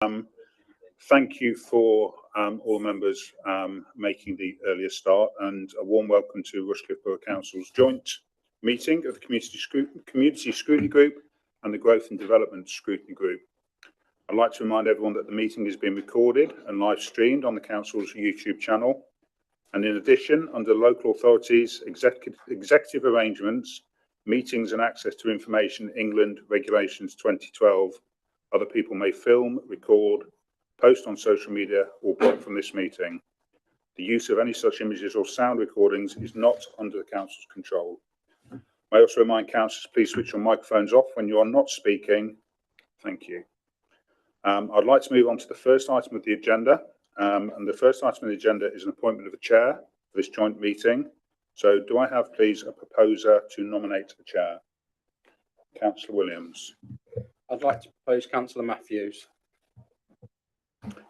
Thank you for all members making the earlier start, and a warm welcome to Rushcliffe Borough Council's joint meeting of the Community Scrutiny Group and the Growth and Development Scrutiny Group. I'd like to remind everyone that the meeting is being recorded and live streamed on the Council's YouTube channel. And in addition, under local authorities, executive arrangements, meetings and access to information, England Regulations 2012, other people may film, record, post on social media or blog from this meeting. The use of any such images or sound recordings is not under the Council's control. I also remind councillors, please switch your microphones off when you are not speaking. Thank you. I'd like to move on to the first item of the agenda. And the first item of the agenda is an appointment of a chair for this joint meeting. So do I have, please, a proposer to nominate a chair? Councillor Williams. I'd like to propose Councillor Matthews.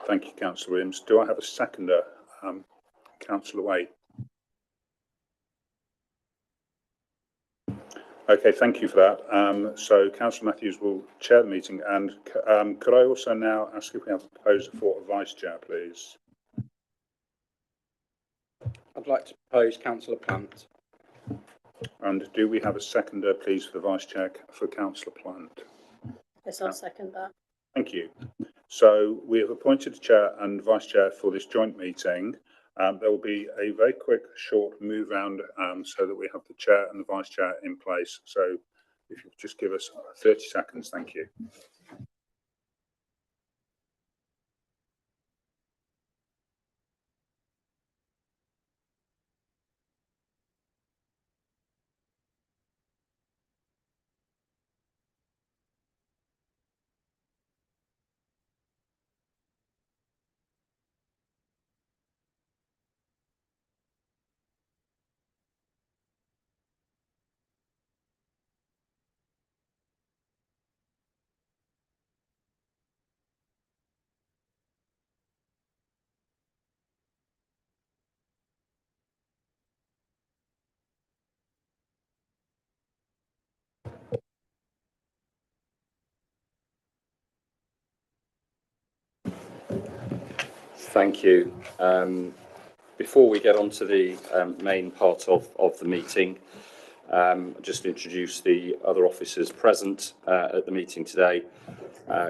Thank you, Councillor Williams. Do I have a seconder? Councillor Wade. Okay, thank you for that. So Councillor Matthews will chair the meeting, and could I also now ask if we have a proposer for a vice chair, please? I'd like to propose Councillor Plant. And do we have a seconder, please, for the vice chair for Councillor Plant? Yes, I'll second that. Thank you. So we have appointed a chair and vice chair for this joint meeting. There will be a very quick, short move round so that we have the chair and the vice chair in place. So if you could just give us 30 seconds, thank you. Thank you. Before we get on to the main part of the meeting, just to introduce the other officers present at the meeting today.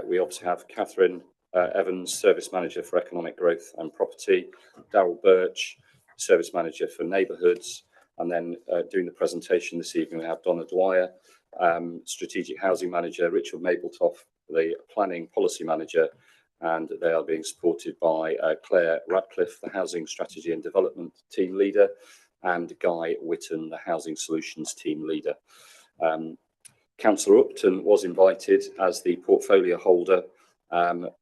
We obviously have Catherine Evans, Service Manager for Economic Growth and Property, Darryl Birch, Service Manager for Neighbourhoods, and then doing the presentation this evening we have Donna Dwyer, Strategic Housing Manager, Richard Mabletoft, the Planning Policy Manager, and they are being supported by Claire Rushcliffe, the Housing Strategy and Development Team Leader, and Guy Whitton, the Housing Solutions Team Leader. Councillor Upton was invited as the portfolio holder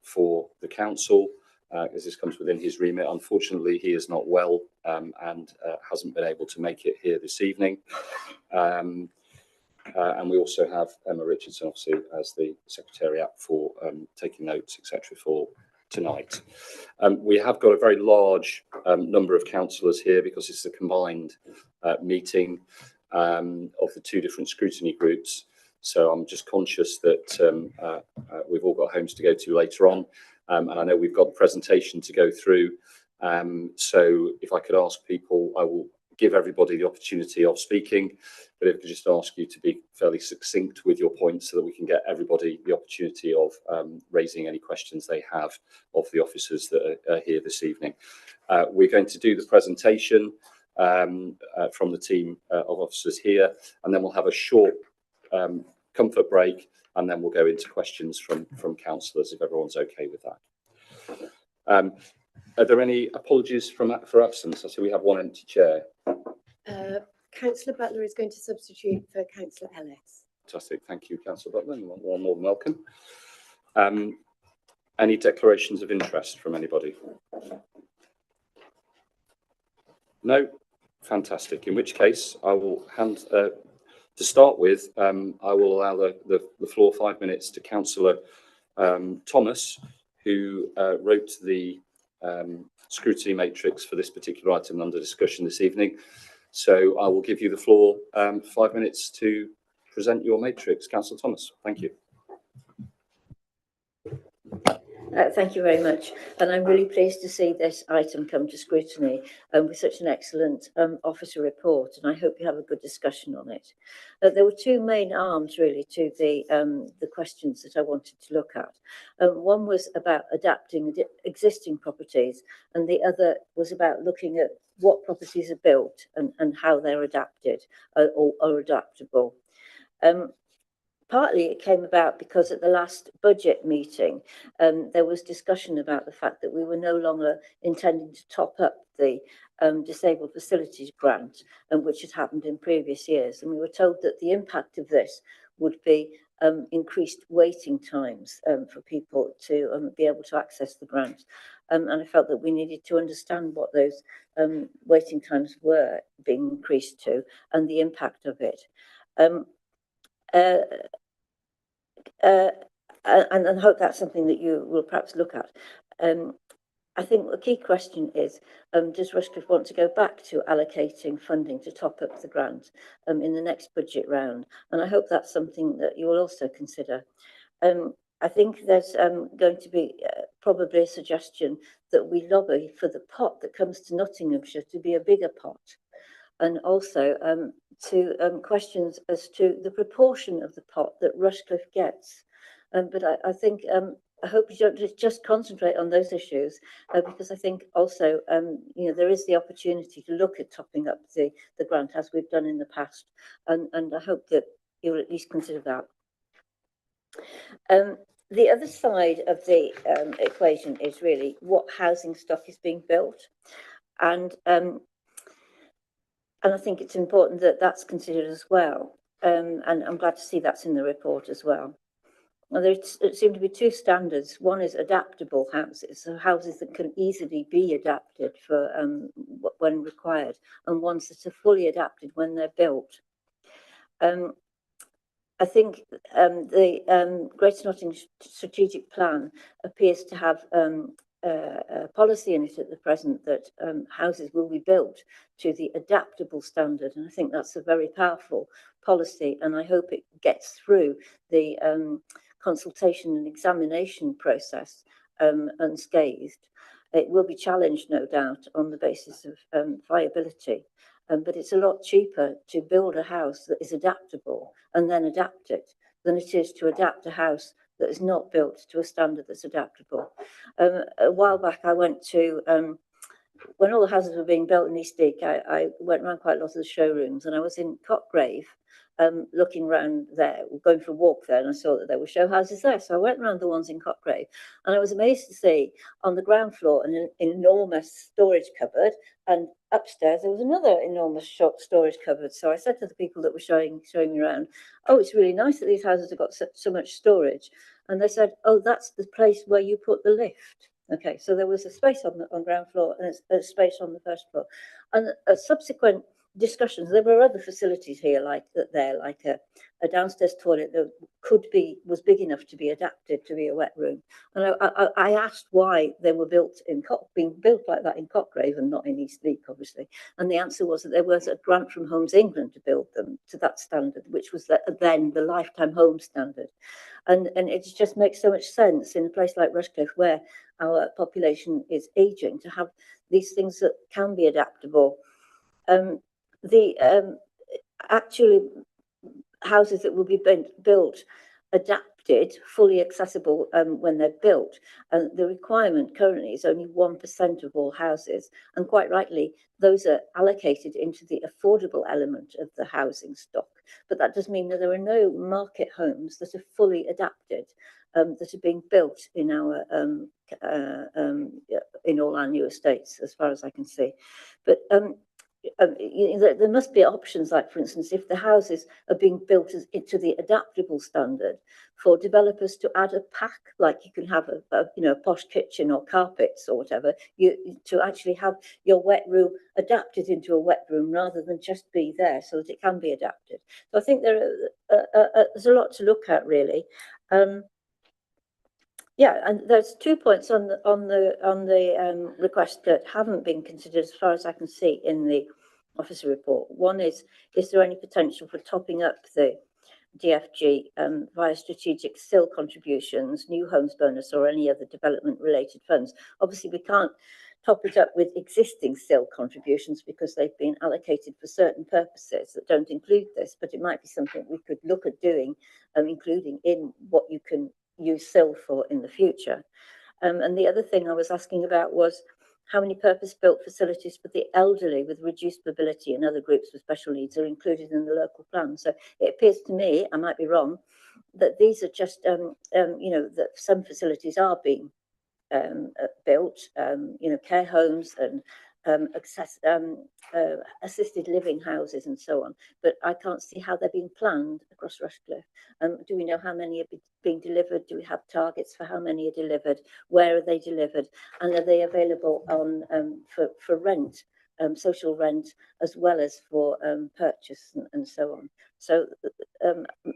for the council, as this comes within his remit. Unfortunately, he is not well and hasn't been able to make it here this evening. And we also have Emma Richardson, obviously, as the Secretariat for taking notes, etc., for tonight. We have got a very large number of councillors here because it's a combined meeting of the two different scrutiny groups. So I'm just conscious that we've all got homes to go to later on. And I know we've got the presentation to go through. So if I could ask people, I will give everybody the opportunity of speaking, but if I could just ask you to be fairly succinct with your points so that we can get everybody the opportunity of raising any questions they have of the officers that are here this evening. We're going to do the presentation from the team of officers here, and then we'll have a short comfort break, and then we'll go into questions from councillors if everyone's okay with that. Are there any apologies for absence? I see we have one empty chair. Councillor Butler is going to substitute for Councillor Ellis. Fantastic. Thank you, Councillor Butler. You're more than welcome. Any declarations of interest from anybody? No? Fantastic. In which case, I will hand, to start with, I will allow the floor 5 minutes to Councillor Thomas, who wrote the scrutiny matrix for this particular item under discussion this evening. So I will give you the floor 5 minutes to present your matrix. Councillor Thomas, thank you. Thank you very much. And I'm really pleased to see this item come to scrutiny with such an excellent officer report, and I hope you have a good discussion on it. There were two main arms really to the questions that I wanted to look at. One was about adapting existing properties, and the other was about looking at what properties are built and how they're adapted or adaptable. Partly it came about because at the last budget meeting, there was discussion about the fact that we were no longer intending to top up the disabled facilities grant, which had happened in previous years. And we were told that the impact of this would be increased waiting times for people to be able to access the grant. And I felt that we needed to understand what those waiting times were being increased to and the impact of it. And hope that's something that you will perhaps look at. I think the key question is, does Rushcliffe want to go back to allocating funding to top up the grant in the next budget round? And I hope that's something that you will also consider. I think there's going to be probably a suggestion that we lobby for the pot that comes to Nottinghamshire to be a bigger pot, and also to questions as to the proportion of the pot that Rushcliffe gets. But I think I hope you don't just concentrate on those issues, because I think also there is the opportunity to look at topping up the grant as we've done in the past, and I hope that you'll at least consider that. The other side of the equation is really what housing stock is being built, and I think it's important that that's considered as well. And I'm glad to see that's in the report as well. Well, there seem to be two standards. One is adaptable houses, so houses that can easily be adapted for when required, and ones that are fully adapted when they're built. I think the Greater Nottingham Strategic Plan appears to have a policy in it at the present that houses will be built to the adaptable standard, and I think that's a very powerful policy, and I hope it gets through the consultation and examination process unscathed. It will be challenged, no doubt, on the basis of viability, but it's a lot cheaper to build a house that is adaptable and then adapt it than it is to adapt a house that is not built to a standard that's adaptable. A while back, I went to, when all the houses were being built in Eastleigh, I went around quite a lot of the showrooms, and I was in Cotgrave, looking around there, going for a walk there, and I saw that there were show houses there. So I went around the ones in Cotgrave, and I was amazed to see on the ground floor an enormous storage cupboard, and upstairs there was another enormous storage cupboard. So I said to the people that were showing me around, "Oh, it's really nice that these houses have got so much storage." And they said, "Oh, that's the place where you put the lift." Okay, so there was a space on ground floor and a space on the first floor. And subsequent discussions, there were other facilities here like a downstairs toilet that was big enough to be adapted to be a wet room. And I asked why they were being built like that in Cotgrave and not in Eastleigh, obviously. And the answer was that there was a grant from Homes England to build them to that standard, which was then the lifetime home standard. And it just makes so much sense in a place like Rushcliffe, where our population is aging, to have these things that can be adaptable. Actually houses that will be built adapted, fully accessible when they're built, and the requirement currently is only 1% of all houses, and quite rightly those are allocated into the affordable element of the housing stock. But that does mean that there are no market homes that are fully adapted, that are being built in our in all our new estates, as far as I can see. But there must be options, like, for instance, if the houses are being built into the adaptable standard, for developers to add a pack, like you can have a posh kitchen or carpets or whatever, to actually have your wet room adapted into a wet room rather than just be there, so that it can be adapted. So I think there's a lot to look at, really. Yeah, and there's 2 points on the request that haven't been considered, as far as I can see, in the officer report. One is there any potential for topping up DFG via strategic SIL contributions, new homes bonus, or any other development related funds. Obviously, we can't top it up with existing SIL contributions because they've been allocated for certain purposes that don't include this, but it might be something we could look at doing, including in what you can use SIL for in the future. And the other thing I was asking about was how many purpose-built facilities for the elderly with reduced mobility and other groups with special needs are included in the local plan. So it appears to me, I might be wrong, that these are just, that some facilities are being built, care homes and assisted living houses and so on. But I can't see how they're being planned across Rushcliffe. Do we know how many are being delivered? Do we have targets for how many are delivered? Where are they delivered? And are they available on for rent, social rent, as well as for purchase and so on? So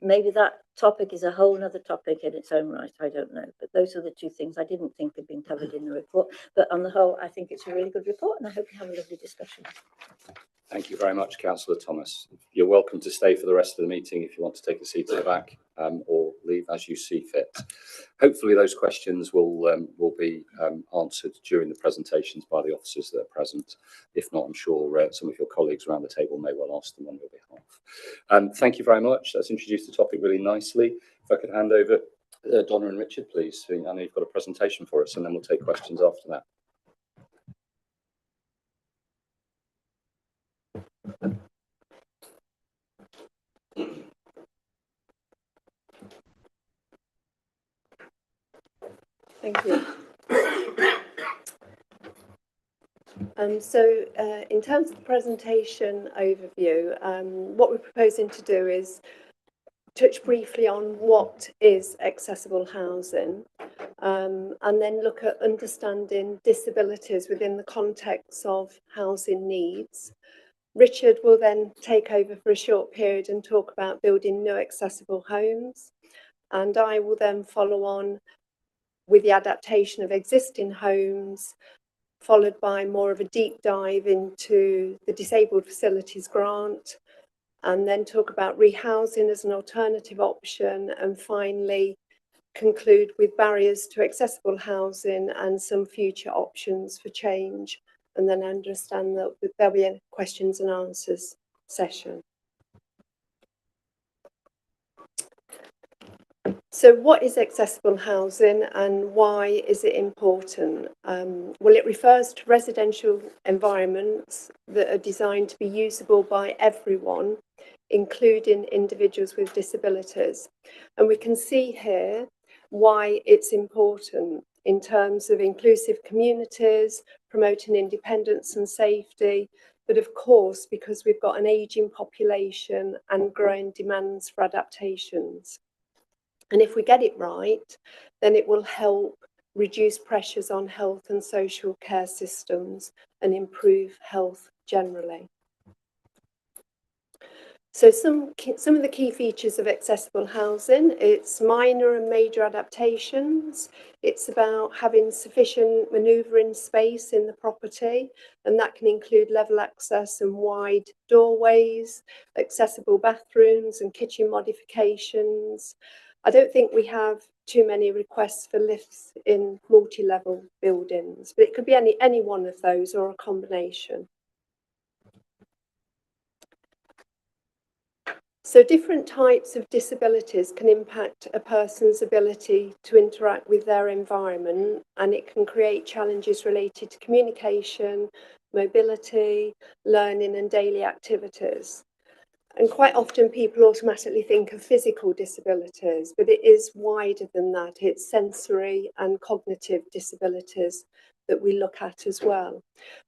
maybe that topic is a whole other topic in its own right. I don't know. But those are the two things I didn't think had been covered in the report. But on the whole, I think it's a really good report, and I hope you have a lovely discussion. Thank you very much, Councillor Thomas. You're welcome to stay for the rest of the meeting if you want to take a seat at the back, or leave as you see fit. Hopefully those questions will be answered during the presentations by the officers that are present. If not, I'm sure some of your colleagues around the table may well ask them on your behalf. Thank you very much. That's introduced the topic really nicely. If I could hand over Donna and Richard, please. I know you've got a presentation for us, and then we'll take questions after that. Thank you. In terms of the presentation overview, what we're proposing to do is touch briefly on what is accessible housing, and then look at understanding disabilities within the context of housing needs. Richard will then take over for a short period and talk about building new accessible homes, and I will then follow on with the adaptation of existing homes, followed by more of a deep dive into the Disabled Facilities Grant, and then talk about rehousing as an alternative option, and finally conclude with barriers to accessible housing and some future options for change, and then understand that there'll be a questions and answers session. So what is accessible housing and why is it important? Well, it refers to residential environments that are designed to be usable by everyone, including individuals with disabilities. And we can see here why it's important in terms of inclusive communities, promoting independence and safety, but of course, because we've got an ageing population and growing demands for adaptations. And if we get it right, then it will help reduce pressures on health and social care systems and improve health generally. So some of the key features of accessible housing: it's minor and major adaptations. It's about having sufficient manoeuvring space in the property, and that can include level access and wide doorways, accessible bathrooms and kitchen modifications. I don't think we have too many requests for lifts in multi-level buildings, but it could be any one of those or a combination. So different types of disabilities can impact a person's ability to interact with their environment, and it can create challenges related to communication, mobility, learning and daily activities. And quite often people automatically think of physical disabilities, but it is wider than that. It's sensory and cognitive disabilities that we look at as well.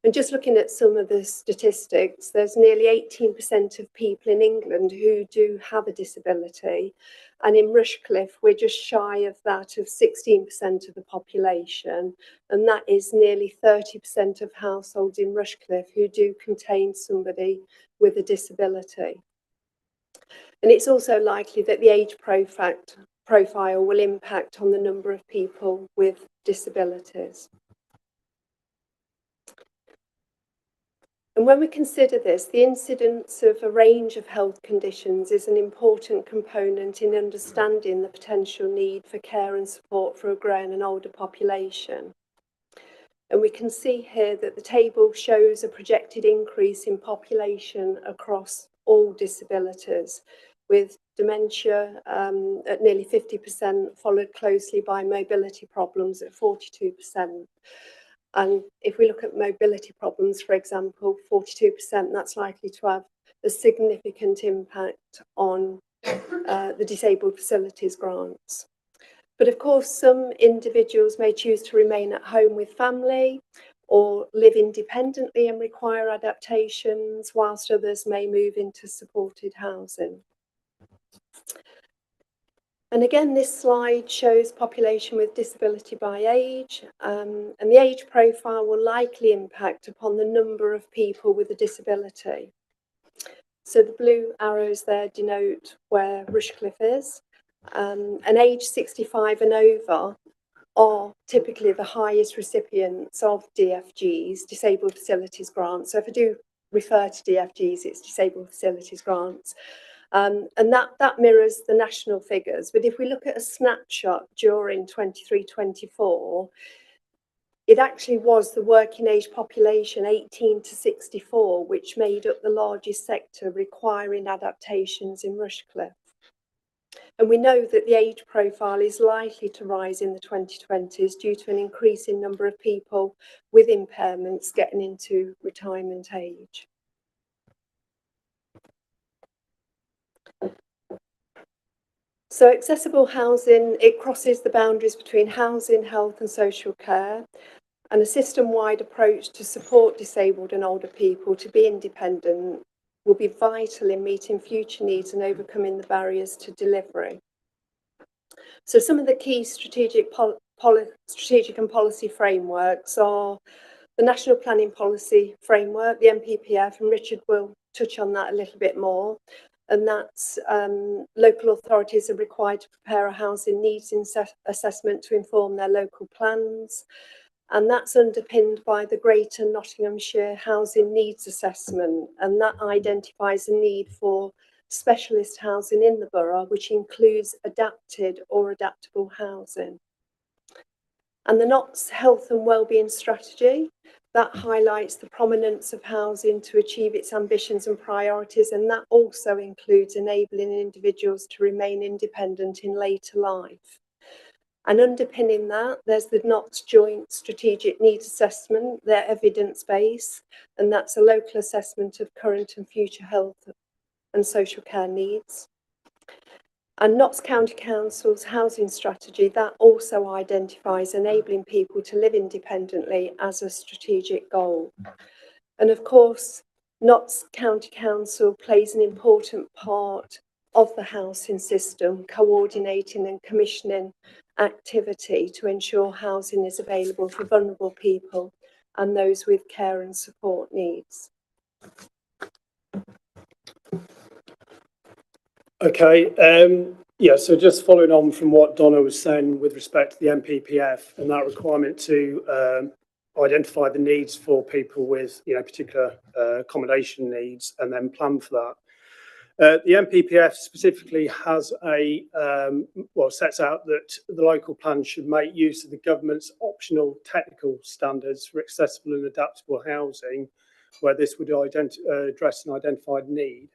And just looking at some of the statistics, there's nearly 18% of people in England who do have a disability. And in Rushcliffe, we're just shy of that, of 16% of the population. And that is nearly 30% of households in Rushcliffe who do contain somebody with a disability. And it's also likely that the age profile will impact on the number of people with disabilities. And when we consider this, the incidence of a range of health conditions is an important component in understanding the potential need for care and support for a growing and older population. And we can see here that the table shows a projected increase in population across all disabilities, with dementia at nearly 50%, followed closely by mobility problems at 42%. And if we look at mobility problems, for example, 42%, that's likely to have a significant impact on the disabled facilities grants. But of course, some individuals may choose to remain at home with family or live independently and require adaptations, whilst others may move into supported housing. And again, this slide shows population with disability by age, and the age profile will likely impact upon the number of people with a disability. So the blue arrows there denote where Rushcliffe is, and age 65 and over are typically the highest recipients of DFGs, Disabled Facilities Grants. So if I do refer to DFGs, it's Disabled Facilities Grants. And that mirrors the national figures. But if we look at a snapshot during 23-24, it actually was the working age population 18 to 64, which made up the largest sector requiring adaptations in Rushcliffe. And we know that the age profile is likely to rise in the 2020s due to an increasing number of people with impairments getting into retirement age. So accessible housing, it crosses the boundaries between housing, health and social care, and a system-wide approach to support disabled and older people to be independent will be vital in meeting future needs and overcoming the barriers to delivery. So some of the key strategic and policy frameworks are the National Planning Policy Framework, the NPPF, and Richard will touch on that a little bit more. And that's local authorities are required to prepare a housing needs assessment to inform their local plans. And that's underpinned by the Greater Nottinghamshire Housing Needs Assessment. And that identifies the need for specialist housing in the borough, which includes adapted or adaptable housing. And the NOT's Health and Wellbeing Strategy, that highlights the prominence of housing to achieve its ambitions and priorities, and that also includes enabling individuals to remain independent in later life. And underpinning that, there's the NOT's Joint Strategic Needs Assessment, their evidence base, and that's a local assessment of current and future health and social care needs. And Notts County Council's housing strategy, that also identifies enabling people to live independently as a strategic goal. And of course, Notts County Council plays an important part of the housing system, coordinating and commissioning activity to ensure housing is available for vulnerable people and those with care and support needs. Okay, yeah, so just following on from what Donna was saying with respect to the NPPF and that requirement to identify the needs for people with, particular accommodation needs and then plan for that. The NPPF specifically has sets out that the local plan should make use of the government's optional technical standards for accessible and adaptable housing, where this would address an identified need.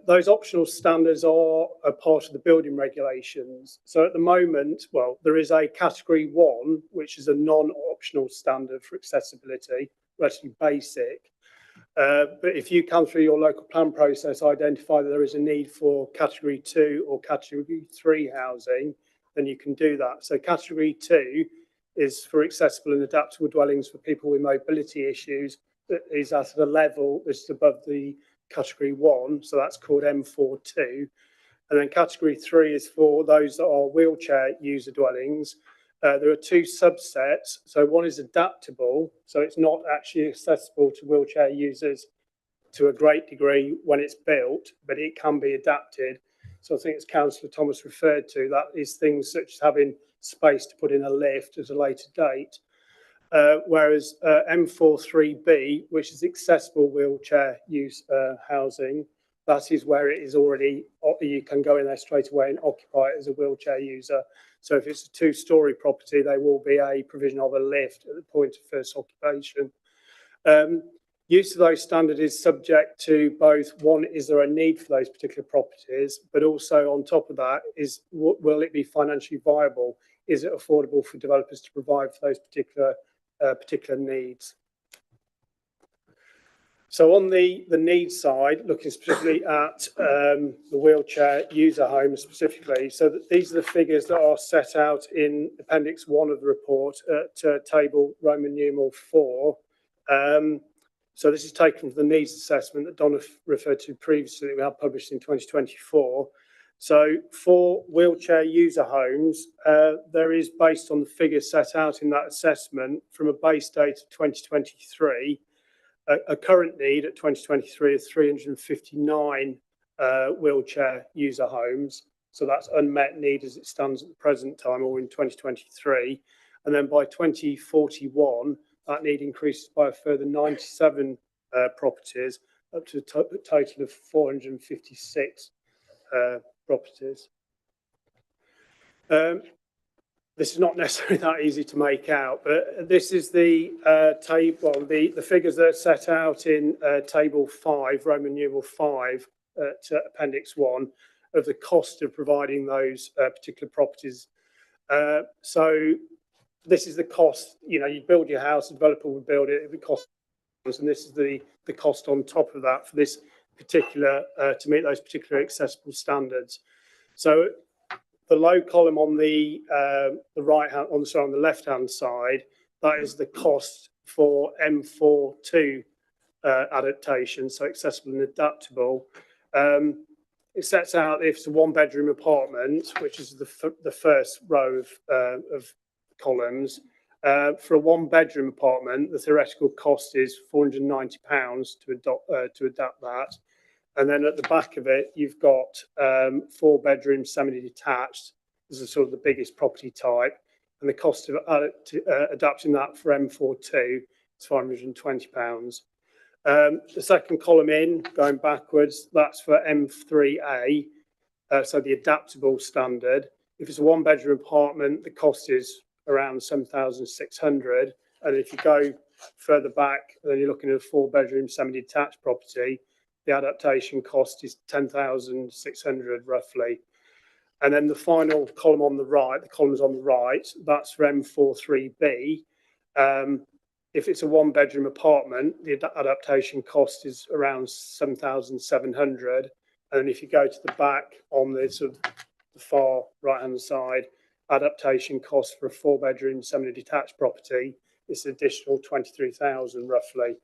Those optional standards are a part of the building regulations. So at the moment, there is a category 1, which is a non-optional standard for accessibility, relatively basic. But if you come through your local plan process, identify that there is a need for category 2 or category 3 housing, then you can do that. So category 2 is for accessible and adaptable dwellings for people with mobility issues, that is at a level that's above the category 1, so that's called M42, and then category 3 is for those that are wheelchair user dwellings. There are 2 subsets. So one is adaptable, so it's not actually accessible to wheelchair users to a great degree when it's built, but it can be adapted. So I think as Councillor Thomas referred to, that is things such as having space to put in a lift at a later date. whereas M43B, which is accessible wheelchair use housing, that is where it is already, you can go in there straight away and occupy it as a wheelchair user. So if it's a two-storey property, there will be a provision of a lift at the point of first occupation. Use of those standards is subject to both, one, is there a need for those particular properties, but also on top of that is, will it be financially viable? Is it affordable for developers to provide for those particular needs? So on the needs side, looking specifically at the wheelchair user homes specifically, so that these are the figures that are set out in Appendix 1 of the report at table Roman numeral 4. So this is taken from the needs assessment that Donna referred to previously that we had published in 2024. So for wheelchair user homes, there is, based on the figures set out in that assessment from a base date of 2023, a current need at 2023 of 359 wheelchair user homes. So that's unmet need as it stands at the present time, or in 2023. And then by 2041, that need increases by a further 97 properties, up to a total of 456 properties. This is not necessarily that easy to make out, but this is the table, the figures that are set out in table 5, Roman numeral 5, to Appendix 1, of the cost of providing those particular properties. So this is the cost, you know, you build your house, the developer would build it, it would cost, and this is the cost on top of that for this particular, to meet those particular accessible standards. So the low column on the right hand, on the left hand side, that is the cost for M42 adaptation, so accessible and adaptable. It sets out if it's a one-bedroom apartment, which is the first row of columns. For a one-bedroom apartment, the theoretical cost is £490 to adapt that. And then at the back of it, you've got 4-bedroom semi-detached. This is sort of the biggest property type. And the cost of adapting that for M42 is £520. The second column in, going backwards, that's for M3A, so the adaptable standard. If it's a one-bedroom apartment, the cost is around £7,600. And if you go further back, then you're looking at a 4-bedroom semi-detached property, the adaptation cost is £10,600 roughly. And then the final column on the right, the columns on the right, that's for M43B. If it's a one-bedroom apartment, the adaptation cost is around £7,700. And then if you go to the back on the sort of the far right-hand side, adaptation cost for a 4-bedroom semi-detached property is an additional £23,000 roughly.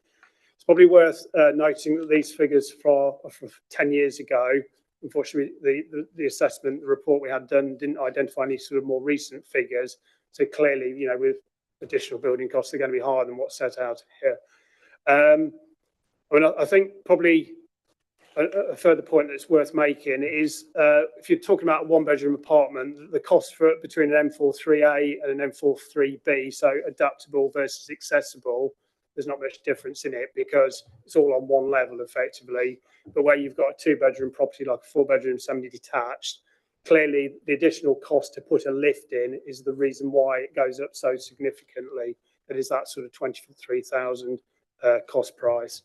It's probably worth noting that these figures are from 10 years ago. Unfortunately, the assessment, the report we had done didn't identify any sort of more recent figures. So clearly, you know, with additional building costs, they're going to be higher than what's set out here. I mean, I think probably a further point that's worth making is if you're talking about a one-bedroom apartment, the cost for it between an M43A and an M43B, so adaptable versus accessible, there's not much difference in it because it's all on one level effectively. But where you've got a 2-bedroom property like a 4-bedroom semi-detached, clearly the additional cost to put a lift in is the reason why it goes up so significantly. It is that sort of 23,000 cost price.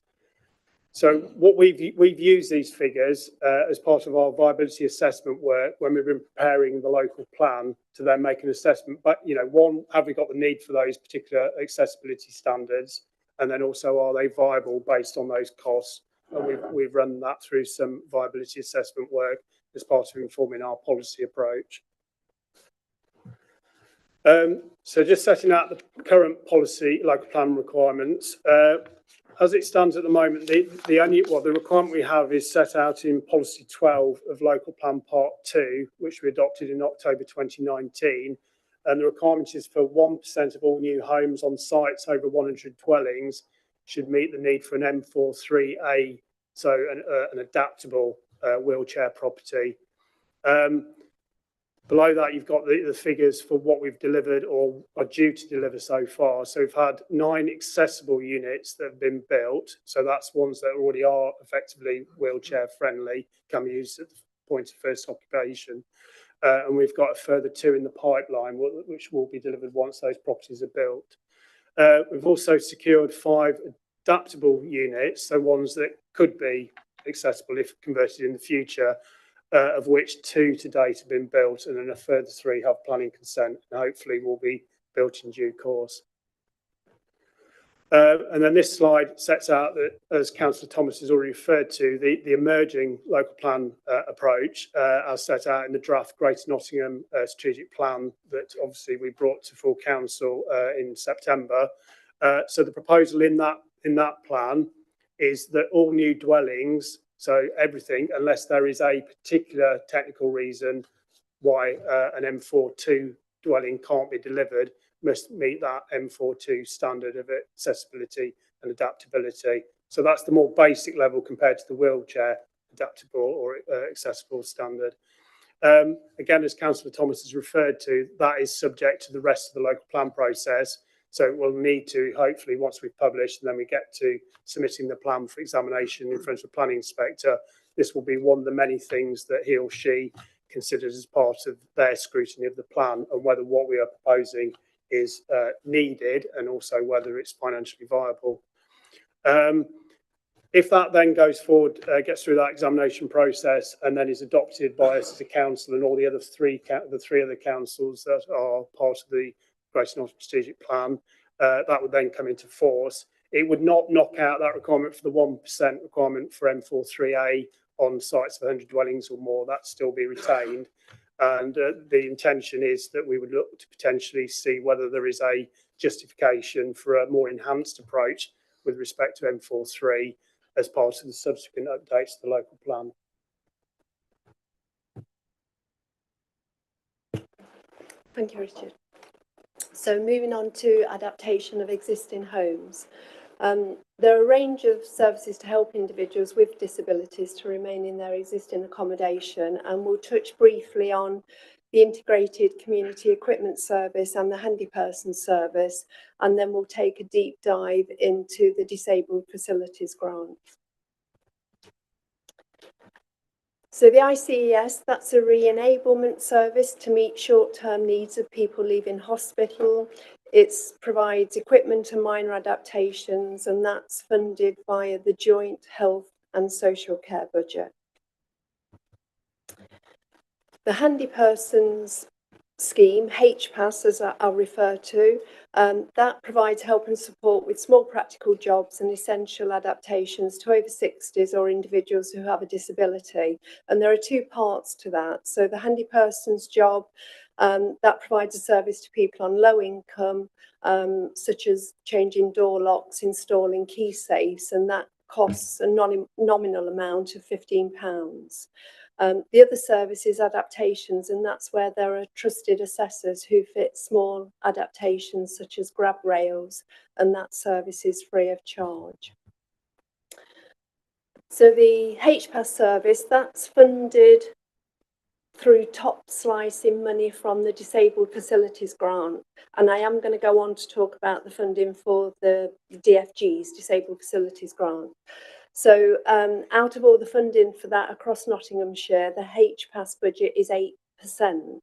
So what we've used these figures as part of our viability assessment work when we've been preparing the local plan to then make an assessment. But, you know, one, have we got the need for those particular accessibility standards? And then also, are they viable based on those costs? And we've run that through some viability assessment work as part of informing our policy approach. So just setting out the current policy local plan requirements. As it stands at the moment, the requirement we have is set out in Policy 12 of Local Plan Part 2, which we adopted in October 2019. And the requirement is for 1% of all new homes on sites over 100 dwellings should meet the need for an M43A, so an adaptable wheelchair property. But Below that, you've got the figures for what we've delivered or are due to deliver so far. So we've had 9 accessible units that have been built. So that's ones that already are effectively wheelchair friendly, can be used at the point of first occupation. And we've got a further 2 in the pipeline, which will be delivered once those properties are built. We've also secured 5 adaptable units, so ones that could be accessible if converted in the future, of which 2 to date have been built, and then a further 3 have planning consent and hopefully will be built in due course. And then this slide sets out that, as Councillor Thomas has already referred to, the emerging local plan approach as set out in the draft Greater Nottingham strategic plan that obviously we brought to full council in September. So the proposal in that plan is that all new dwellings, so everything, unless there is a particular technical reason why an M42 dwelling can't be delivered, must meet that M42 standard of accessibility and adaptability. So that's the more basic level compared to the wheelchair adaptable or accessible standard. Again, as Councillor Thomas has referred to, that is subject to the rest of the local plan process. So we'll need to, hopefully, once we've published and then we get to submitting the plan for examination in front of the planning inspector, this will be one of the many things that he or she considers as part of their scrutiny of the plan, and whether what we are proposing is needed and also whether it's financially viable. If that then goes forward, gets through that examination process and then is adopted by us as a council and all the other three other councils that are part of the Greater Nottingham Strategic Plan, that would then come into force. It would not knock out that requirement for the 1% requirement for M43A on sites of 100 dwellings or more. That still be retained. And the intention is that we would look to potentially see whether there is a justification for a more enhanced approach with respect to M43 as part of the subsequent updates to the local plan. Thank you, Richard. So moving on to adaptation of existing homes. There are a range of services to help individuals with disabilities to remain in their existing accommodation, and we'll touch briefly on the integrated community equipment service and the handy person service, and then we'll take a deep dive into the disabled facilities grant. So the ICES, that's a re-enablement service to meet short-term needs of people leaving hospital. It provides equipment and minor adaptations, and that's funded via the joint health and social care budget. The handy persons scheme, HPAS as I'll refer to, that provides help and support with small practical jobs and essential adaptations to over 60s or individuals who have a disability. And there are 2 parts to that. So the handy person's job, that provides a service to people on low income, such as changing door locks, installing key safes, and that costs a nominal amount of £15. The other service is adaptations, and that's where there are trusted assessors who fit small adaptations such as grab rails, and that service is free of charge. So the HPAS service, that's funded through top slicing money from the Disabled Facilities Grant, and I am going to go on to talk about the funding for the DFG's Disabled Facilities Grant. So out of all the funding for that across Nottinghamshire, the HPAS budget is 8%.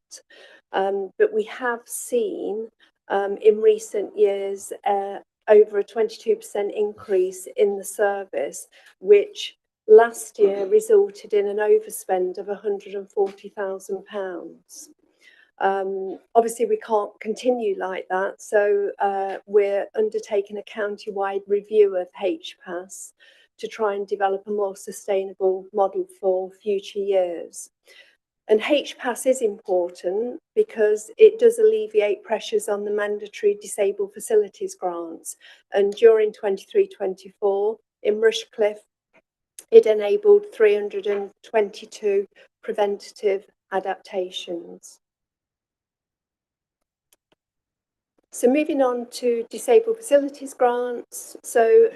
But we have seen in recent years over a 22% increase in the service, which last year resulted in an overspend of £140,000. Obviously, we can't continue like that, so we're undertaking a county-wide review of HPAS to try and develop a more sustainable model for future years. And HPAS is important because it does alleviate pressures on the mandatory disabled facilities grants. And during 23-24 in Rushcliffe, it enabled 322 preventative adaptations. So moving on to disabled facilities grants. So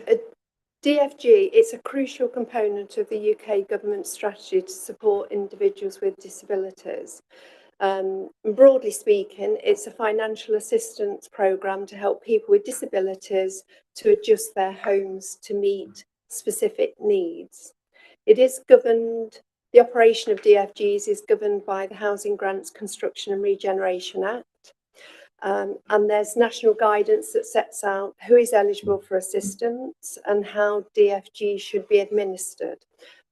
DFG, it's a crucial component of the UK government strategy to support individuals with disabilities. Broadly speaking, it's a financial assistance programme to help people with disabilities to adjust their homes to meet specific needs. It is governed, the operation of DFGs is governed by the Housing Grants Construction and Regeneration Act. And there's national guidance that sets out who is eligible for assistance and how DFG should be administered.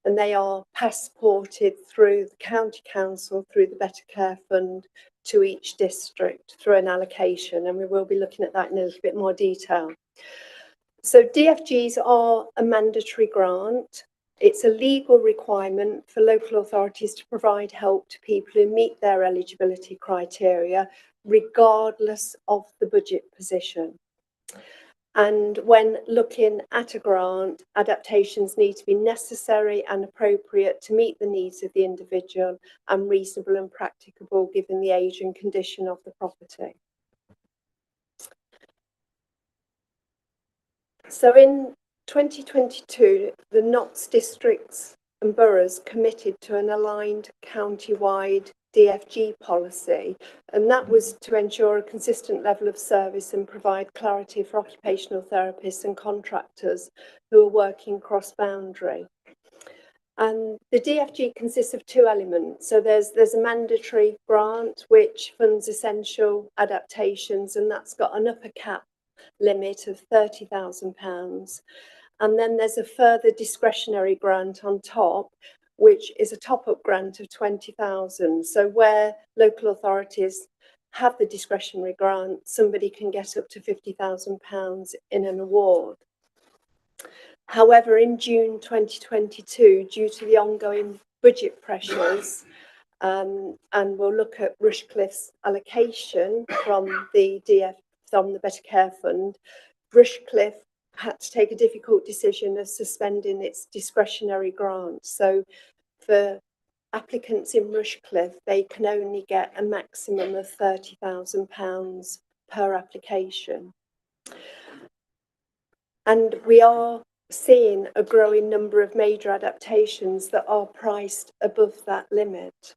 And they are passported through the county council, through the Better Care Fund, to each district through an allocation. And we will be looking at that in a little bit more detail. So DFGs are a mandatory grant. It's a legal requirement for local authorities to provide help to people who meet their eligibility criteria, regardless of the budget position. And when looking at a grant, adaptations need to be necessary and appropriate to meet the needs of the individual and reasonable and practicable given the age and condition of the property. So in 2022, the Notts districts and boroughs committed to an aligned county-wide DFG policy, and that was to ensure a consistent level of service and provide clarity for occupational therapists and contractors who are working cross-boundary. And the DFG consists of two elements. So there's a mandatory grant which funds essential adaptations, and that's got an upper cap limit of £30,000. And then there's a further discretionary grant on top, which is a top-up grant of £20,000. So where local authorities have the discretionary grant, somebody can get up to £50,000 in an award. However, in June 2022, due to the ongoing budget pressures, and we'll look at Rushcliffe's allocation from the Better Care Fund, Rushcliffe had to take a difficult decision of suspending its discretionary grant. So for applicants in Rushcliffe, they can only get a maximum of £30,000 per application. And we are seeing a growing number of major adaptations that are priced above that limit.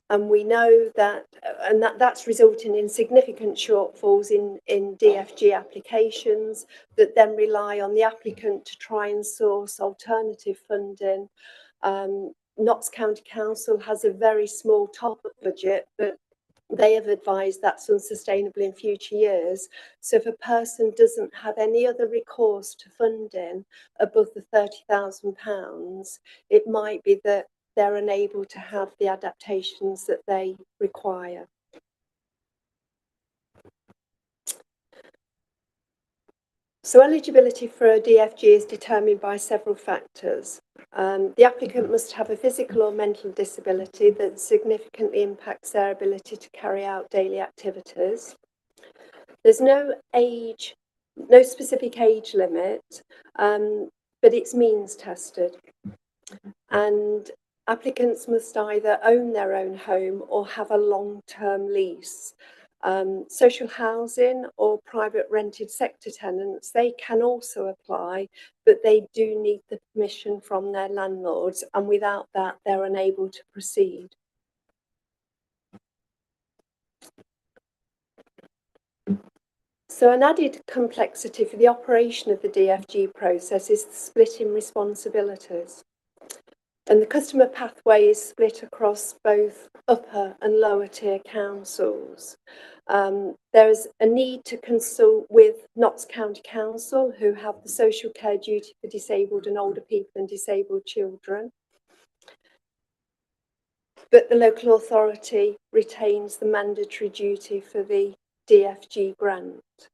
And we know that, and that's resulting in significant shortfalls in DFG applications that then rely on the applicant to try and source alternative funding. Notts County Council has a very small top-up budget, but they have advised that's unsustainable in future years. So if a person doesn't have any other recourse to funding above the £30,000, it might be that they're unable to have the adaptations that they require. So eligibility for a DFG is determined by several factors. The applicant must have a physical or mental disability that significantly impacts their ability to carry out daily activities. There's no specific age limit, but it's means tested. And applicants must either own their own home or have a long-term lease. Social housing or private rented sector tenants, they can also apply, but they do need the permission from their landlords, and without that, they're unable to proceed. So an added complexity for the operation of the DFG process is the split in responsibilities. And the customer pathway is split across both upper and lower tier councils. There is a need to consult with Notts County Council, who have the social care duty for disabled and older people and disabled children. But the local authority retains the mandatory duty for the DFG grant.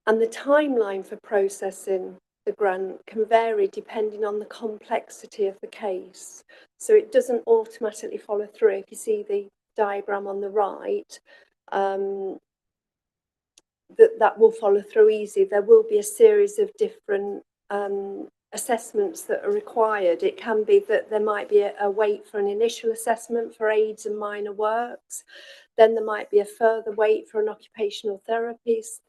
And the timeline for processing the grant can vary depending on the complexity of the case. So it doesn't automatically follow through. If you see the diagram on the right, that will follow through easy. There will be a series of different assessments that are required. It can be that there might be a wait for an initial assessment for aids and minor works. Then there might be a further wait for an occupational therapist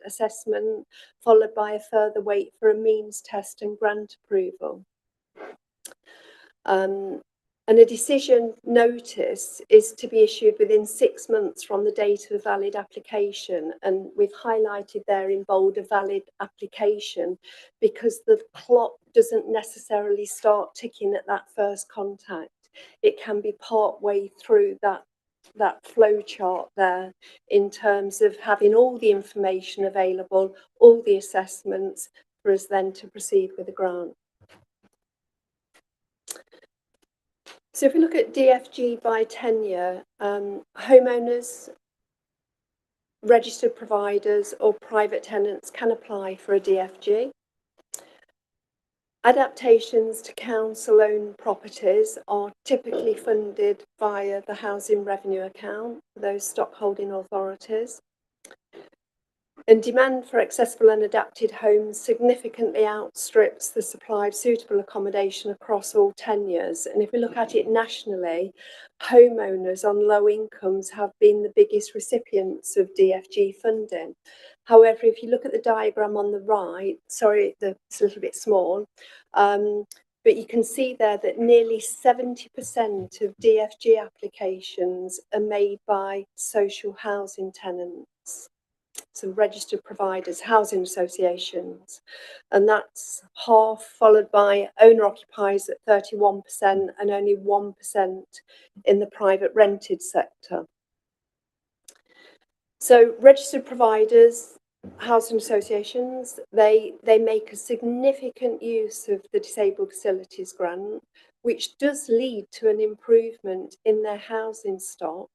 assessment, followed by a further wait for a means test and grant approval. And a decision notice is to be issued within 6 months from the date of a valid application. And we've highlighted there in bold a valid application because the clock doesn't necessarily start ticking at that first contact. It can be part way through that flow chart there in terms of having all the information available, all the assessments for us then to proceed with the grant. So if we look at DFG by tenure, homeowners, registered providers or private tenants can apply for a DFG. Adaptations to council-owned properties are typically funded via the Housing Revenue Account for those stockholding authorities. And demand for accessible and adapted homes significantly outstrips the supply of suitable accommodation across all tenures. And if we look at it nationally, homeowners on low incomes have been the biggest recipients of DFG funding. However, if you look at the diagram on the right, sorry, it's a little bit small, but you can see there that nearly 70% of DFG applications are made by social housing tenants. So registered providers, housing associations, and that's half, followed by owner occupiers at 31% and only 1% in the private rented sector. So registered providers, housing associations, they make a significant use of the Disabled Facilities Grant, which does lead to an improvement in their housing stock.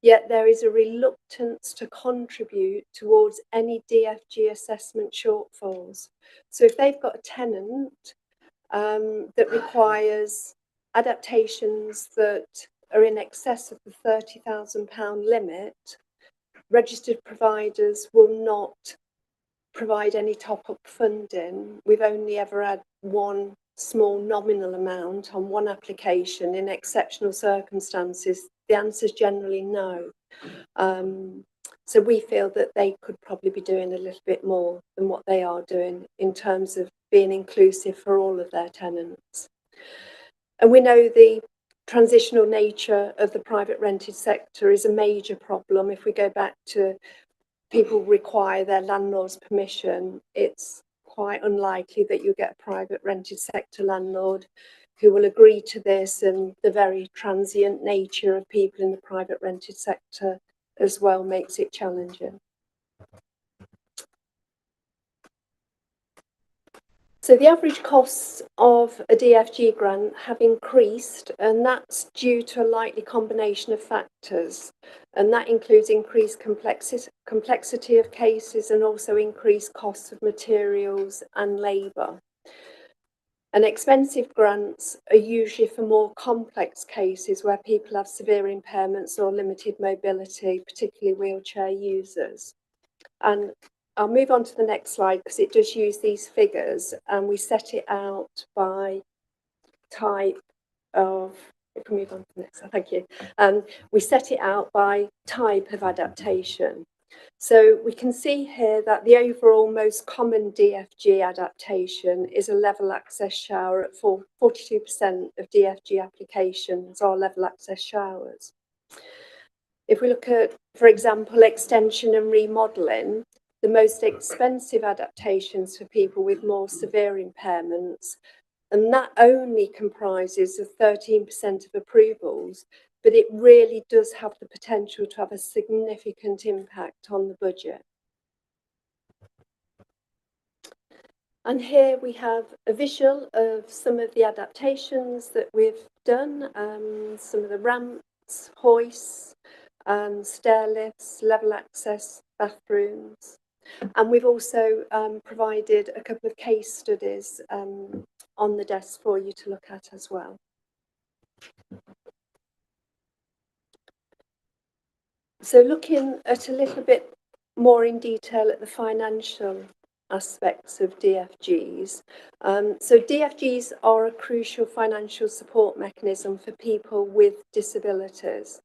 Yet there is a reluctance to contribute towards any DFG assessment shortfalls. So if they've got a tenant that requires adaptations that are in excess of the £30,000 limit, registered providers will not provide any top-up funding. We've only ever had one small nominal amount on one application in exceptional circumstances. The answer is generally no. So we feel that they could probably be doing a little bit more than what they are doing in terms of being inclusive for all of their tenants. And we know the transitional nature of the private rented sector is a major problem. If we go back to people require their landlord's permission, it's quite unlikely that you'll get a private rented sector landlord who will agree to this, and the very transient nature of people in the private rented sector as well makes it challenging. So the average costs of a DFG grant have increased, and that's due to a likely combination of factors, and that includes increased complexity of cases and also increased costs of materials and labour. And expensive grants are usually for more complex cases where people have severe impairments or limited mobility, particularly wheelchair users. And I'll move on to the next slide because it does use these figures, and we set it out by type of, if we move on to the next slide, thank you. We set it out by type of adaptation. So we can see here that the overall most common DFG adaptation is a level access shower. At 42% of DFG applications are level access showers. If we look at, for example, extension and remodelling, the most expensive adaptations for people with more severe impairments, and that only comprises of 13% of approvals, but it really does have the potential to have a significant impact on the budget. And here we have a visual of some of the adaptations that we've done, some of the ramps, hoists, stair lifts, level access bathrooms. And we've also provided a couple of case studies on the desk for you to look at as well. So looking at a little bit more in detail at the financial aspects of DFGs. So DFGs are a crucial financial support mechanism for people with disabilities.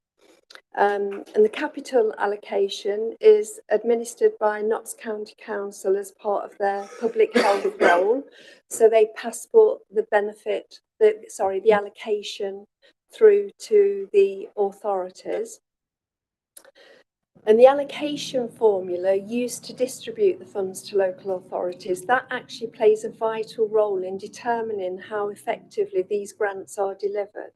And the capital allocation is administered by Notts County Council as part of their public health role. So they passport the benefit, the allocation through to the authorities. And the allocation formula used to distribute the funds to local authorities, that actually plays a vital role in determining how effectively these grants are delivered.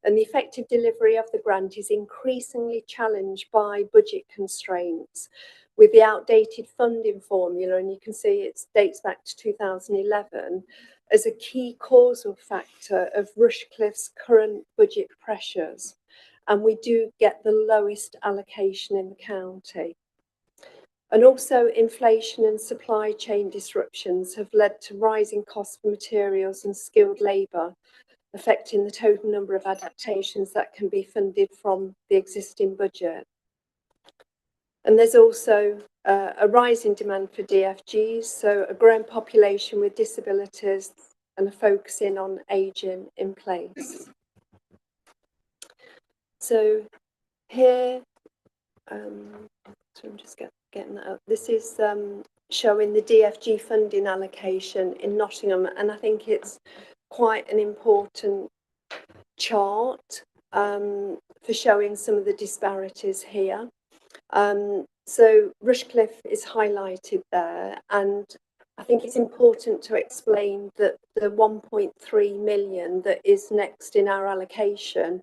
And the effective delivery of the grant is increasingly challenged by budget constraints with the outdated funding formula, and you can see it dates back to 2011, as a key causal factor of Rushcliffe's current budget pressures. And we do get the lowest allocation in the county. And also inflation and supply chain disruptions have led to rising costs for materials and skilled labour, affecting the total number of adaptations that can be funded from the existing budget. And there's also a rise in demand for DFGs, so a growing population with disabilities and a focusing on ageing in place. So here, so I'm just getting that up. This is showing the DFG funding allocation in Nottingham, and I think it's quite an important chart for showing some of the disparities here. So Rushcliffe is highlighted there, and I think it's important to explain that the 1.3 million that is next in our allocation,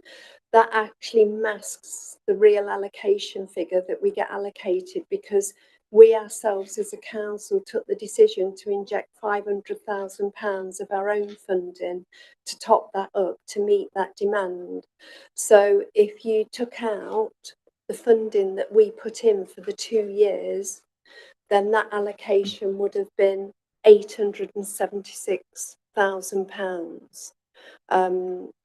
that actually masks the real allocation figure that we get allocated, because we ourselves as a council took the decision to inject £500,000 of our own funding to top that up to meet that demand. So if you took out the funding that we put in for the 2 years, then that allocation would have been £876,000,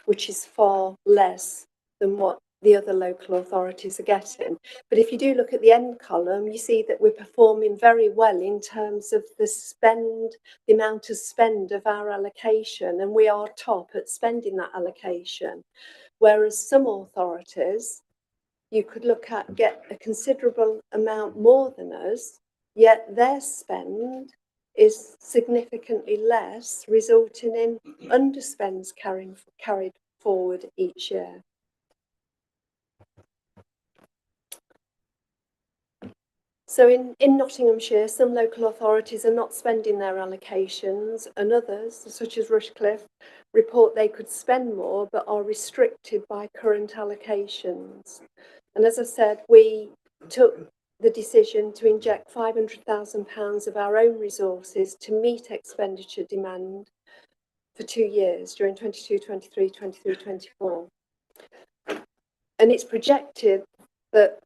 which is far less than what the other local authorities are getting. But if you do look at the end column, you see that we're performing very well in terms of the spend, the amount of spend of our allocation, and we are top at spending that allocation. Whereas some authorities, you could look at, get a considerable amount more than us, yet their spend is significantly less, resulting in underspends carried forward each year. So in Nottinghamshire, some local authorities are not spending their allocations, and others, such as Rushcliffe, report they could spend more but are restricted by current allocations. And as I said, we took the decision to inject £500,000 of our own resources to meet expenditure demand for 2 years, during 22, 23, 23, 24. And it's projected that,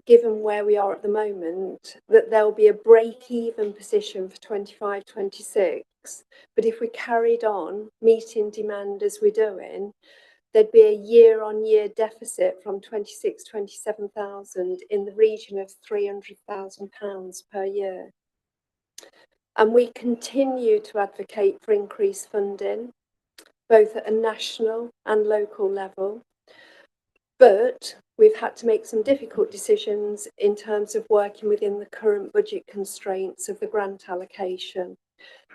given where we are at the moment, that there'll be a break-even position for 25, 26. But if we carried on meeting demand as we're doing, there'd be a year-on-year deficit from 26, 27,000 in the region of £300,000 per year. And we continue to advocate for increased funding, both at a national and local level. But we've had to make some difficult decisions in terms of working within the current budget constraints of the grant allocation.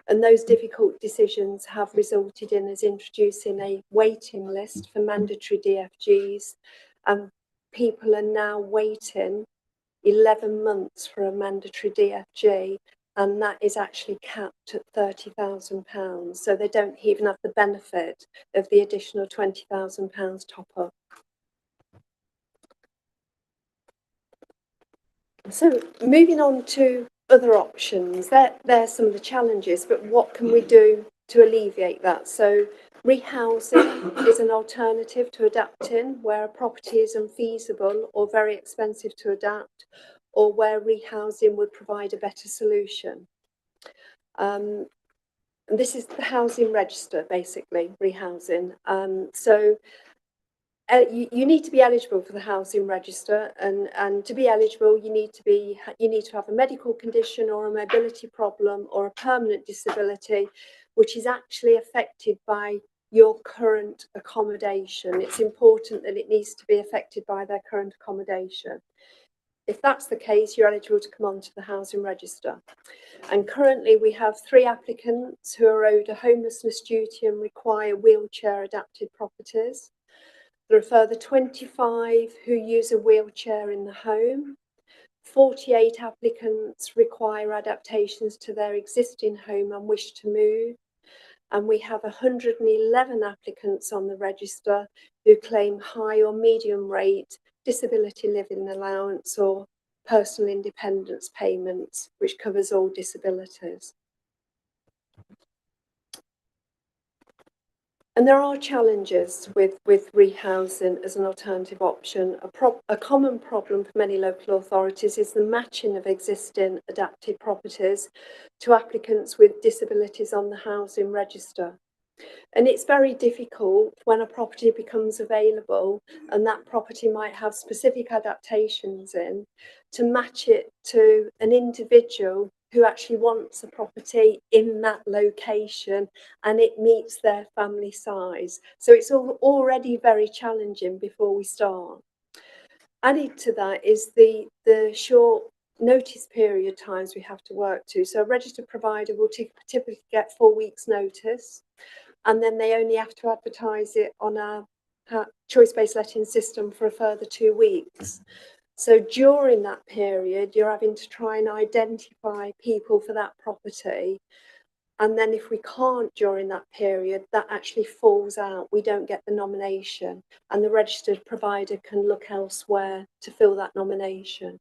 And those difficult decisions have resulted in us introducing a waiting list for mandatory DFGs, and people are now waiting 11 months for a mandatory DFG, and that is actually capped at £30,000. So they don't even have the benefit of the additional £20,000 top up. So moving on to other options, there's some of the challenges, but what can we do to alleviate that? So rehousing is an alternative to adapting, where a property is unfeasible or very expensive to adapt, or where rehousing would provide a better solution. And this is the housing register, basically, rehousing. So you need to be eligible for the housing register, and to be eligible, you need to have a medical condition or a mobility problem or a permanent disability, which is actually affected by your current accommodation. It's important that it needs to be affected by their current accommodation. If that's the case, you're eligible to come onto the housing register. And currently we have 3 applicants who are owed a homelessness duty and require wheelchair adapted properties. There are further 25 who use a wheelchair in the home. 48 applicants require adaptations to their existing home and wish to move. And we have 111 applicants on the register who claim high or medium rate disability living allowance or personal independence payments, which covers all disabilities. And there are challenges with rehousing as an alternative option. A common problem for many local authorities is the matching of existing adapted properties to applicants with disabilities on the housing register. And it's very difficult when a property becomes available and that property might have specific adaptations in, to match it to an individual who actually wants a property in that location and it meets their family size. So it's already very challenging before we start. Added to that is the short notice period times we have to work to. So a registered provider will typically get 4 weeks notice, and then they only have to advertise it on a choice-based letting system for a further 2 weeks. So during that period, you're having to try and identify people for that property. And then if we can't during that period, that actually falls out. We don't get the nomination, and the registered provider can look elsewhere to fill that nomination.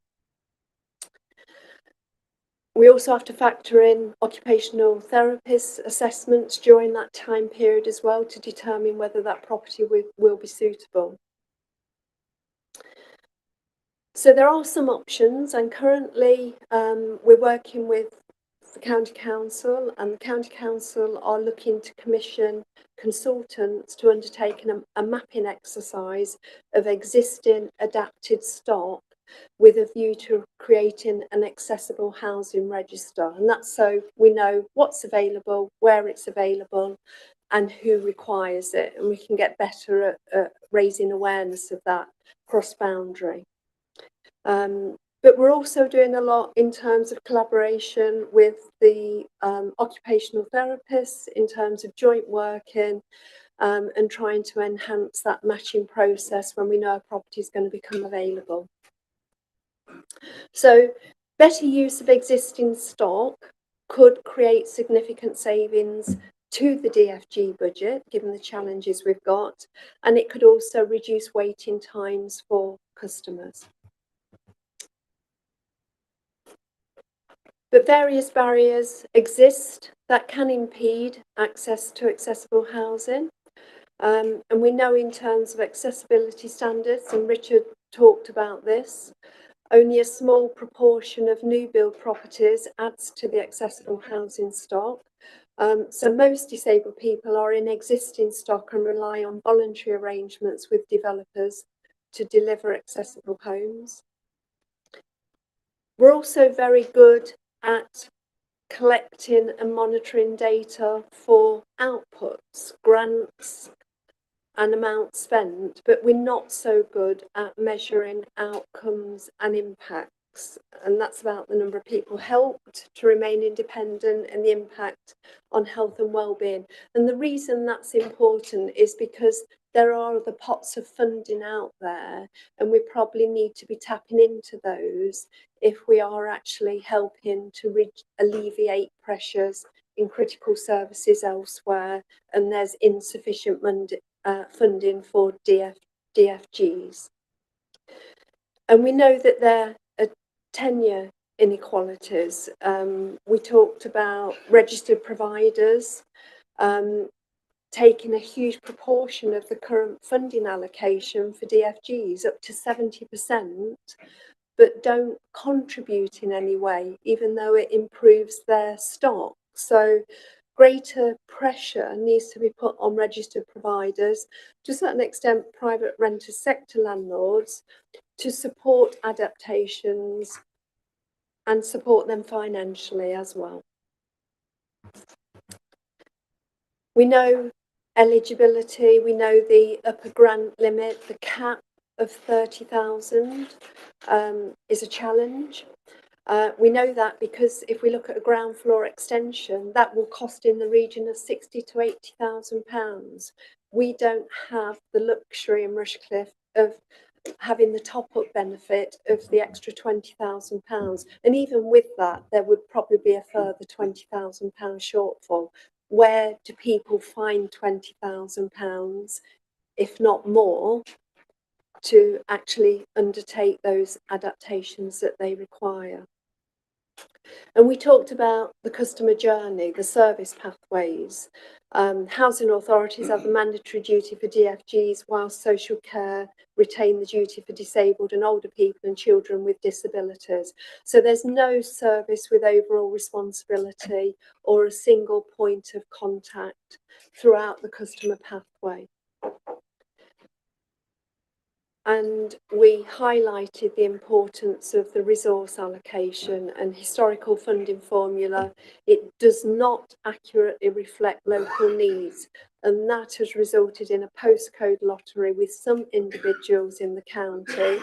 We also have to factor in occupational therapist assessments during that time period as well to determine whether that property will be suitable. So there are some options, and currently we're working with the County Council, and the County Council are looking to commission consultants to undertake a mapping exercise of existing adapted stock with a view to creating an accessible housing register. And that's so we know what's available, where it's available, and who requires it. And we can get better at raising awareness of that cross-boundary. But we're also doing a lot in terms of collaboration with the occupational therapists in terms of joint working and trying to enhance that matching process when we know a property is going to become available. So better use of existing stock could create significant savings to the DFG budget, given the challenges we've got, and it could also reduce waiting times for customers. But various barriers exist that can impede access to accessible housing. And we know in terms of accessibility standards, and Richard talked about this, only a small proportion of new build properties adds to the accessible housing stock. So most disabled people are in existing stock and rely on voluntary arrangements with developers to deliver accessible homes. We're also very good at collecting and monitoring data for outputs, grants, and amount spent, but we're not so good at measuring outcomes and impacts. And that's about the number of people helped to remain independent and the impact on health and well-being. And the reason that's important is because there are other pots of funding out there, and we probably need to be tapping into those if we are actually helping to alleviate pressures in critical services elsewhere, and there's insufficient funding for DFGs. And we know that there are tenure inequalities. We talked about registered providers taking a huge proportion of the current funding allocation for DFGs, up to 70%, but don't contribute in any way, even though it improves their stock. So greater pressure needs to be put on registered providers, to a certain extent private renter sector landlords, to support adaptations and support them financially as well. We know Eligibility, we know the upper grant limit, the cap of 30,000 is a challenge. We know that because if we look at a ground floor extension, that will cost in the region of 60 to 80,000 pounds. We don't have the luxury in Rushcliffe of having the top-up benefit of the extra 20,000 pounds. And even with that, there would probably be a further 20,000 pound shortfall. Where do people find 20,000 pounds, if not more, to actually undertake those adaptations that they require? And we talked about the customer journey, the service pathways. Housing authorities have a mandatory duty for DFGs, whilst social care retain the duty for disabled and older people and children with disabilities. So there's no service with overall responsibility or a single point of contact throughout the customer pathway. And we highlighted the importance of the resource allocation and historical funding formula. It does not accurately reflect local needs, and that has resulted in a postcode lottery with some individuals in the county,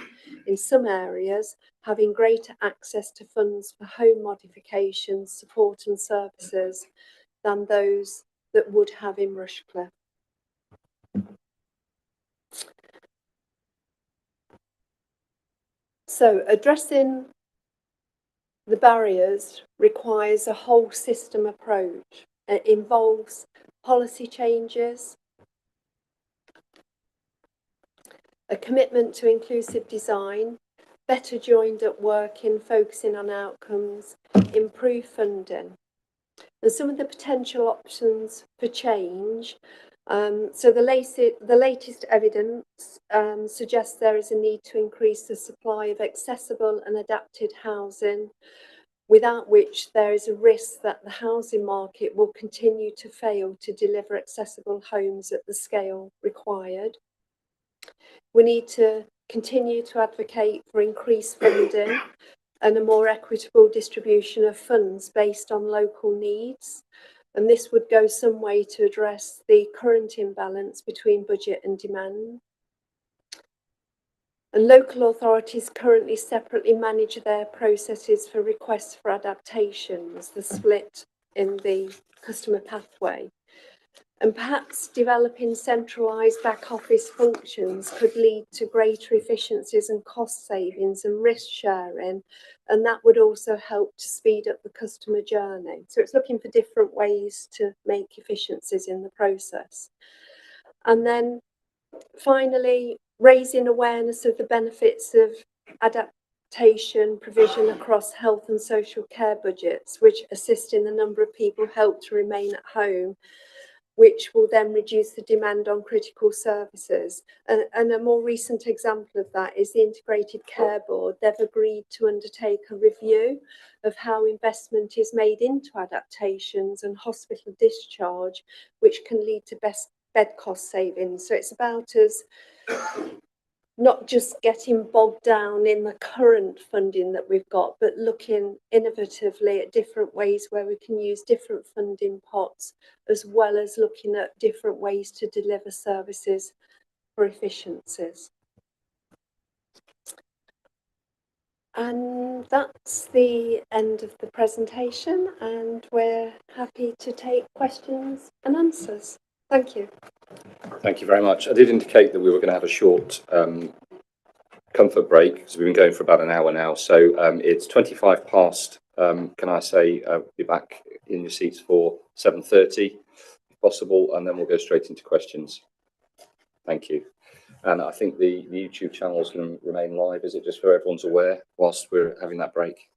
in some areas, having greater access to funds for home modifications, support and services than those that would have in Rushcliffe. So addressing the barriers requires a whole system approach. It involves policy changes, a commitment to inclusive design, better joined up working, focusing on outcomes, improved funding. And some of the potential options for change. So the latest evidence suggests there is a need to increase the supply of accessible and adapted housing, without which there is a risk that the housing market will continue to fail to deliver accessible homes at the scale required. We need to continue to advocate for increased funding and a more equitable distribution of funds based on local needs. And this would go some way to address the current imbalance between budget and demand. And local authorities currently separately manage their processes for requests for adaptations, the split in the customer pathway. And perhaps developing centralised back office functions could lead to greater efficiencies and cost savings and risk sharing. And that would also help to speed up the customer journey. So it's looking for different ways to make efficiencies in the process. And then finally, raising awareness of the benefits of adaptation provision across health and social care budgets, which assist in the number of people helped to remain at home, which will then reduce the demand on critical services. And a more recent example of that is the Integrated Care Board. They've agreed to undertake a review of how investment is made into adaptations and hospital discharge, which can lead to bed cost savings. So it's about us not just getting bogged down in the current funding that we've got, but looking innovatively at different ways where we can use different funding pots, as well as looking at different ways to deliver services for efficiencies. And that's the end of the presentation, and we're happy to take questions and answers. Thank you. Thank you very much. I did indicate that we were going to have a short comfort break because we've been going for about an hour now. So it's 25 past. Can I say be back in your seats for 7:30 if possible, and then we'll go straight into questions. Thank you. And I think the YouTube channel is going to remain live. Is it, just so everyone's aware whilst we're having that break?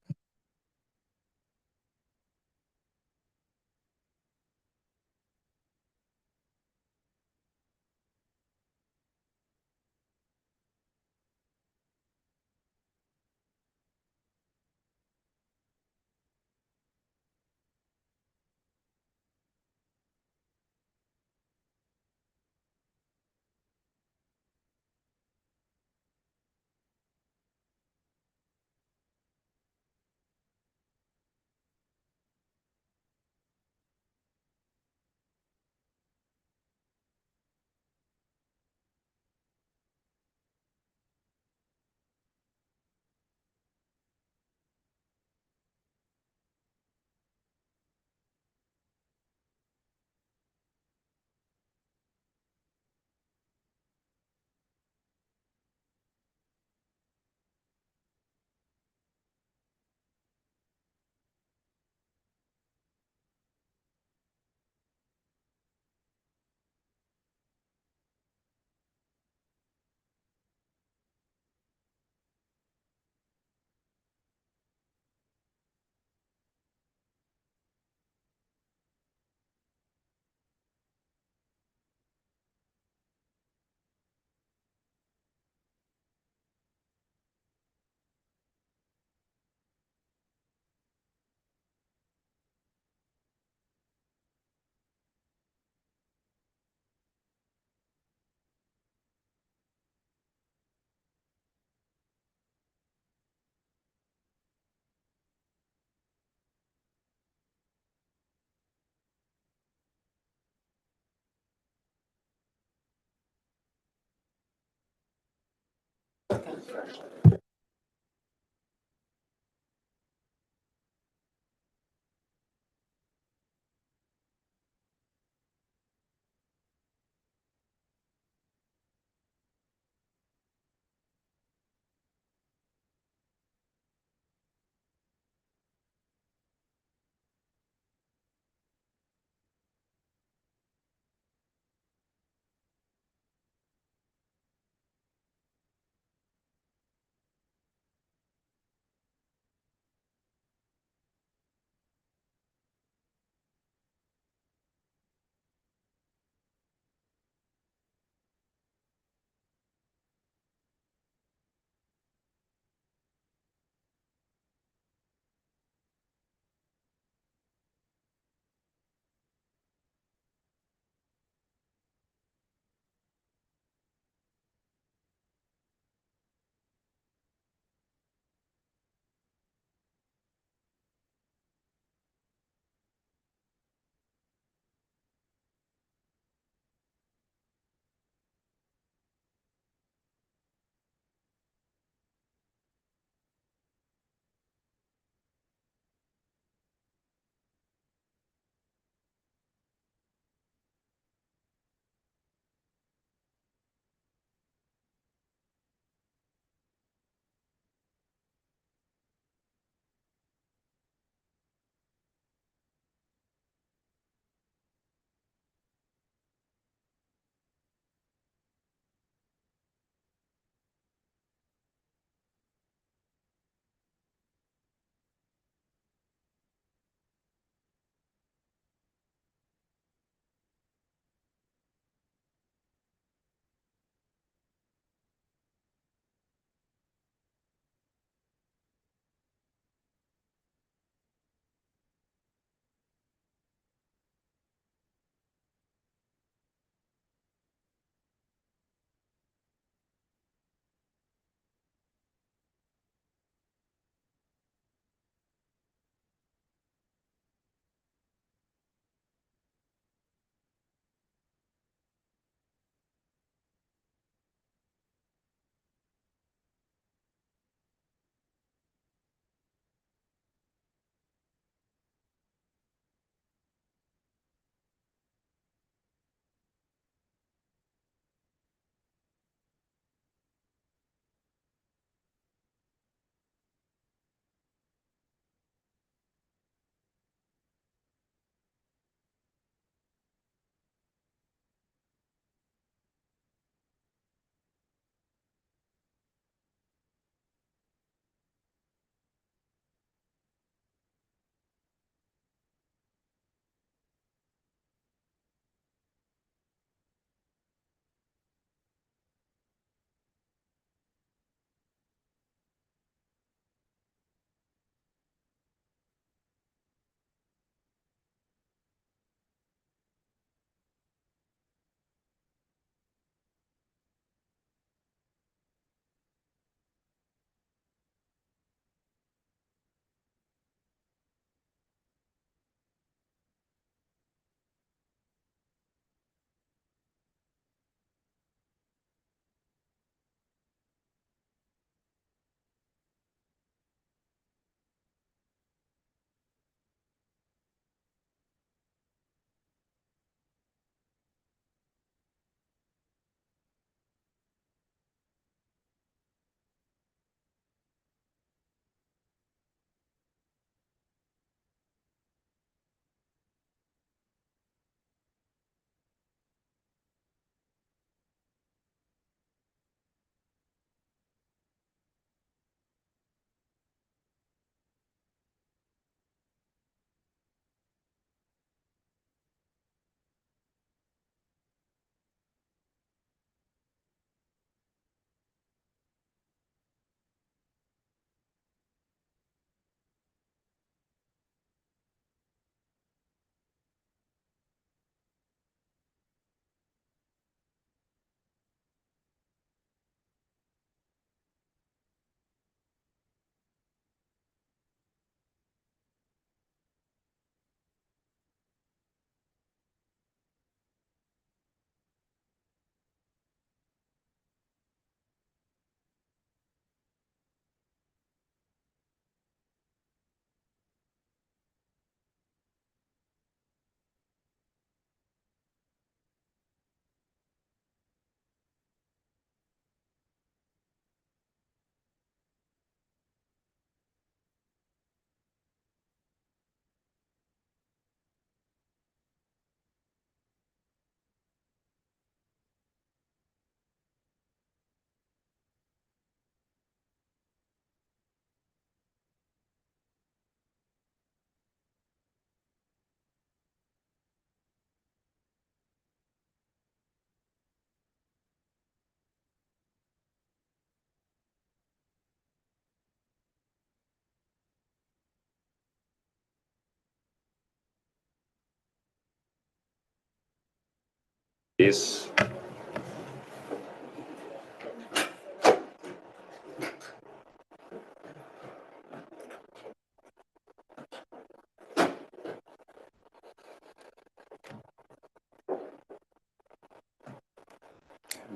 Is I'm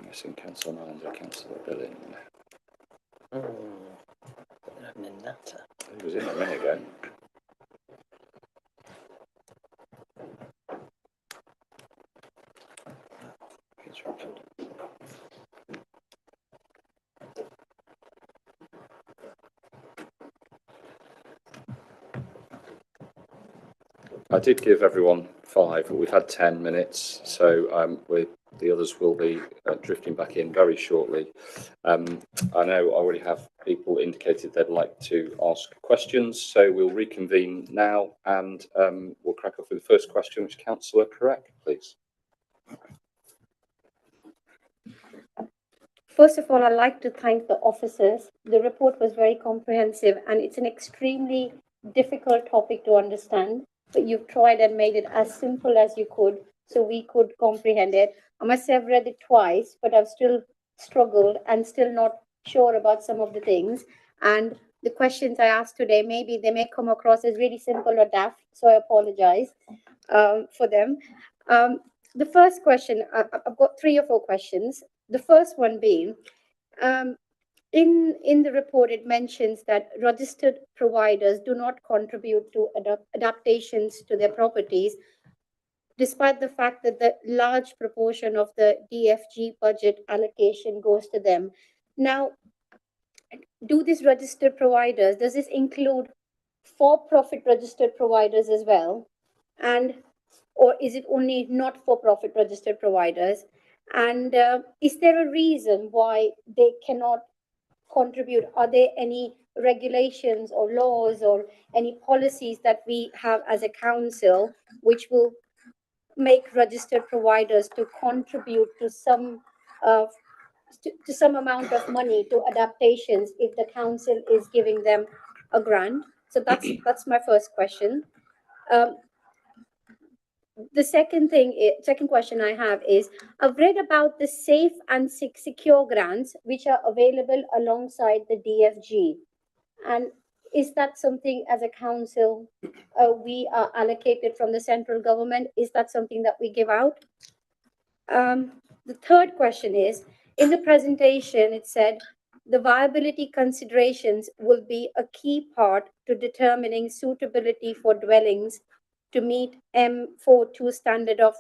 guessing Councillor Nyland or Councillor Billing. He was in a minute ago. I did give everyone 5, but we've had 10 minutes, so the others will be drifting back in very shortly. I know I already have people indicated they'd like to ask questions, so we'll reconvene now and we'll crack off with the first question, which Councillor Correct, please. First of all, I'd like to thank the officers. The report was very comprehensive and it's an extremely difficult topic to understand, but you've tried and made it as simple as you could so we could comprehend it. I must say I've read it twice, but I've still struggled and still not sure about some of the things. And the questions I asked today, maybe they may come across as really simple or daft, so I apologize for them. The first question, I've got 3 or 4 questions. The first one being, in the report, it mentions that registered providers do not contribute to adaptations to their properties, despite the fact that the large proportion of the DFG budget allocation goes to them. Now, do these registered providers, does this include for-profit registered providers as well? And, or is it only not-for-profit registered providers? And is there a reason why they cannot contribute? Are there any regulations or laws or any policies that we have as a council which will make registered providers to contribute to some amount of money to adaptations if the council is giving them a grant? So that's my first question. The second question I have is, I've read about the safe and secure grants which are available alongside the DFG. And is that something as a council we are allocated from the central government? Is that something that we give out? The third question is, in the presentation, it said the viability considerations will be a key part to determining suitability for dwellings to meet M42 standard of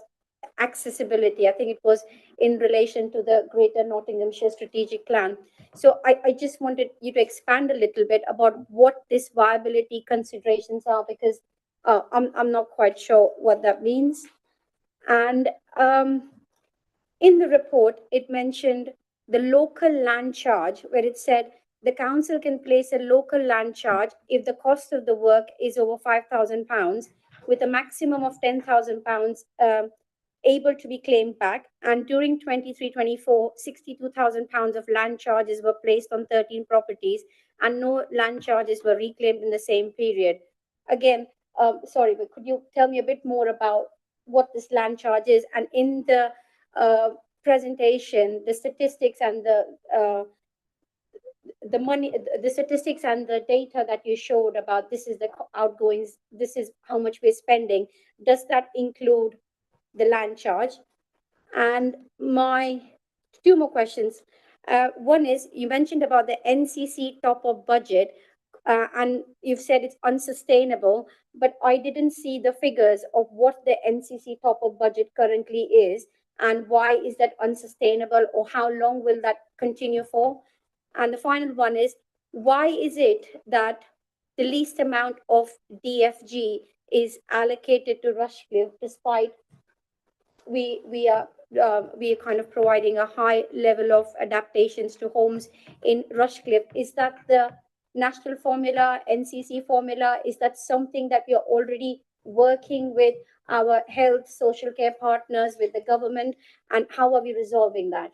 accessibility. I think it was in relation to the Greater Nottinghamshire Strategic Plan. So I just wanted you to expand a little bit about what this viability considerations are, because I'm not quite sure what that means. And in the report, it mentioned the local land charge, where it said the council can place a local land charge if the cost of the work is over £5,000, with a maximum of £10,000 able to be claimed back. And during 23-24, £62,000 of land charges were placed on 13 properties, and no land charges were reclaimed in the same period. Again, sorry, but could you tell me a bit more about what this land charge is? And in the presentation, the statistics and the money, the statistics and the data that you showed about this is the outgoings, this is how much we're spending, does that include the land charge? And my 2 more questions. One is, you mentioned about the NCC top-up budget, and you've said it's unsustainable, but I didn't see the figures of what the NCC top-up budget currently is, and why is that unsustainable, or how long will that continue for? And the final one is, why is it that the least amount of DFG is allocated to Rushcliffe, despite we are kind of providing a high level of adaptations to homes in Rushcliffe? Is that the national formula, NCC formula? Is that something that we are already working with our health, social care partners, with the government, and how are we resolving that?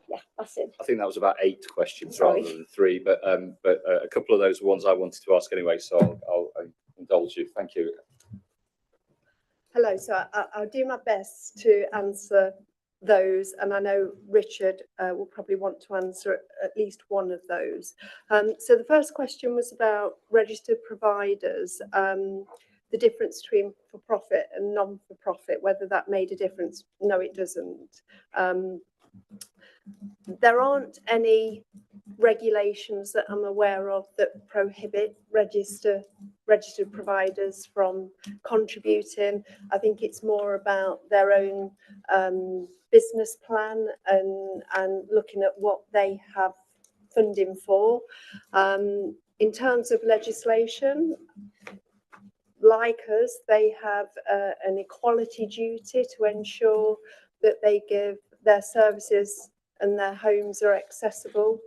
Yeah, that's it. I think that was about 8 questions rather than 3, but a couple of those were ones I wanted to ask anyway, so I'll indulge you. Thank you. Hello, so I'll do my best to answer those, and I know Richard will probably want to answer at least one of those. So the first question was about registered providers, the difference between for-profit and non-for-profit, whether that made a difference. No, it doesn't. There aren't any regulations that I'm aware of that prohibit registered providers from contributing. I think it's more about their own business plan and looking at what they have funding for. In terms of legislation, like us, they have an equality duty to ensure that they give their services and their homes are accessible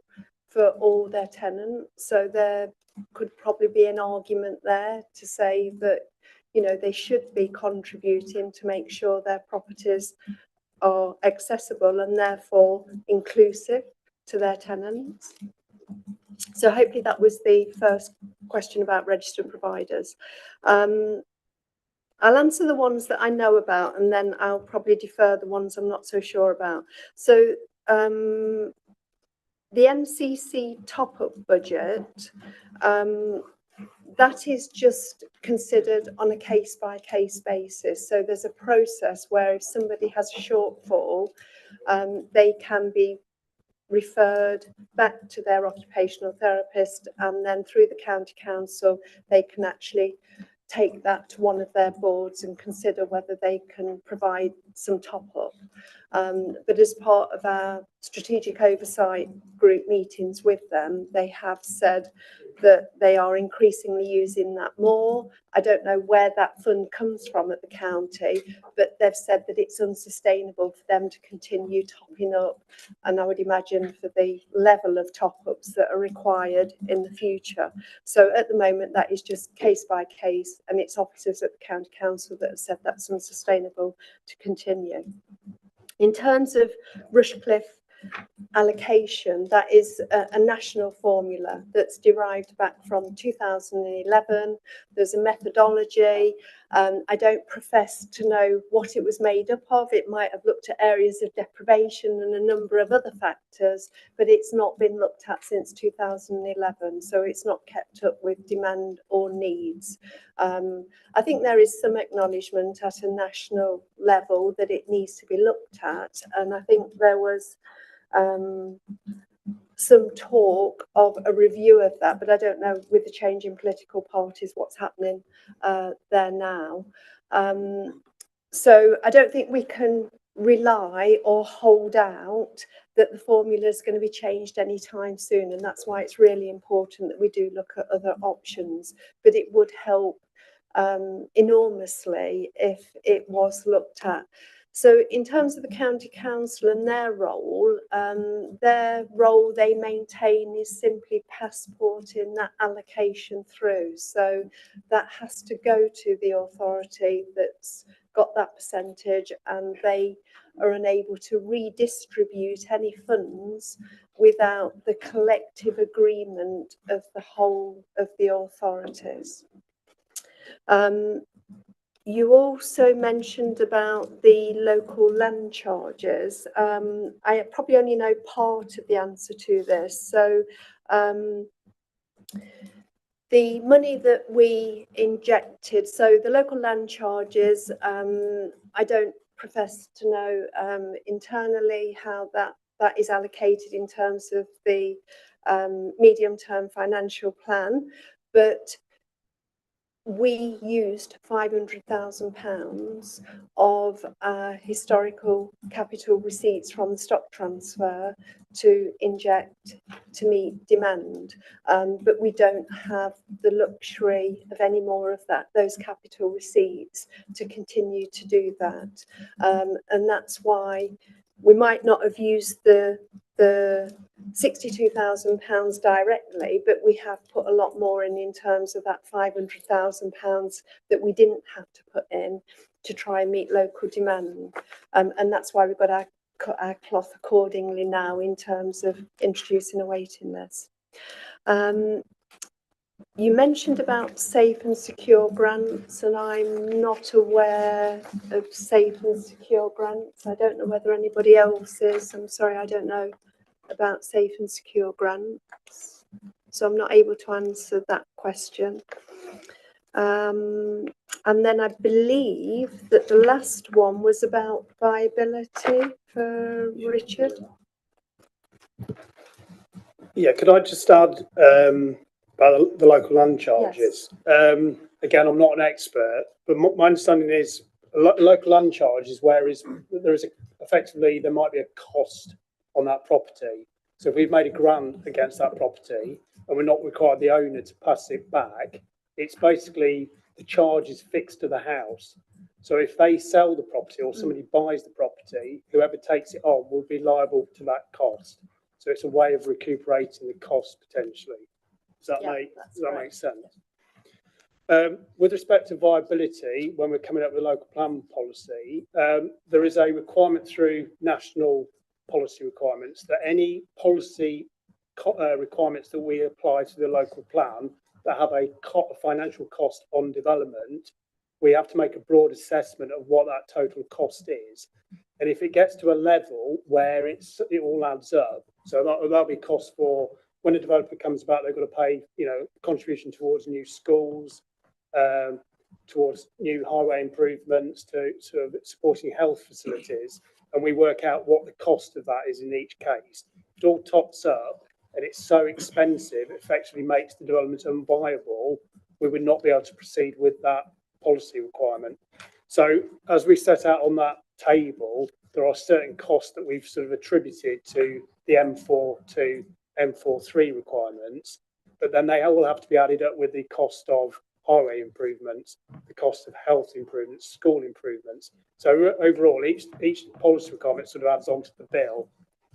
for all their tenants. So there could probably be an argument there to say that, you know, they should be contributing to make sure their properties are accessible and therefore inclusive to their tenants. So hopefully that was the first question about registered providers. I'll answer the ones that I know about, and then I'll probably defer the ones I'm not so sure about. So the NCC top-up budget, that is just considered on a case-by-case basis. So there's a process where if somebody has a shortfall, they can be referred back to their occupational therapist, and then through the county council, they can actually take that to one of their boards and consider whether they can provide some top-up. But as part of our strategic oversight group meetings with them, they have said that they are increasingly using that more. I don't know where that fund comes from at the county, but they've said that it's unsustainable for them to continue topping up, and I would imagine for the level of top-ups that are required in the future. So at the moment, that is just case by case, and it's officers at the county council that have said that's unsustainable to continue. In terms of Rushcliffe allocation, that is a national formula that's derived back from 2011. There's a methodology. I don't profess to know what it was made up of. It might have looked at areas of deprivation and a number of other factors, but it's not been looked at since 2011, so it's not kept up with demand or needs. I think there is some acknowledgement at a national level that it needs to be looked at, and I think there was some talk of a review of that, but I don't know with the change in political parties what's happening there now. So I don't think we can rely or hold out that the formula is going to be changed anytime soon, and that's why it's really important that we do look at other options. But it would help enormously if it was looked at. So in terms of the county council and their role they maintain is simply passporting that allocation through. So that has to go to the authority that's got that percentage, and they are unable to redistribute any funds without the collective agreement of the whole of the authorities. You also mentioned about the local land charges. I probably only know part of the answer to this. So the money that we injected, so the local land charges, I don't profess to know internally how that is allocated in terms of the medium-term financial plan, but we used £500,000 of historical capital receipts from the stock transfer to inject to meet demand, but we don't have the luxury of any more of those capital receipts to continue to do that, and that's why we might not have used the £62,000 directly, but we have put a lot more in terms of that £500,000 that we didn't have to put in to try and meet local demand, and that's why we've got to cut our cloth accordingly now in terms of introducing a waiting list. You mentioned about safe and secure grants, and I'm not aware of safe and secure grants. I don't know whether anybody else is. I'm sorry, I don't know about safe and secure grants. So I'm not able to answer that question. And then I believe that the last one was about viability for Richard. Yeah, could I just add about the local land charges? Again, I'm not an expert, but my understanding is local land charge is there is effectively there might be a cost on that property. So if we've made a grant against that property and we're not required the owner to pass it back, it's basically the charge is fixed to the house. So if they sell the property or somebody buys the property, whoever takes it on will be liable to that cost. So it's a way of recuperating the cost potentially. Does that make sense? With respect to viability, when we're coming up with local plan policy, there is a requirement through national policy requirements that any policy requirements that we apply to the local plan that have a financial cost on development, we have to make a broad assessment of what that total cost is. And if it gets to a level where it all adds up, so that'll be cost for when a developer comes about, they've got to pay, contribution towards new schools, towards new highway improvements, to sort of supporting health facilities, and we work out what the cost of that is in each case. It all tops up, and it's so expensive, it effectively makes the development unviable. We would not be able to proceed with that policy requirement. So as we set out on that table, there are certain costs that we've sort of attributed to the M4 to M43 requirements, but then they all have to be added up with the cost of highway improvements, the cost of health improvements, school improvements. So overall, each policy requirement sort of adds onto the bill.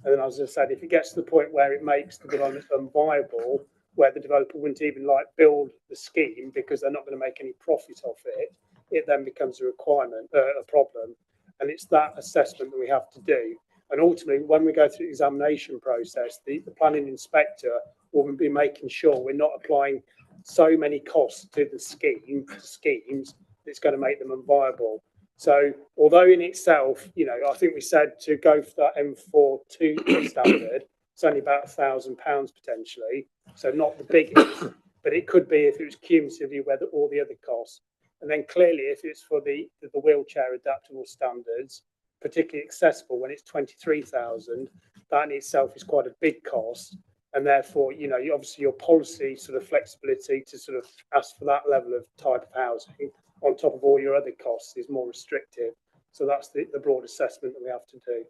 And then, as I said, if it gets to the point where it makes the development unviable, where the developer wouldn't even build the scheme because they're not going to make any profit off it, it then becomes a requirement, a problem. And it's that assessment that we have to do. And ultimately, when we go through the examination process, the planning inspector will be making sure we're not applying so many costs to the schemes that's going to make them unviable. So although in itself, I think we said to go for that M42 standard, it's only about £1,000 potentially. So not the biggest, but it could be if it was cumulatively with all the other costs. And then clearly, if it's for the wheelchair adaptable standards, particularly accessible when it's 23,000, that in itself is quite a big cost. And therefore, obviously your policy sort of flexibility to sort of ask for that level of type of housing on top of all your other costs is more restrictive. So that's the broad assessment that we have to do.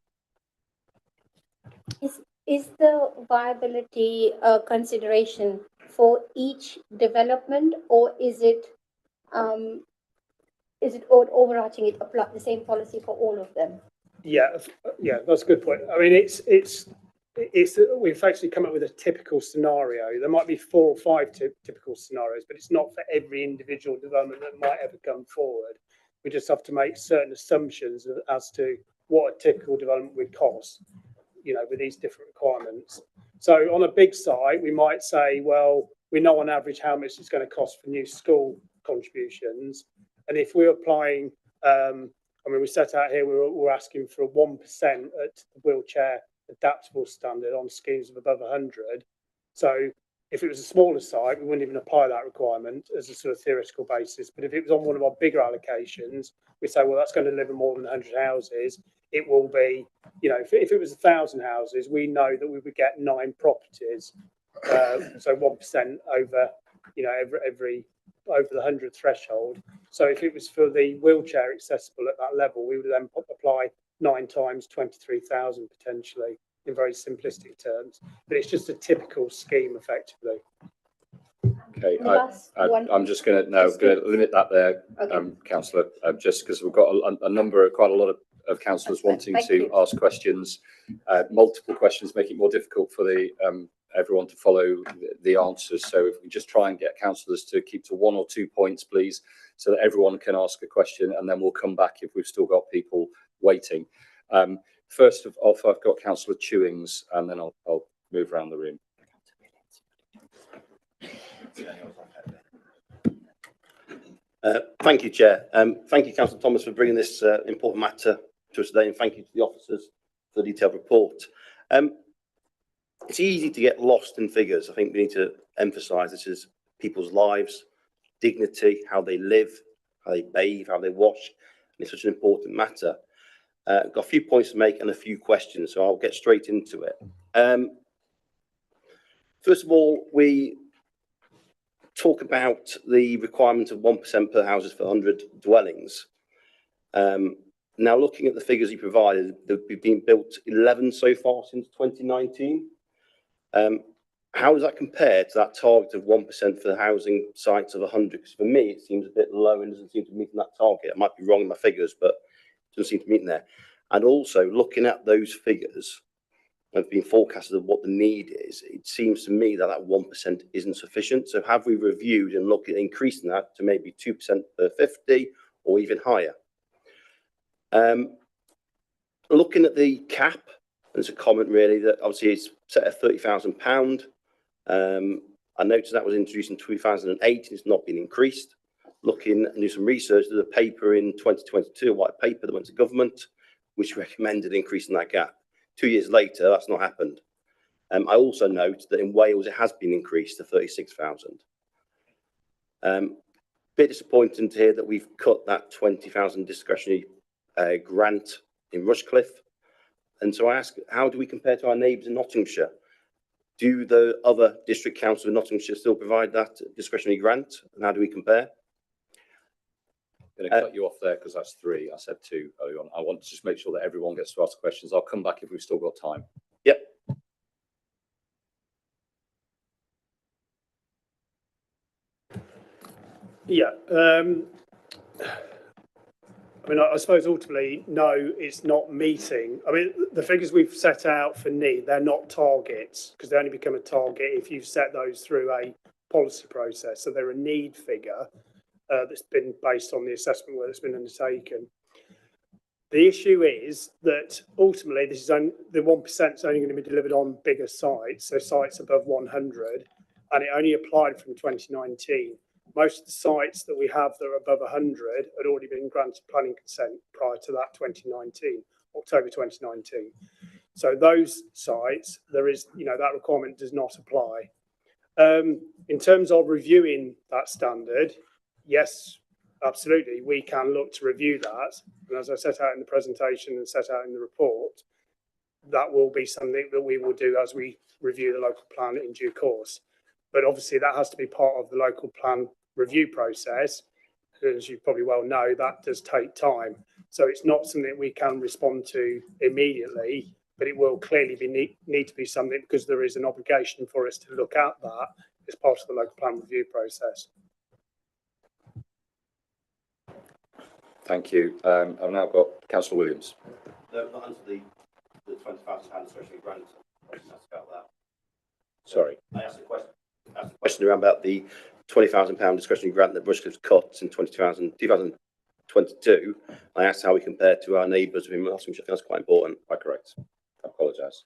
Is the viability a consideration for each development, or is it overarching? It apply the same policy for all of them? Yeah, that's a good point. I mean, we've actually come up with a typical scenario. There might be 4 or 5 typical scenarios, but it's not for every individual development that might ever come forward. We just have to make certain assumptions as to what a typical development would cost, with these different requirements. So on a big site, we might say, well, we know on average how much it's going to cost for new school contributions. And if we're applying, we set out here, we're asking for a 1% at the wheelchair adaptable standard on schemes of above 100. So if it was a smaller site, we wouldn't even apply that requirement as a sort of theoretical basis. But if it was on one of our bigger allocations, we say, well, that's going to deliver more than 100 houses. It will be, if it was 1,000 houses, we know that we would get 9 properties. So 1% over, every over the 100 threshold. So if it was for the wheelchair accessible at that level, we would then apply 9 times 23,000 potentially in very simplistic terms. But it's just a typical scheme effectively. Okay, I'm just going to limit that there, okay. Councillor, just because we've got quite a lot of councillors wanting to ask questions, multiple questions, make it more difficult for everyone to follow the answers. So if we just try and get councillors to keep to 1 or 2 points, please, so that everyone can ask a question, and then we'll come back if we've still got people waiting. First of all, I've got Councillor Chewings, and then I'll move around the room. Thank you, Chair. Thank you, Councillor Thomas, for bringing this important matter to us today, and thank you to the officers for the detailed report. It's easy to get lost in figures. I think we need to emphasise this is people's lives, dignity, how they live, how they bathe, how they wash. And it's such an important matter. I've got a few points to make and a few questions, so I'll get straight into it. First of all, we talk about the requirement of 1% per houses for 100 dwellings. Now, looking at the figures you provided, we've been built 11 so far since 2019. How does that compare to that target of 1% for the housing sites of 100? Because for me, it seems a bit low and doesn't seem to meet that target. I might be wrong in my figures, but it doesn't seem to meet in there. And also, looking at those figures, have been forecasted of what the need is, it seems to me that that 1% isn't sufficient. So have we reviewed and looked at increasing that to maybe 2% per 50 or even higher? Looking at the cap, there's a comment really that obviously it's set at £30,000. I noticed that was introduced in 2008 and it's not been increased. Looking and do some research, there's a paper in 2022, a white paper that went to government, which recommended increasing that gap. 2 years later, that's not happened. I also note that in Wales, it has been increased to 36,000. Bit disappointing to hear that we've cut that 20,000 discretionary grant in Rushcliffe. And so I ask, how do we compare to our neighbours in Nottinghamshire? Do the other district councils in Nottinghamshire still provide that discretionary grant? And how do we compare? I'm going to cut you off there because that's 3. I said 2 earlier on. I want to just make sure that everyone gets to ask questions. I'll come back if we've still got time. Yep. Yeah. I mean, I suppose ultimately, no, it's not meeting. I mean, the figures we've set out for need, they're not targets because they only become a target if you set those through a policy process. So they're a need figure that's been based on the assessment work that's been undertaken. The issue is that ultimately this is only, the 1% is only going to be delivered on bigger sites, so sites above 100, and it only applied from 2019. Most of the sites that we have that are above 100 had already been granted planning consent prior to that 2019, October 2019. So those sites, there is, that requirement does not apply. In terms of reviewing that standard, yes, absolutely, we can look to review that. And as I set out in the presentation and set out in the report, that will be something that we will do as we review the local plan in due course. But obviously that has to be part of the local plan review process. As you probably well know, that does take time. So it's not something we can respond to immediately, but it will clearly need to be something because there is an obligation for us to look at that as part of the local plan review process. Thank you. I've now got Councillor Williams. No, not answer the £20,000 discretionary grant. I didn't ask about that. Sorry. I asked a question around about the £20,000 discretionary grant that Rushcliffe's cut in 2022. I asked how we compare to our neighbours in Nottinghamshire. I think that's quite important. Quite correct. I apologise.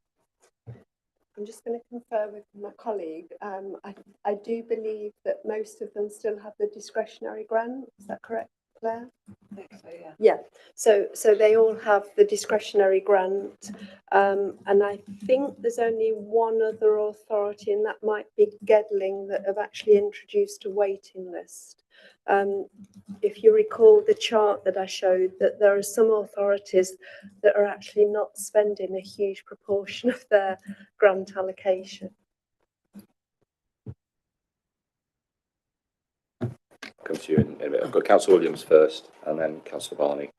I'm just going to confer with my colleague. I do believe that most of them still have the discretionary grant. Is that correct, Claire? I think so, yeah. Yeah. So they all have the discretionary grant, and I think there's only one other authority, and that might be Gedling, that have actually introduced a waiting list. If you recall the chart that I showed, that there are some authorities that are actually not spending a huge proportion of their grant allocation. Come to you in a bit. I've got Councillor Williams first and then Councillor Barney.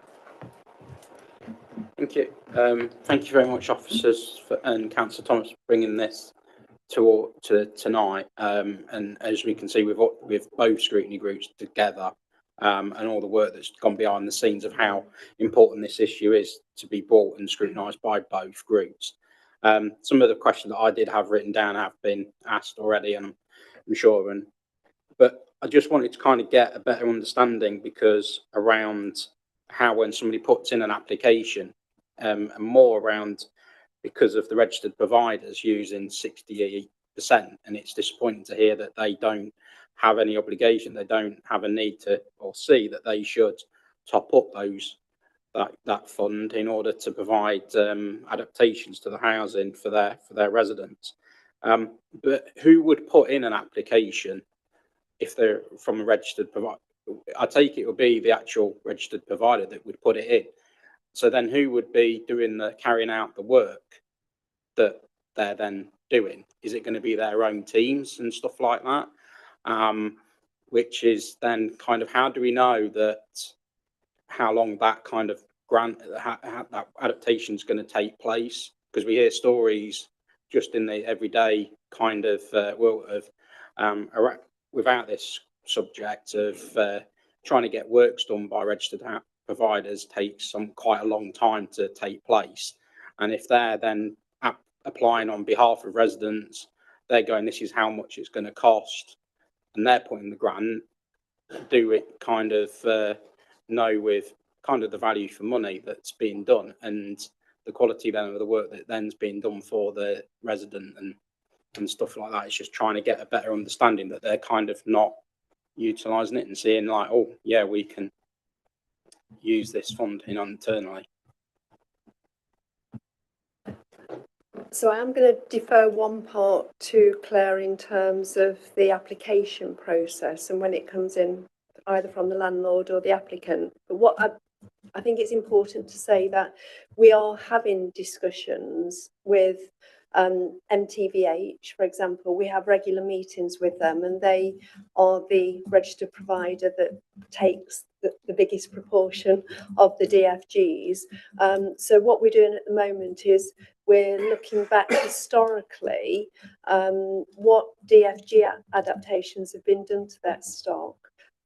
Thank you. Thank you very much, officers, and Councillor Thomas, for bringing this to tonight. And as we can see, with both scrutiny groups together, and all the work that's gone behind the scenes of how important this issue is to be brought and scrutinised by both groups. Some of the questions that I did have written down have been asked already, and I'm sure. But I just wanted to kind of get a better understanding because around how when somebody puts in an application, and more around because of the registered providers using 68%, and it's disappointing to hear that they don't have any obligation. They don't have a need to or see that they should top up that fund in order to provide adaptations to the housing for their residents. But who would put in an application if they're from a registered provider? I take it would be the actual registered provider that would put it in. So then who would be carrying out the work that they're then doing? Is it going to be their own teams and stuff like that? Which is then kind of, how do we know that how long that kind of grant, that adaptation is going to take place? Because we hear stories just in the everyday kind of world of without this subject of trying to get works done by registered providers takes quite a long time to take place. And if they're then applying on behalf of residents, they're going, this is how much it's going to cost, and they're putting the grant, do it kind of know with kind of the value for money that's being done and the quality then of the work that then's being done for the resident and stuff like that. It's just trying to get a better understanding that they're kind of not utilising it and seeing like, oh yeah, we can use this funding internally. So I am going to defer one part to Claire in terms of the application process and when it comes in either from the landlord or the applicant. But what I think it's important to say that we are having discussions with MTVH, for example. We have regular meetings with them, and they are the registered provider that takes the biggest proportion of the DFGs. So what we're doing at the moment is we're looking back historically what DFG adaptations have been done to that stock,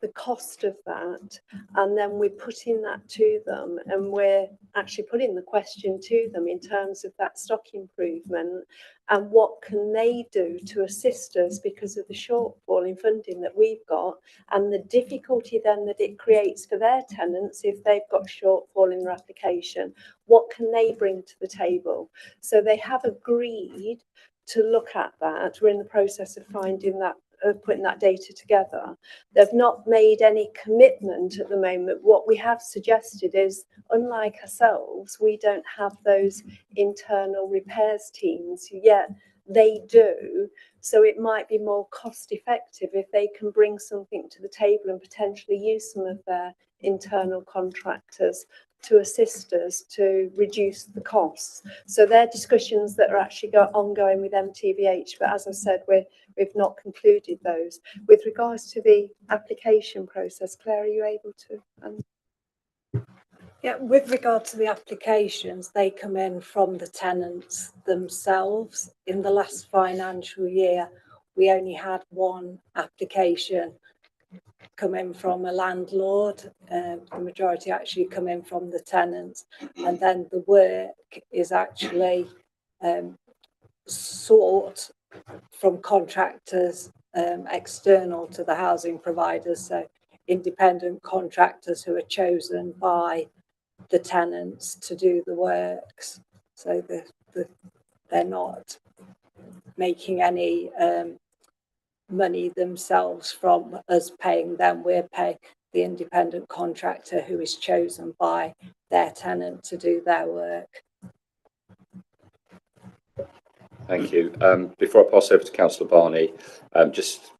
the cost of that, and then we're putting that to them, and we're actually putting the question to them in terms of that stock improvement and what can they do to assist us because of the shortfall in funding that we've got and the difficulty then that it creates for their tenants if they've got shortfall in their application. What can they bring to the table? So they have agreed to look at that. We're in the process of finding that, putting that data together. They've not made any commitment at the moment. What we have suggested is, unlike ourselves, we don't have those internal repairs teams, yet they do. So it might be more cost effective if they can bring something to the table and potentially use some of their internal contractors to assist us to reduce the costs. So they're discussions that are actually ongoing with MTVH, but as I said, we've not concluded those. With regards to the application process, Claire, are you able to? Yeah, with regard to the applications, they come in from the tenants themselves. In the last financial year, we only had one application come in from a landlord. The majority actually come in from the tenants, and then the work is actually sought from contractors external to the housing providers, so independent contractors who are chosen by the tenants to do the works. So they're not making any money themselves from us paying them. We're paying the independent contractor who is chosen by their tenant to do their work. Thank you. Before I pass over to Councillor Barney, just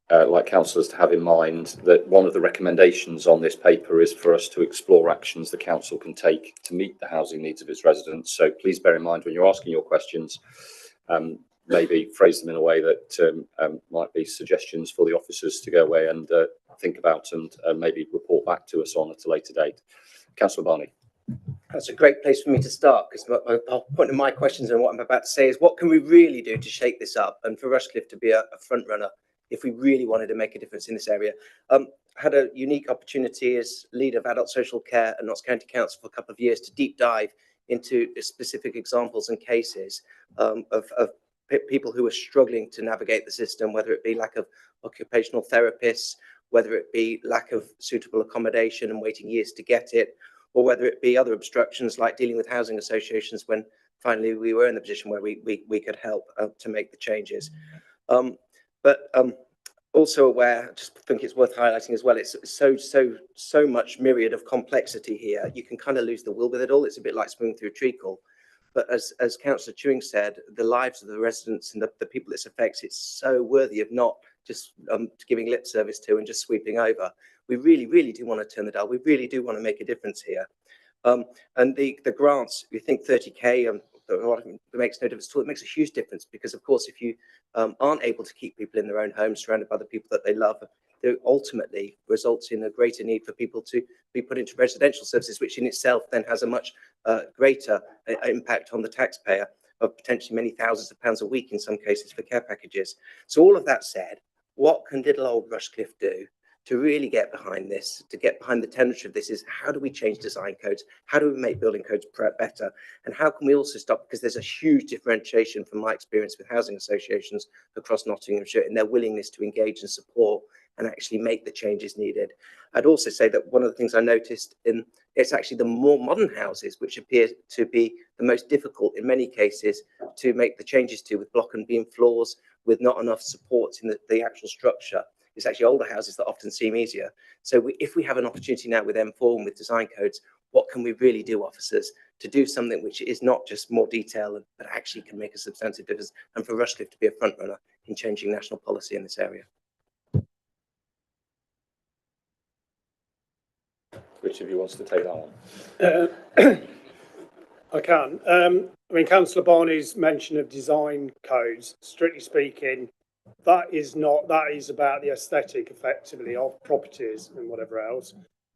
like councillors to have in mind that one of the recommendations on this paper is for us to explore actions the council can take to meet the housing needs of its residents. So please bear in mind when you're asking your questions, maybe phrase them in a way that might be suggestions for the officers to go away and think about and maybe report back to us on at a later date. Councillor Barney. That's a great place for me to start, because the point of my questions and what I'm about to say is, what can we really do to shake this up and for Rushcliffe to be a front runner if we really wanted to make a difference in this area? I had a unique opportunity as leader of adult social care at Notts County Council for a couple of years to deep dive into specific examples and cases of people who are struggling to navigate the system, whether it be lack of occupational therapists, whether it be lack of suitable accommodation and waiting years to get it, or whether it be other obstructions like dealing with housing associations when finally we were in the position where we could help to make the changes. But Also aware, just think it's worth highlighting as well, it's so much myriad of complexity here. You can kind of lose the will with it all. It's a bit like swimming through a treacle. But as Councillor Chewing said, the lives of the residents and the people this affects, it's so worthy of not just giving lip service to and just sweeping over. We really, really do want to turn the dial. We really do want to make a difference here. And the grants, we think 30k, it makes no difference at all. It makes a huge difference because, of course, if you aren't able to keep people in their own homes, surrounded by the people that they love, it ultimately results in a greater need for people to be put into residential services, which in itself then has a much greater impact on the taxpayer of potentially many thousands of pounds a week in some cases for care packages. So all of that said, what can little old Rushcliffe do to really get behind this, to get behind the tendency of this, is how do we change design codes? How do we make building codes better? And how can we also stop, because there's a huge differentiation from my experience with housing associations across Nottinghamshire in their willingness to engage and support and actually make the changes needed. I'd also say that one of the things I noticed it's actually the more modern houses which appear to be the most difficult in many cases to make the changes to, with block and beam floors, with not enough supports in the actual structure. It's actually older houses that often seem easier. So if we have an opportunity now with M4 and with design codes, what can we really do, officers, to do something which is not just more detail, but actually can make a substantive difference, and for Rushcliffe to be a front runner in changing national policy in this area? Which of you wants to take that one? I can. I mean, Councillor Barney's mention of design codes, strictly speaking, that is about the aesthetic, effectively, of properties and whatever else.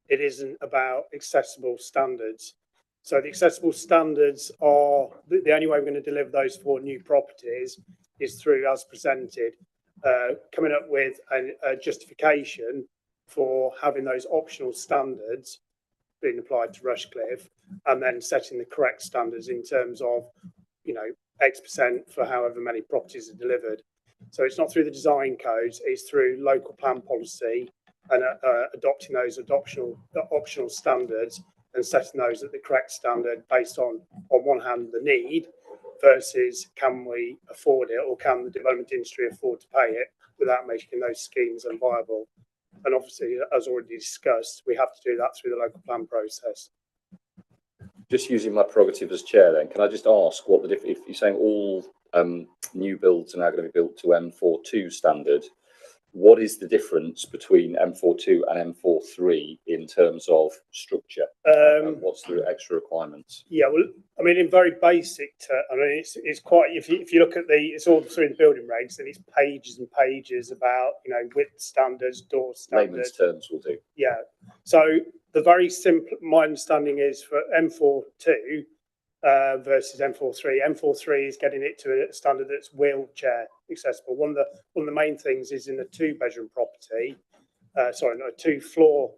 It isn't about accessible standards. So the accessible standards are, the only way we're going to deliver those for new properties is through, as presented, coming up with a justification for having those optional standards being applied to Rushcliffe, and then setting the correct standards in terms of, X% for however many properties are delivered. So it's not through the design codes, it's through local plan policy and adopting those optional standards and setting those at the correct standard based on one hand, the need versus can we afford it, or can the development industry afford to pay it without making those schemes unviable. And obviously, as already discussed, we have to do that through the local plan process. Just using my prerogative as chair, then, can I just ask what if you're saying all new builds are now going to be built to M42 standard, what is the difference between M42 and M43 in terms of structure? What's the extra requirements? Yeah, well, I mean, in very basic terms, I mean, it's quite, if you look at it's all through the building regs, and it's pages and pages about, width standards, door standards. Layman's terms will do. Yeah. So the very simple, my understanding is for M42 versus M43. M43 is getting it to a standard that's wheelchair accessible. One of the main things is in a 2-bedroom property. Sorry, not a 2-floor.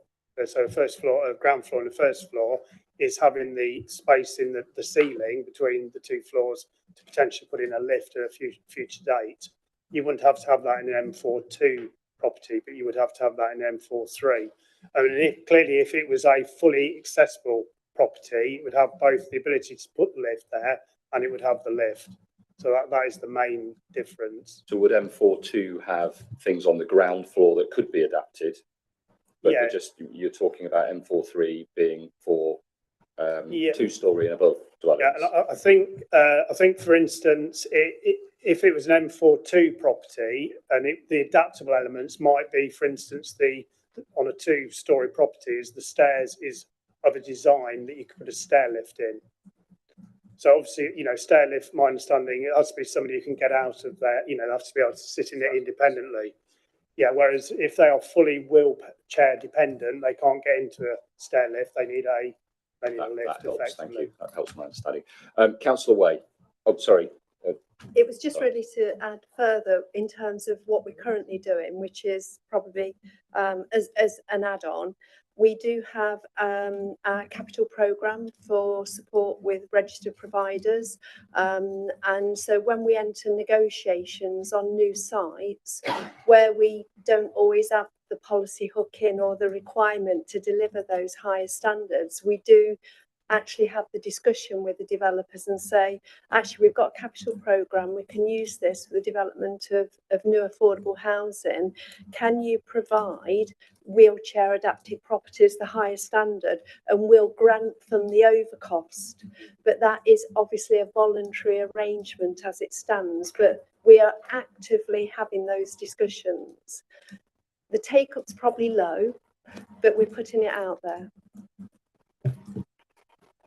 So first floor, ground floor, and the first floor is having the space in the ceiling between the 2 floors to potentially put in a lift at a future date. You wouldn't have to have that in an M42 property, but you would have to have that in M43. I mean, clearly, if it was a fully accessible property, it would have both the ability to put the lift there and it would have the lift. So that is the main difference. So would M42 have things on the ground floor that could be adapted? But yeah, you're talking about M43 being for 2-story and above dwellings. Yeah, and I think for instance, if it was an M42 property, and the adaptable elements might be, for instance, on a 2-story property, is the stairs is of a design that you could put a stair lift in. So obviously, stair lift, my understanding, it has to be somebody who can get out of there, they have to be able to sit in it independently. Yeah, whereas if they are fully wheelchair dependent, they can't get into a stair lift. They need a lift. That helps. Thank you. That helps my understanding. Councillor Way. Oh, sorry. It was just really to add further in terms of what we're currently doing, which is probably as an add-on. We do have a capital programme for support with registered providers. And so when we enter negotiations on new sites, where we don't always have the policy hook in or the requirement to deliver those higher standards, we do actually have the discussion with the developers and say, actually, we've got a capital programme, we can use this for the development of new affordable housing. Can you provide wheelchair adapted properties the highest standard, and we'll grant them the overcost? But that is obviously a voluntary arrangement as it stands, but we are actively having those discussions. The take-up's probably low, but we're putting it out there.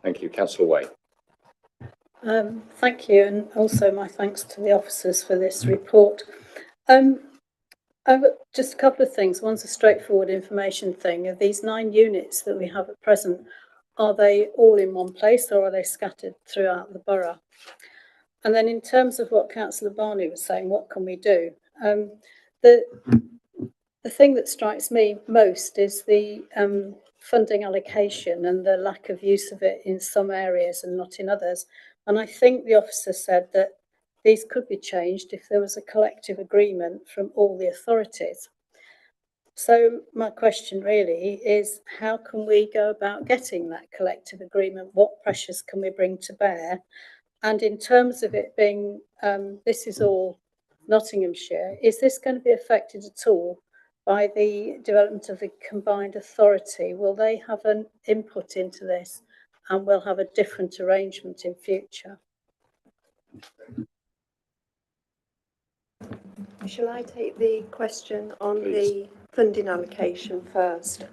Thank you. Councillor Way. Thank you, and also my thanks to the officers for this report. Just a couple of things. One's a straightforward information thing. Of these 9 units that we have at present, are they all in one place or are they scattered throughout the borough? And then in terms of what Councillor Barney was saying, what can we do? The thing that strikes me most is the funding allocation and the lack of use of it in some areas and not in others. And I think the officer said that these could be changed if there was a collective agreement from all the authorities. So my question really is, how can we go about getting that collective agreement? What pressures can we bring to bear? And in terms of it being, this is all Nottinghamshire, is this going to be affected at all by the development of the combined authority? Will they have an input into this and will have a different arrangement in future? Shall I take the question on Please. the funding allocation first?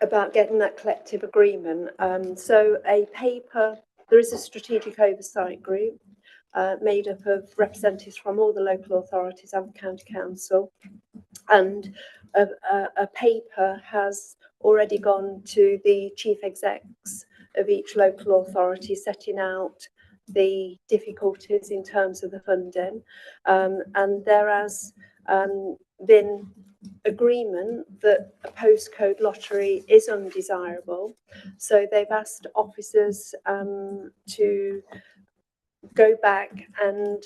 About getting that collective agreement. So a paper, there is a strategic oversight group made up of representatives from all the local authorities and the county council, and a paper has already gone to the chief execs of each local authority, setting out the difficulties in terms of the funding, and there has been agreement that a postcode lottery is undesirable. So they've asked officers to go back and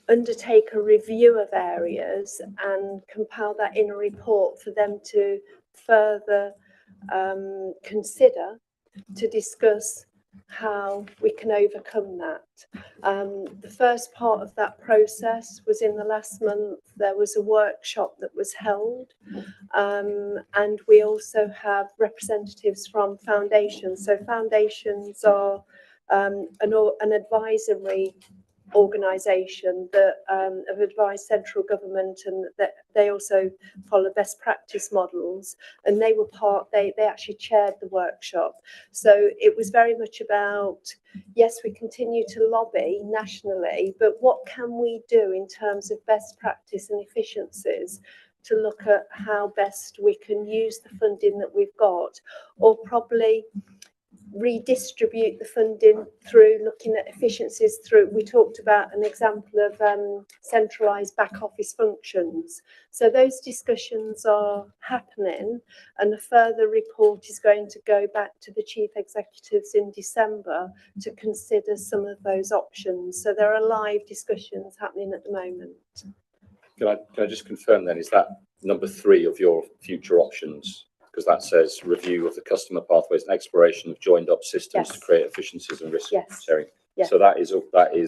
undertake a review of areas and compile that in a report for them to further consider, to discuss how we can overcome that. The first part of that process was in the last month. There was a workshop that was held, and we also have representatives from foundations. So foundations are an advisory organisation that have advised central government, and that they also follow best practice models, and they were they actually chaired the workshop. So it was very much about, yes, we continue to lobby nationally, but what can we do in terms of best practice and efficiencies to look at how best we can use the funding that we've got, or probably redistribute the funding through looking at efficiencies through, we talked about an example of centralised back office functions. So those discussions are happening, and a further report is going to go back to the chief executives in December to consider some of those options. So there are live discussions happening at the moment. Can I just confirm then, is that number 3 of your future options? Because that says review of the customer pathways and exploration of joined up systems to create efficiencies and risk sharing. Yes. So that is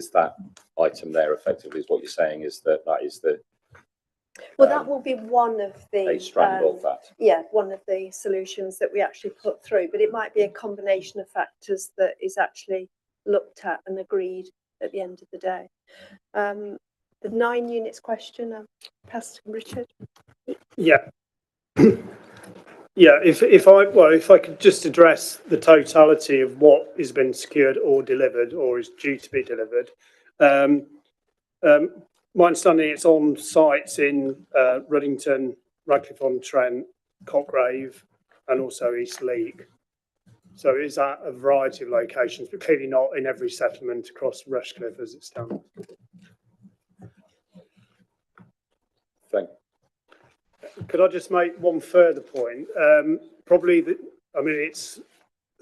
that item there effectively is what you're saying, is that is the well, that will be one of the a strand of that. Yeah, one of the solutions that we actually put through, but it might be a combination of factors that is actually looked at and agreed at the end of the day. The 9 units question, I'll pass to Richard. Yeah. Yeah, if I could just address the totality of what has been secured or delivered or is due to be delivered. My understanding, it's on sites in Ruddington, Rushcliffe-on-Trent, Cockgrave, and also East League. So is that a variety of locations, but clearly not in every settlement across Rushcliffe as it stands? Thank you. Could I just make one further point? Probably, it's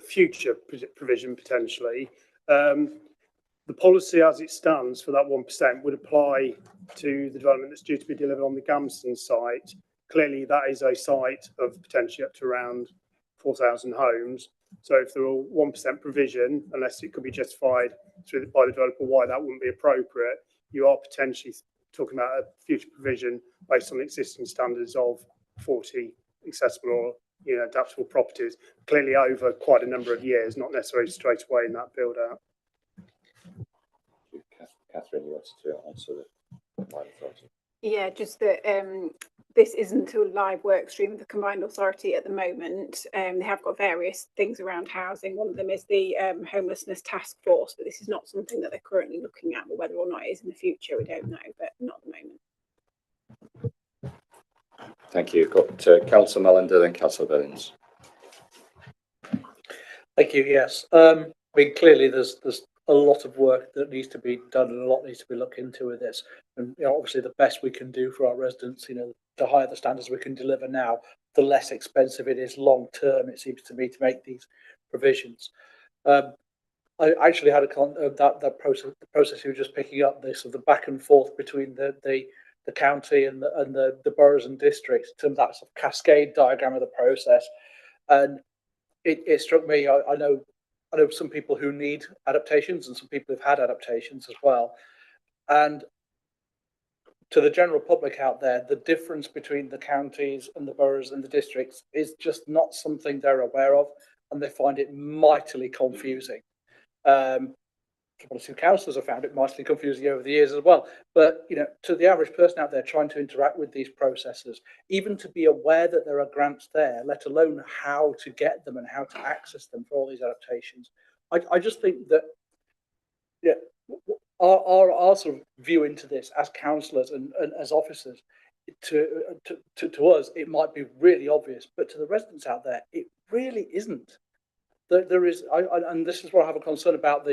future provision potentially. The policy as it stands for that 1% would apply to the development that's due to be delivered on the Gamston site. Clearly, that is a site of potentially up to around 4,000 homes. So if they're all 1% provision, unless it could be justified by the developer why that wouldn't be appropriate, you are potentially talking about a future provision based on existing standards of 40 accessible or adaptable properties, clearly over quite a number of years, not necessarily straight away in that build out. Catherine, you wanted to answer the combined authority? Yeah, just that this isn't a live work stream of the combined authority at the moment. They have got various things around housing. One of them is the homelessness task force, but this is not something that they're currently looking at. But whether or not it is in the future, we don't know, but not at the moment. Thank you. Got Councillor Mallender, then Councillor Billings. Thank you. Yes, I mean clearly there's a lot of work that needs to be done and a lot needs to be looked into with this. And obviously the best we can do for our residents, the higher the standards we can deliver now, the less expensive it is long term. It seems to me to make these provisions. I actually had that process you were just picking up, this of the back and forth between the county and the boroughs and districts, to that sort of cascade diagram of the process, and it struck me. I know some people who need adaptations and some people who've had adaptations as well. And to the general public out there, the difference between the counties and the boroughs and the districts is just not something they're aware of, and they find it mightily confusing. One or two councillors have found it mightily confusing over the years as well. But to the average person out there trying to interact with these processes, even to be aware that there are grants there, let alone how to get them and how to access them for all these adaptations, I just think that our sort of view into this as councillors and as officers, to us it might be really obvious, but to the residents out there it really isn't. There is, and this is what I have a concern about.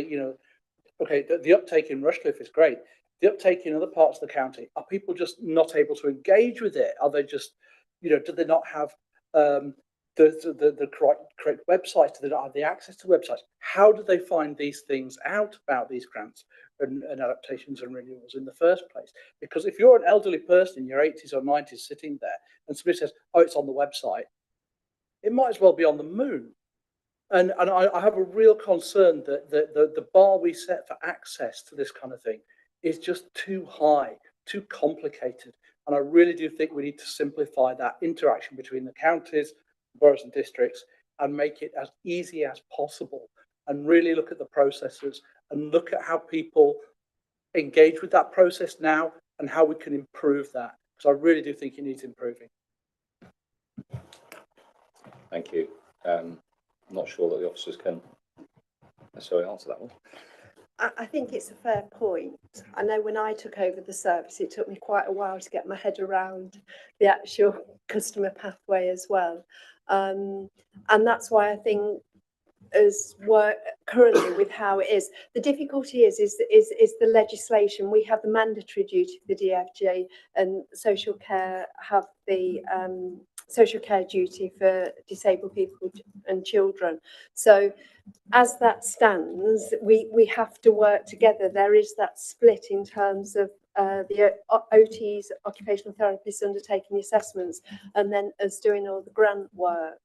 Okay, the uptake in Rushcliffe is great. The uptake in other parts of the county, are people just not able to engage with it? Are they just, do they not have the correct websites? Do they not have the access to websites? How do they find these things out about these grants and adaptations and renewals in the first place? Because if you're an elderly person in your 80s or 90s sitting there and somebody says, oh, it's on the website, it might as well be on the moon. And I have a real concern that the bar we set for access to this kind of thing is just too high, too complicated. And I really do think we need to simplify that interaction between the counties, boroughs and districts, and make it as easy as possible, and really look at the processes and look at how people engage with that process now and how we can improve that, because I really do think it needs improving. Thank you. I'm not sure that the officers can necessarily answer that one. I think it's a fair point. I know when I took over the service, it took me quite a while to get my head around the actual customer pathway as well. And that's why I think as work currently with how it is, the difficulty is the legislation. We have the mandatory duty for the DFG, and social care have the social care duty for disabled people and children. So as that stands, we have to work together. There is that split in terms of the OTs, occupational therapists, undertaking the assessments, and then us doing all the grant work.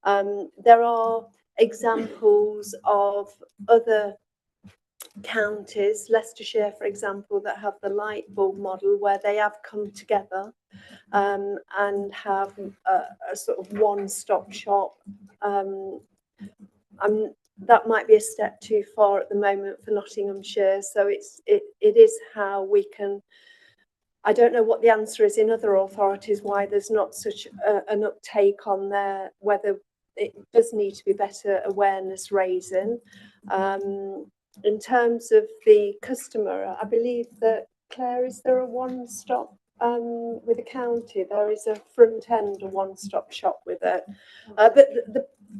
There are examples of other counties, Leicestershire, for example, that have the light bulb model, where they have come together and have a sort of one-stop shop. That might be a step too far at the moment for Nottinghamshire. So it is how we can. I don't know what the answer is in other authorities, why there's not such an uptake on there, whether it does need to be better awareness raising. In terms of the customer, I believe that, Claire, is there a one-stop with the county? There is a front end, a one-stop shop with it. But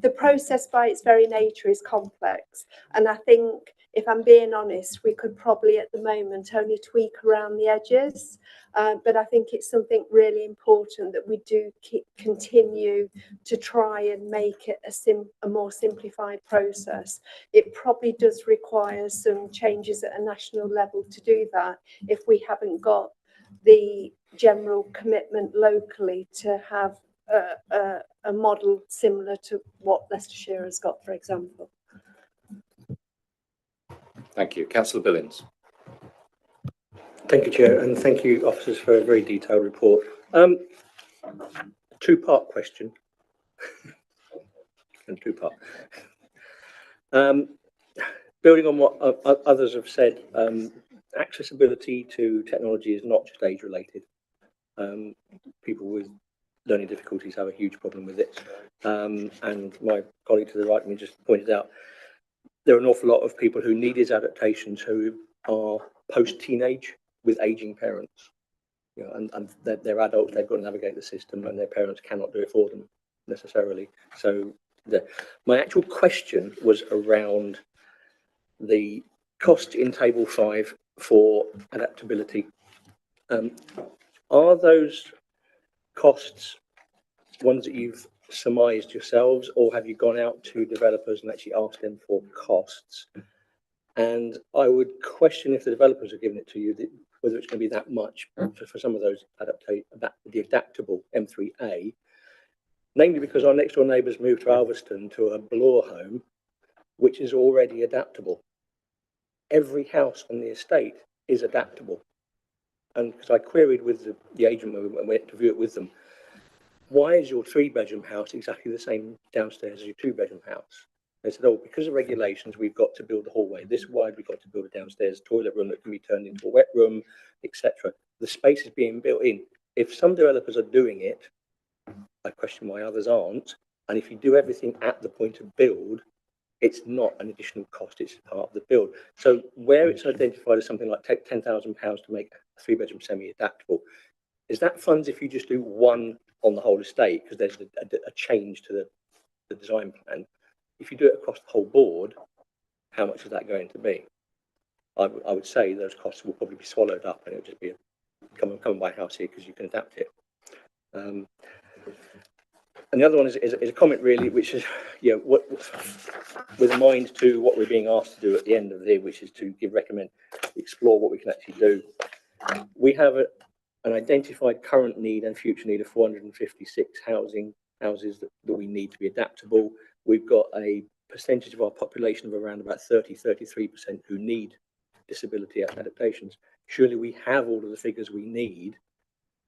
the process by its very nature is complex. And I think, if I'm being honest, we could probably at the moment only tweak around the edges. But I think it's something really important that we do continue to try and make it a more simplified process. It probably does require some changes at a national level to do that, if we haven't got the general commitment locally to have a model similar to what Leicestershire has got, for example. Thank you. Councillor Billings. Thank you, Chair, and thank you, officers, for a very detailed report. Two-part question. And two-part. Building on what others have said, accessibility to technology is not just age-related. People with learning difficulties have a huge problem with it. And my colleague to the right of me just pointed out, there are an awful lot of people who need these adaptations who are post-teenage with aging parents. You know, and they're adults, they've got to navigate the system, and their parents cannot do it for them necessarily. So my actual question was around the cost in table 5 for adaptability. Are those costs ones that you've surmised yourselves, or have you gone out to developers and actually asked them for costs? And I would question, if the developers are giving it to you, whether it's going to be that much for some of those the adaptable M3A, namely because our next door neighbours moved to Alveston to a Bloor home, which is already adaptable. Every house on the estate is adaptable. And because I queried with the agent when we went to view it with them, why is your 3-bedroom house exactly the same downstairs as your 2-bedroom house? They said, oh, because of regulations, we've got to build a hallway this wide, we've got to build a downstairs toilet room that can be turned into a wet room, etc. The space is being built in. If some developers are doing it, I question why others aren't. And if you do everything at the point of build, it's not an additional cost, it's part of the build. So where it's identified as something like £10,000 to make a 3-bedroom semi-adaptable, is that funds if you just do one on the whole estate, because there's a change to the design plan? If you do it across the whole board, how much is that going to be? I would say those costs will probably be swallowed up, and it'll just be come and buy a house here because you can adapt it. And the other one is a comment really, which is, you know, with a mind to what we're being asked to do at the end of the day, which is to explore what we can actually do. We have an identified current need and future need of 456 houses that we need to be adaptable. We've got a percentage of our population of around about 33% who need disability adaptations. Surely we have all of the figures we need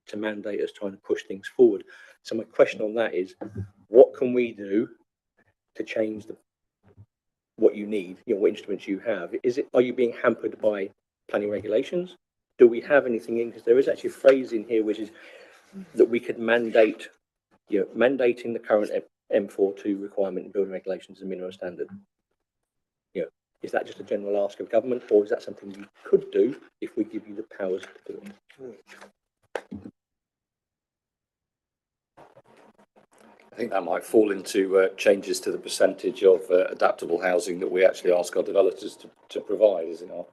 to mandate us trying to push things forward. So my question on that is, what can we do to change what you need, you know, what instruments you have? Are you being hampered by planning regulations? Do we have anything in? Because there is actually a phrase in here which is that we could mandate, you know, mandating the current M42 requirement in building regulations as a minimum standard. You know, is that just a general ask of government, or is that something you could do if we give you the powers to do it? I think that might fall into changes to the percentage of adaptable housing that we actually ask our developers to provide, is it not?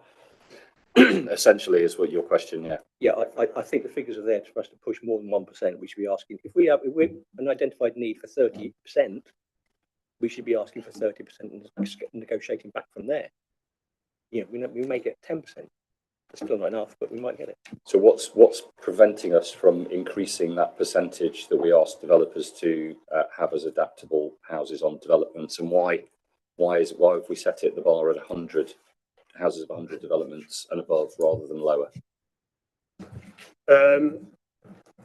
Essentially, is what your question, yeah. Yeah, I think the figures are there for us to push more than 1%. We should be asking, if we're an identified need for 30%, we should be asking for 30% and negotiating back from there. You know, we may get 10%. It's still not enough, but we might get it. So what's preventing us from increasing that percentage that we ask developers to have as adaptable houses on developments, and why have we set it the bar at 100 houses of 100 developments and above rather than lower?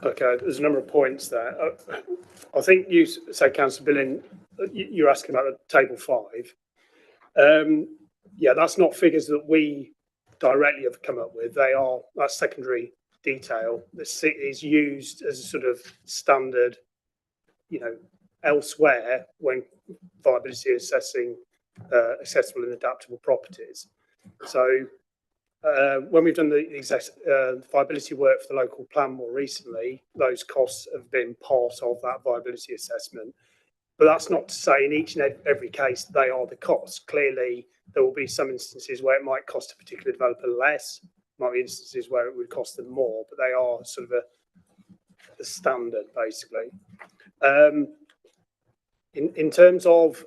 Okay, there's a number of points there. I think you say, Councillor Billing, you're asking about the table 5. Yeah, that's not figures that we directly have come up with. That's secondary detail that is used as a sort of standard, you know, elsewhere when viability assessing accessible and adaptable properties. So when we've done the viability work for the local plan more recently, those costs have been part of that viability assessment. But that's not to say in each and every case they are the costs. Clearly, there will be some instances where it might cost a particular developer less, might be instances where it would cost them more, but they are sort of the standard, basically. In terms of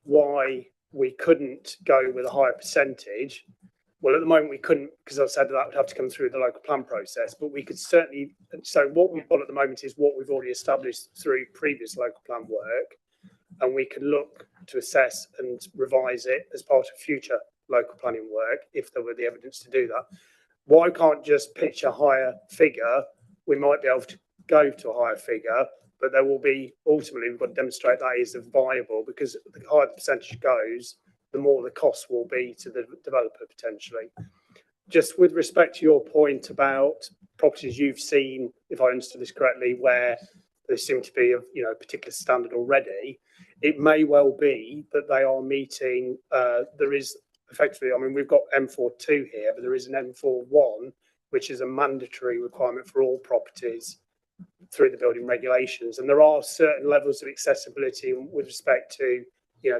why we couldn't go with a higher percentage, Well, at the moment we couldn't, because I said that would have to come through the local plan process, but we could certainly, so what we've got at the moment is what we've already established through previous local plan work, and we can look to assess and revise it as part of future local planning work if there were the evidence to do that. Why can't just pitch a higher figure? We might be able to go to a higher figure, but there will be, ultimately, we've got to demonstrate that is viable, because the higher the percentage goes, the more the cost will be to the developer potentially. Just with respect to your point about properties you've seen, if I understood this correctly, where there seem to be of a particular standard already, it may well be that they are meeting. There is effectively, I mean, we've got M42 here, but there is an M41, which is a mandatory requirement for all properties through the building regulations, and there are certain levels of accessibility with respect to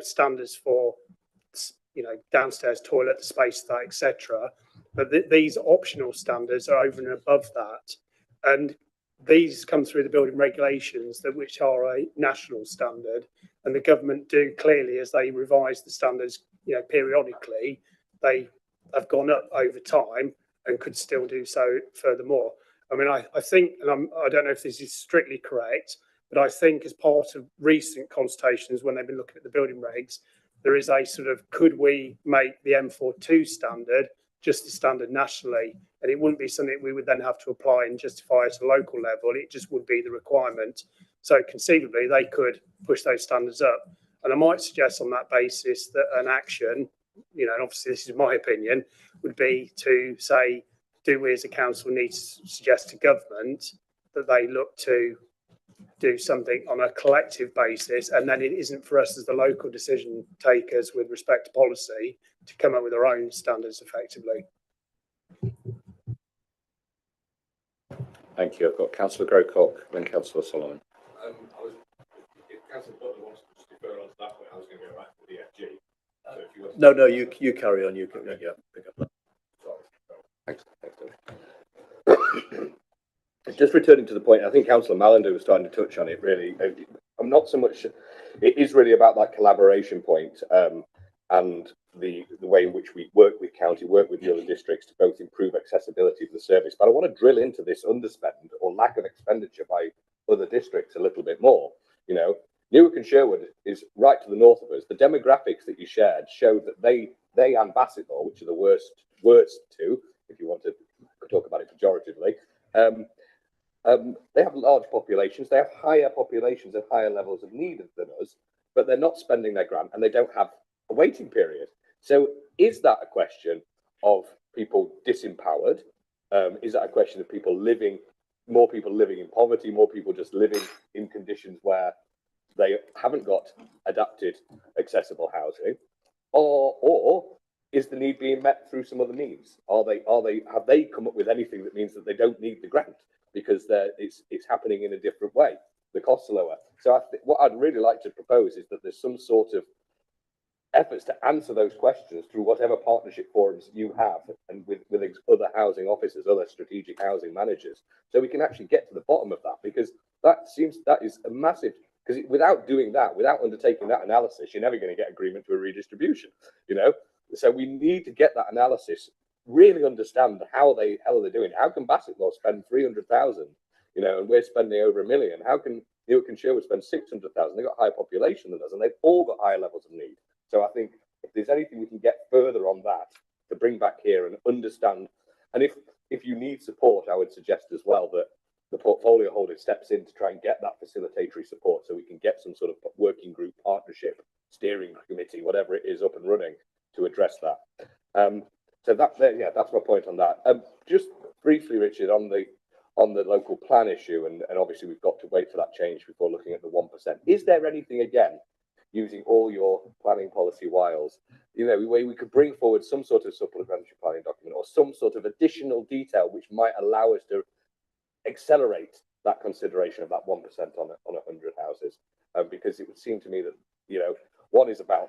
standards for downstairs toilet, the space for that, etc. But these optional standards are over and above that, and these come through the building regulations, which are a national standard, and the government do clearly, as they revise the standards periodically, they have gone up over time and could still do so furthermore. I mean, I think, and I don't know if this is strictly correct, but I think as part of recent consultations when they've been looking at the building regs, there is a sort of, could we make the M42 standard just a standard nationally? And it wouldn't be something we would then have to apply and justify at a local level. It just would be the requirement. So conceivably, they could push those standards up. And I might suggest on that basis that an action, and obviously this is my opinion, would be to say, do we as a council need to suggest to government that they look to do something on a collective basis, and then it isn't for us as the local decision takers with respect to policy to come up with our own standards effectively. Thank you. I've got Councillor Grocott, then Councillor Solomon. If Councillor Butler wants to defer on to that point, I was going to go back to the DFG. So if you No, you carry on. You can pick up that. Thanks. Just returning to the point, I think Councillor Mallender was starting to touch on it. Really, I'm not so much. It is really about that collaboration point, and the way in which we work with county, work with the other districts to both improve accessibility of the service. But I want to drill into this underspend or lack of expenditure by other districts a little bit more. Newark and Sherwood is right to the north of us. The demographics that you shared showed that they and Bassetlaw, which are the worst two, if you want to talk about it pejoratively, they have large populations. They have higher populations and higher levels of need than us, but they're not spending their grant and they don't have a waiting period. So is that a question of people disempowered? Is that a question of more people living in poverty, more people just living in conditions where they haven't got adapted accessible housing? Or is the need being met through some other means? Have they come up with anything that means that they don't need the grant because it's happening in a different way? The costs are lower. So what I'd really like to propose is that there's some sort of efforts to answer those questions through whatever partnership forums you have and with other housing officers, other strategic housing managers, so we can actually get to the bottom of that, because that is a massive, because without doing that, without undertaking that analysis, you're never going to get agreement to a redistribution, So we need to get that analysis, really understand how they're doing it. How can Bassetlaw spend 300,000, and we're spending over $1 million? How can Newark and Sherwood spend 600,000? They've got a higher population than us, and they've all got higher levels of need. So I think if there's anything we can get further on that to bring back here and understand, and if you need support, I would suggest as well that the portfolio holder steps in to try and get that facilitatory support, so we can get some sort of working group, partnership, steering committee, whatever it is, up and running to address that. So that's my point on that. Just briefly, Richard, on the local plan issue, and obviously we've got to wait for that change before looking at the 1%. Is there anything, again, using all your planning policy wiles, where we could bring forward some sort of supplementary planning document or some sort of additional detail which might allow us to accelerate that consideration of that 1% on 100 houses? Because it would seem to me that, one is about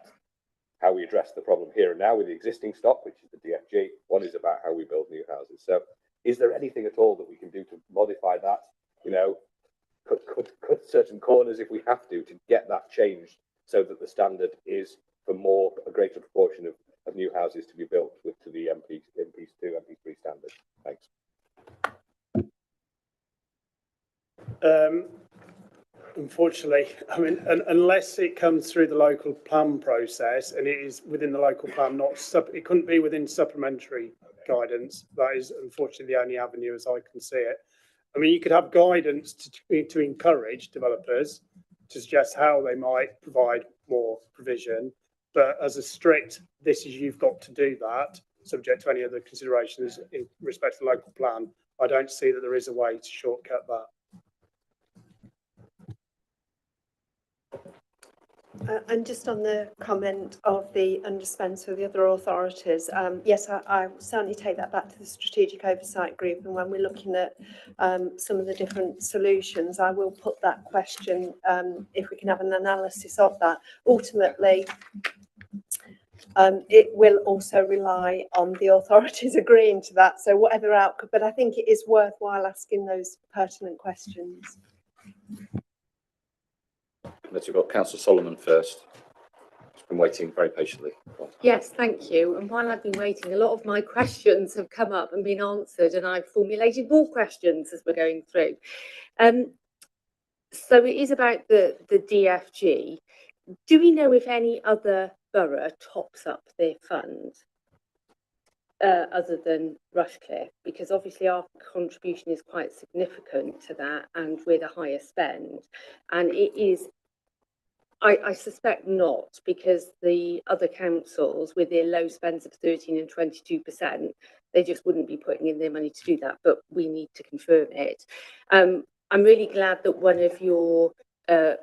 how we address the problem here and now with the existing stock, which is the DFG. One is about how we build new houses. So is there anything at all that we can do to modify that, cut certain corners if we have to get that changed, so that the standard is for a greater proportion of new houses to be built to the unfortunately, I mean, unless it comes through the local plan process and it is within the local plan, it couldn't be within supplementary guidance. That is unfortunately the only avenue as I can see it. I mean, you could have guidance to encourage developers to suggest how they might provide more provision, but as a strict, this is you've got to do that, subject to any other considerations in respect to the local plan, I don't see that there is a way to shortcut that. And just on the comment of the underspend for the other authorities, yes, I will certainly take that back to the strategic oversight group, and when we're looking at some of the different solutions, I will put that question, if we can have an analysis of that. Ultimately, it will also rely on the authorities agreeing to that, so whatever outcome, but I think it is worthwhile asking those pertinent questions. Let's have got Councillor Solomon first. She's been waiting very patiently. Yes, thank you. And while I've been waiting, a lot of my questions have come up and been answered, and I've formulated more questions as we're going through. So it is about the DFG. Do we know if any other borough tops up their fund other than Rushcliffe? Because obviously our contribution is quite significant to that, and we're the highest spend. And it is, I suspect not, because the other councils with their low spends of 13 and 22%, they just wouldn't be putting in their money to do that, but we need to confirm it. I'm really glad that one of your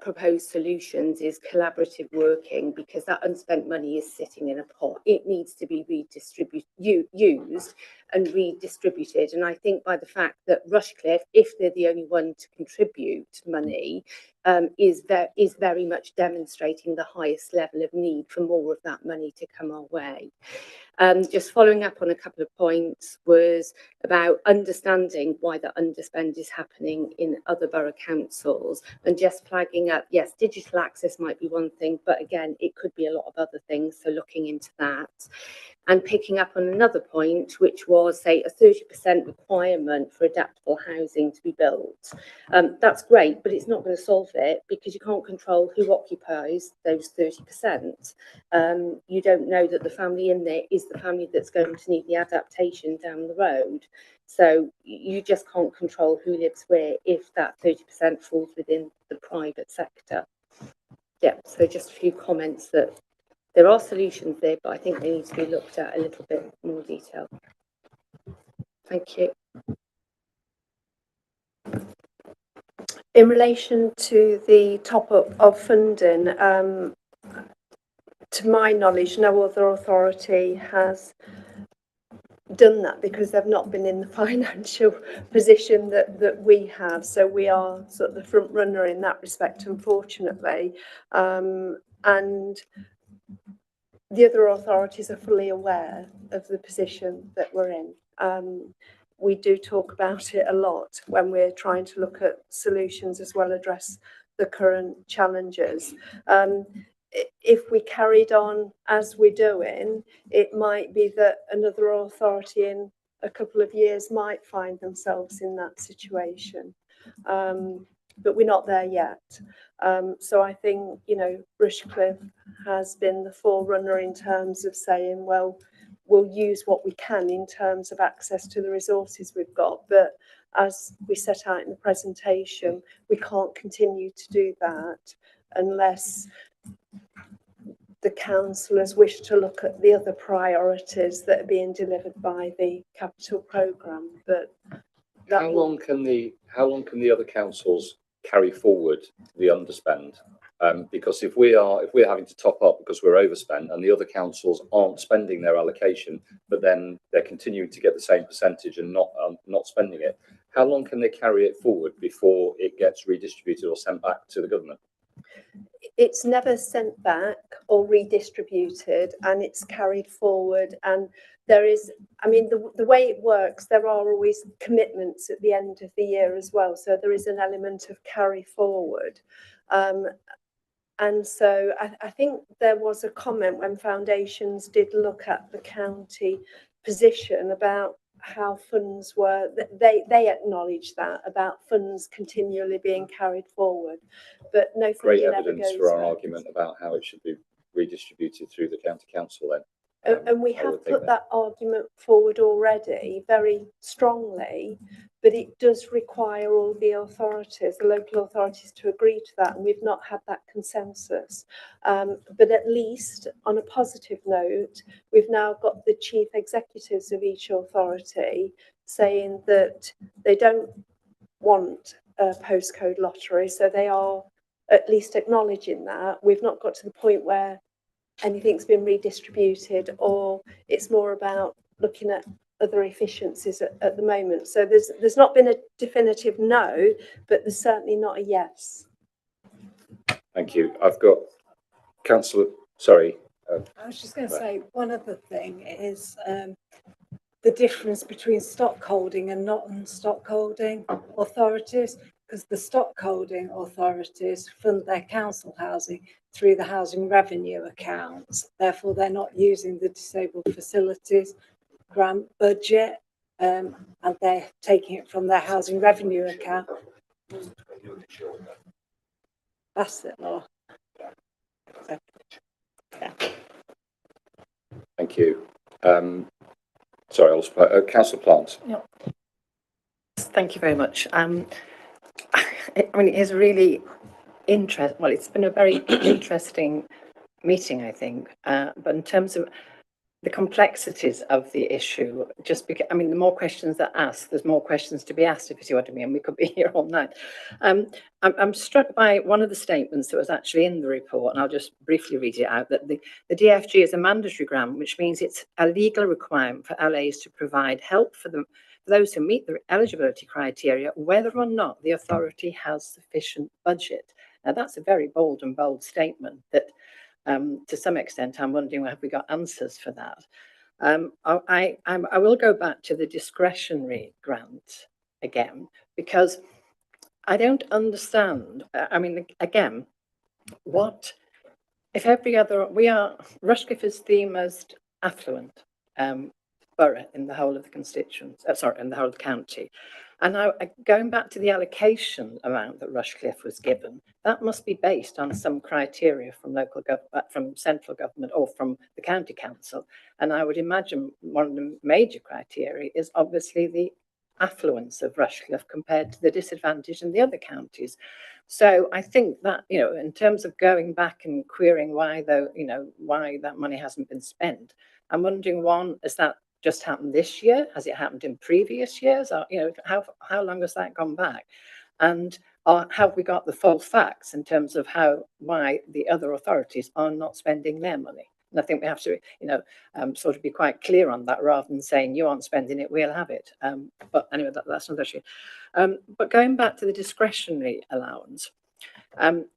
proposed solutions is collaborative working, because that unspent money is sitting in a pot. It needs to be used and redistributed. And I think by the fact that Rushcliffe, if they're the only one to contribute money, is very much demonstrating the highest level of need for more of that money to come our way. Just following up on a couple of points was about understanding why the underspend is happening in other borough councils, and just flagging up, yes, digital access might be one thing, but again, it could be a lot of other things, so looking into that. And picking up on another point, which was, say, a 30% requirement for adaptable housing to be built. That's great, but it's not going to solve it, because you can't control who occupies those 30%. You don't know that the family in there is the family that's going to need the adaptation down the road. So you just can't control who lives where if that 30% falls within the private sector. Yeah, so just a few comments that there are solutions there, but I think they need to be looked at a little bit more detail. Thank you. In relation to the top-up of funding, to my knowledge, no other authority has done that, because they've not been in the financial position that we have. So we are sort of the front runner in that respect, unfortunately. And the other authorities are fully aware of the position that we're in. We do talk about it a lot when we're trying to look at solutions as well address the current challenges. If we carried on as we're doing, it might be that another authority in a couple of years might find themselves in that situation. But we're not there yet. So I think, you know, Rushcliffe has been the forerunner in terms of saying, well, we'll use what we can in terms of access to the resources we've got. But as we set out in the presentation, we can't continue to do that unless the councillors wish to look at the other priorities that are being delivered by the capital programme. But how long can the other councils carry forward the underspend? Because if we're having to top up because we're overspent, and the other councils aren't spending their allocation, but then they're continuing to get the same percentage and not spending it, how long can they carry it forward before it gets redistributed or sent back to the government? It's never sent back or redistributed, and it's carried forward. And there is, I mean, the way it works, there are always commitments at the end of the year as well. So there is an element of carry forward. And so I think there was a comment when foundations did look at the county position about how funds were, they acknowledge that about funds continually being carried forward, but no Great funding ever evidence goes for our back. argument about how it should be redistributed through the county council then. And we I would have think put that argument forward already very strongly, but it does require all the authorities, the local authorities, to agree to that, and we've not had that consensus. But at least on a positive note, we've now got the chief executives of each authority saying that they don't want a postcode lottery, so they are at least acknowledging that. We've not got to the point where anything's been redistributed, or it's more about looking at other efficiencies at the moment. So there's not been a definitive no, but there's certainly not a yes. Thank you. I've got Councillor, sorry. I was just going to say, one other thing is the difference between stockholding and non-stockholding authorities, because the stockholding authorities fund their council housing through the housing revenue accounts. Therefore, they're not using the disabled facilities grant budget, and they're taking it from their housing revenue account. That's it, Laura. So, yeah. Thank you. Sorry, Councillor Plant. Yeah. Thank you very much. I mean, it is really interesting. Well, it's been a very interesting meeting, I think. But in terms of the complexities of the issue, just because, I mean, the more questions that are asked, there's more questions to be asked, if you see what I mean. We could be here all night. I'm struck by one of the statements that was actually in the report, and I'll just briefly read it out, that the DFG is a mandatory grant, which means it's a legal requirement for LAs to provide help for those who meet the eligibility criteria, whether or not the authority has sufficient budget. Now, that's a very bold statement that to some extent, I'm wondering, have we got answers for that? I will go back to the discretionary grant again, because I don't understand. I mean, again, what if Rushcliffe is the most affluent borough in the whole of the constituency, in the whole of the county. And now, going back to the allocation amount that Rushcliffe was given, that must be based on some criteria from from central government or from the county council. And I would imagine one of the major criteria is obviously the affluence of Rushcliffe compared to the disadvantage in the other counties. So I think that, in terms of going back and querying why that money hasn't been spent, I'm wondering, one, is that just happened this year? Has it happened in previous years? Or, how long has that gone back? And have we got the full facts in terms of why the other authorities are not spending their money? And I think we have to, sort of be quite clear on that, rather than saying you aren't spending it, we'll have it. But anyway, that's another issue. But going back to the discretionary allowance,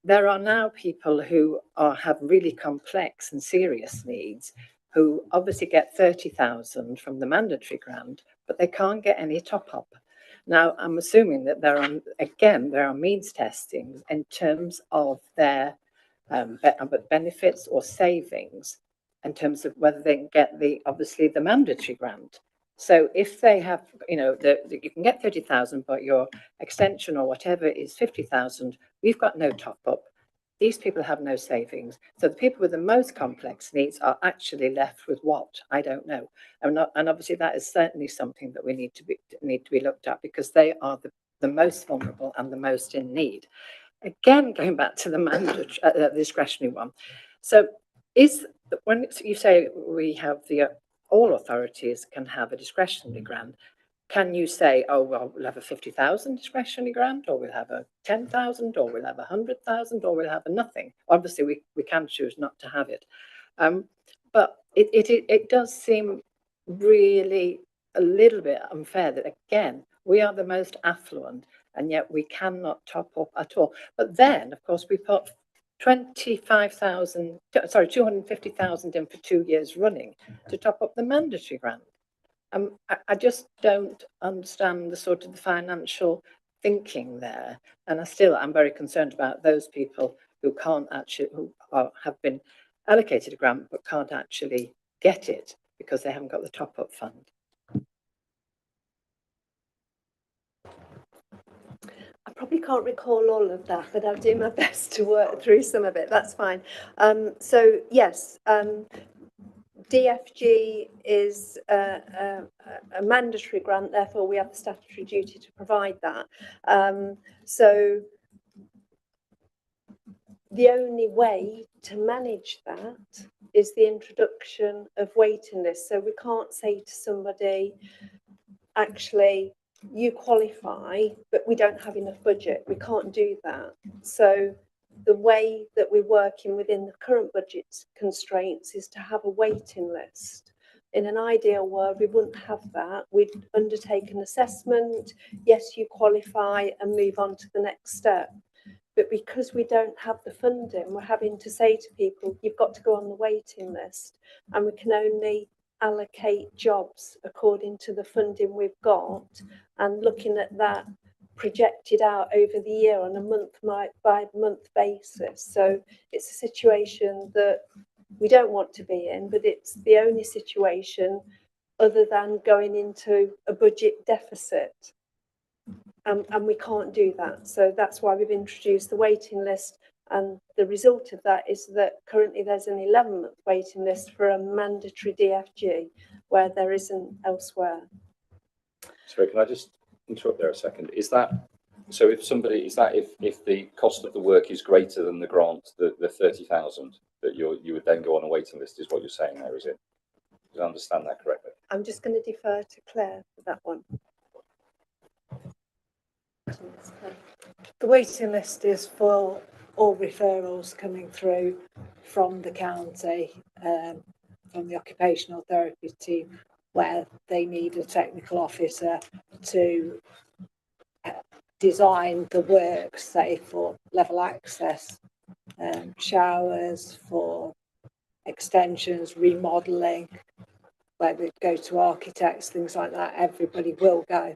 there are now people who have really complex and serious needs, who obviously get 30,000 from the mandatory grant, but they can't get any top up. Now, I'm assuming that there are means testings in terms of their benefits or savings, in terms of whether they can get the mandatory grant. So if they have, you can get 30,000, but your extension or whatever is 50,000, we've got no top up. These people have no savings. So the people with the most complex needs are actually left with what? I don't know. And obviously that is certainly something that we need to be looked at, because they are the most vulnerable and the most in need. Again, going back to the mandatory, discretionary one. So when you say we have all authorities can have a discretionary grant, can you say, oh, well, we'll have a 50,000 discretionary grant, or we'll have a 10,000, or we'll have 100,000, or we'll have a nothing? Obviously, we can choose not to have it. But it does seem really a little bit unfair that, again, we are the most affluent, and yet we cannot top up at all. But then, of course, we put 250,000 in for 2 years running to top up the mandatory grant. I just don't understand the sort of the financial thinking there, and I'm very concerned about those people who can't actually, have been allocated a grant but can't actually get it because they haven't got the top-up fund. I probably can't recall all of that, but I'll do my best to work through some of it. That's fine. So yes, DFG is a mandatory grant, therefore we have the statutory duty to provide that. So the only way to manage that is the introduction of waiting lists. So we can't say to somebody, actually, you qualify, but we don't have enough budget. We can't do that. So the way that we're working within the current budget constraints is to have a waiting list. In an ideal world, we wouldn't have that. We'd undertake an assessment, yes, you qualify, and move on to the next step. But because we don't have the funding, we're having to say to people, you've got to go on the waiting list, and we can only allocate jobs according to the funding we've got, and looking at that projected out over the year on a month by month basis. So it's a situation that we don't want to be in, but it's the only situation other than going into a budget deficit. And we can't do that. So that's why we've introduced the waiting list. And the result of that is that currently there's an 11-month waiting list for a mandatory DFG where there isn't elsewhere. Sorry, can I just interrupt there a second? Is that, so if somebody, is that if the cost of the work is greater than the grant, the 30,000, that you would then go on a waiting list, is what you're saying there, is it? Did I understand that correctly? I'm just going to defer to Claire for that one. The waiting list is for all referrals coming through from the county, from the occupational therapy team, where they need a technical officer to design the work, say for level access, showers, for extensions, remodelling, where they go to architects, things like that. Everybody will go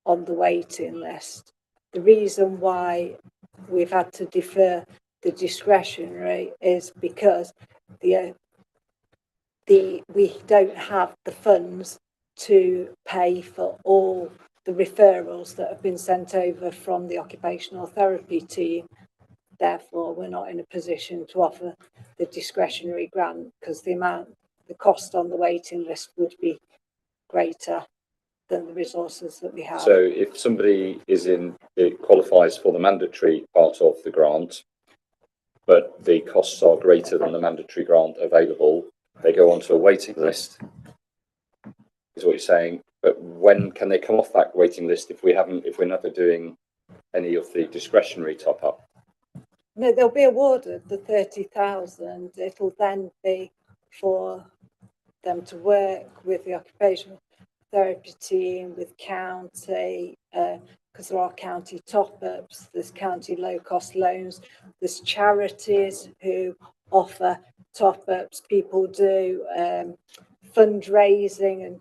on the waiting list. The reason why we've had to defer the discretionary is because we don't have the funds to pay for all the referrals that have been sent over from the occupational therapy team. Therefore, we're not in a position to offer the discretionary grant because the cost on the waiting list would be greater than the resources that we have. So if somebody it qualifies for the mandatory part of the grant, but the costs are greater than the mandatory grant available, they go onto a waiting list, is what you're saying. But when can they come off that waiting list if we're never doing any of the discretionary top up? No, they'll be awarded the 30,000. It'll then be for them to work with the occupational therapy team, with county, because there are county top-ups, there's county low-cost loans, there's charities who offer top-ups, people do fundraising and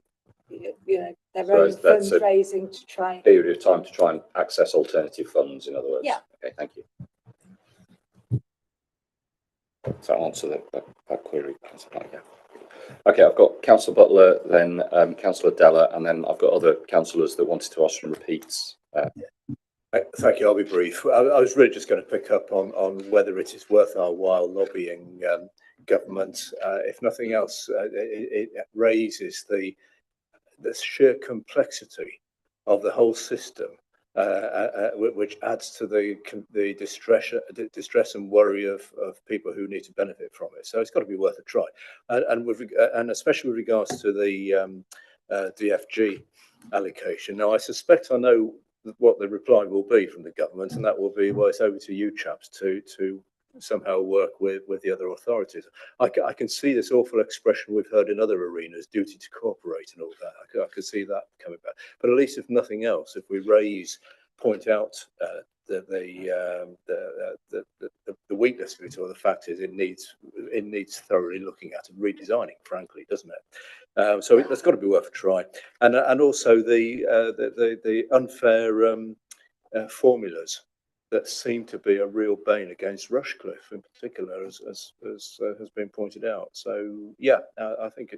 their own fundraising to try and period of time to try and access alternative funds, in other words. Yeah. Okay, thank you. Does that answer that query? Yeah. Okay, I've got Councillor Butler, then Councillor Della, and then I've got other councillors that wanted to ask some repeats. Thank you. I'll be brief. I was really just going to pick up on whether it is worth our while lobbying government. If nothing else, it raises the sheer complexity of the whole system, which adds to the distress and worry of people who need to benefit from it. So it's got to be worth a try, and especially with regards to the DFG allocation. Now, I suspect I know what the reply will be from the government, and that will be, well, it's over to you chaps to somehow work with the other authorities. I can see this awful expression we've heard in other arenas, duty to cooperate and all that. I can see that coming back. But at least if nothing else, if we point out the weakness of it, or the fact is it needs thoroughly looking at and redesigning, frankly, doesn't it? So that's got to be worth a try. And also the unfair formulas that seem to be a real bane against Rushcliffe in particular, as has been pointed out. So yeah, I think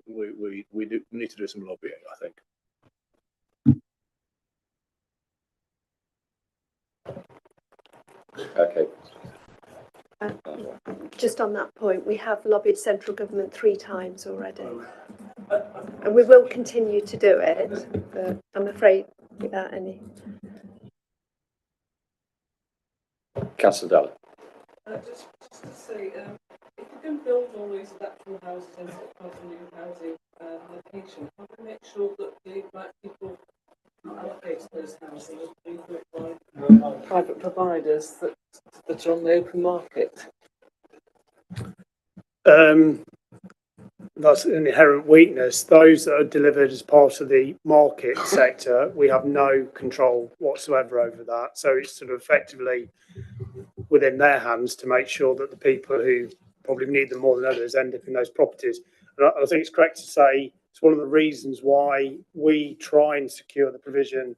we need to do some lobbying, I think. Okay. Just on that point, we have lobbied central government 3 times already. And we will continue to do it, but I'm afraid without any. Councillor Dalla. Just to say, if you can build all these adaptable houses in a new housing location, how do you make sure that the right people allocate those houses by private providers that are on the open market? That's an inherent weakness. Those that are delivered as part of the market sector, we have no control whatsoever over that. So it's sort of effectively within their hands to make sure that the people who probably need them more than others end up in those properties. And I think it's correct to say it's one of the reasons why we try and secure the provision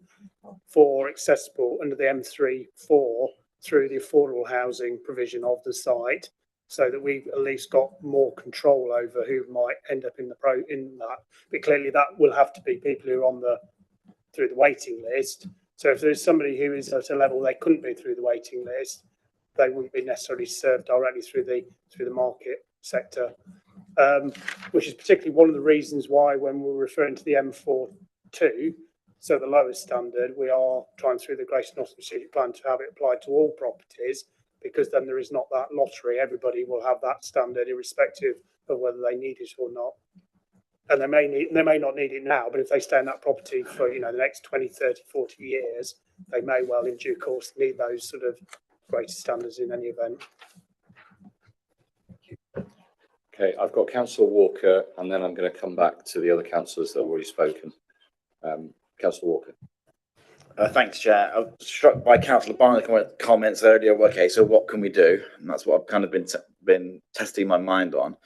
for accessible under the M3/4 through the affordable housing provision of the site, so that we've at least got more control over who might end up in that. But clearly that will have to be people who are on through the waiting list. So if there's somebody who is at a level they couldn't be through the waiting list, they wouldn't be necessarily served directly through the market sector, which is particularly one of the reasons why when we're referring to the M4(2), so the lowest standard, we are trying through the Greater Nottingham Strategic Plan to have it applied to all properties, because then there is not that lottery. Everybody will have that standard irrespective of whether they need it or not. And they may not need it now, but if they stay in that property for the next 20, 30, 40 years, they may well in due course need those sort of greater standards in any event. Okay, I've got Councillor Walker, and then I'm going to come back to the other councillors that have already spoken. Councillor Walker. Thanks, Chair. I was struck by Councillor Barney's comments earlier. Okay, so what can we do? And that's what I've kind of been testing my mind on.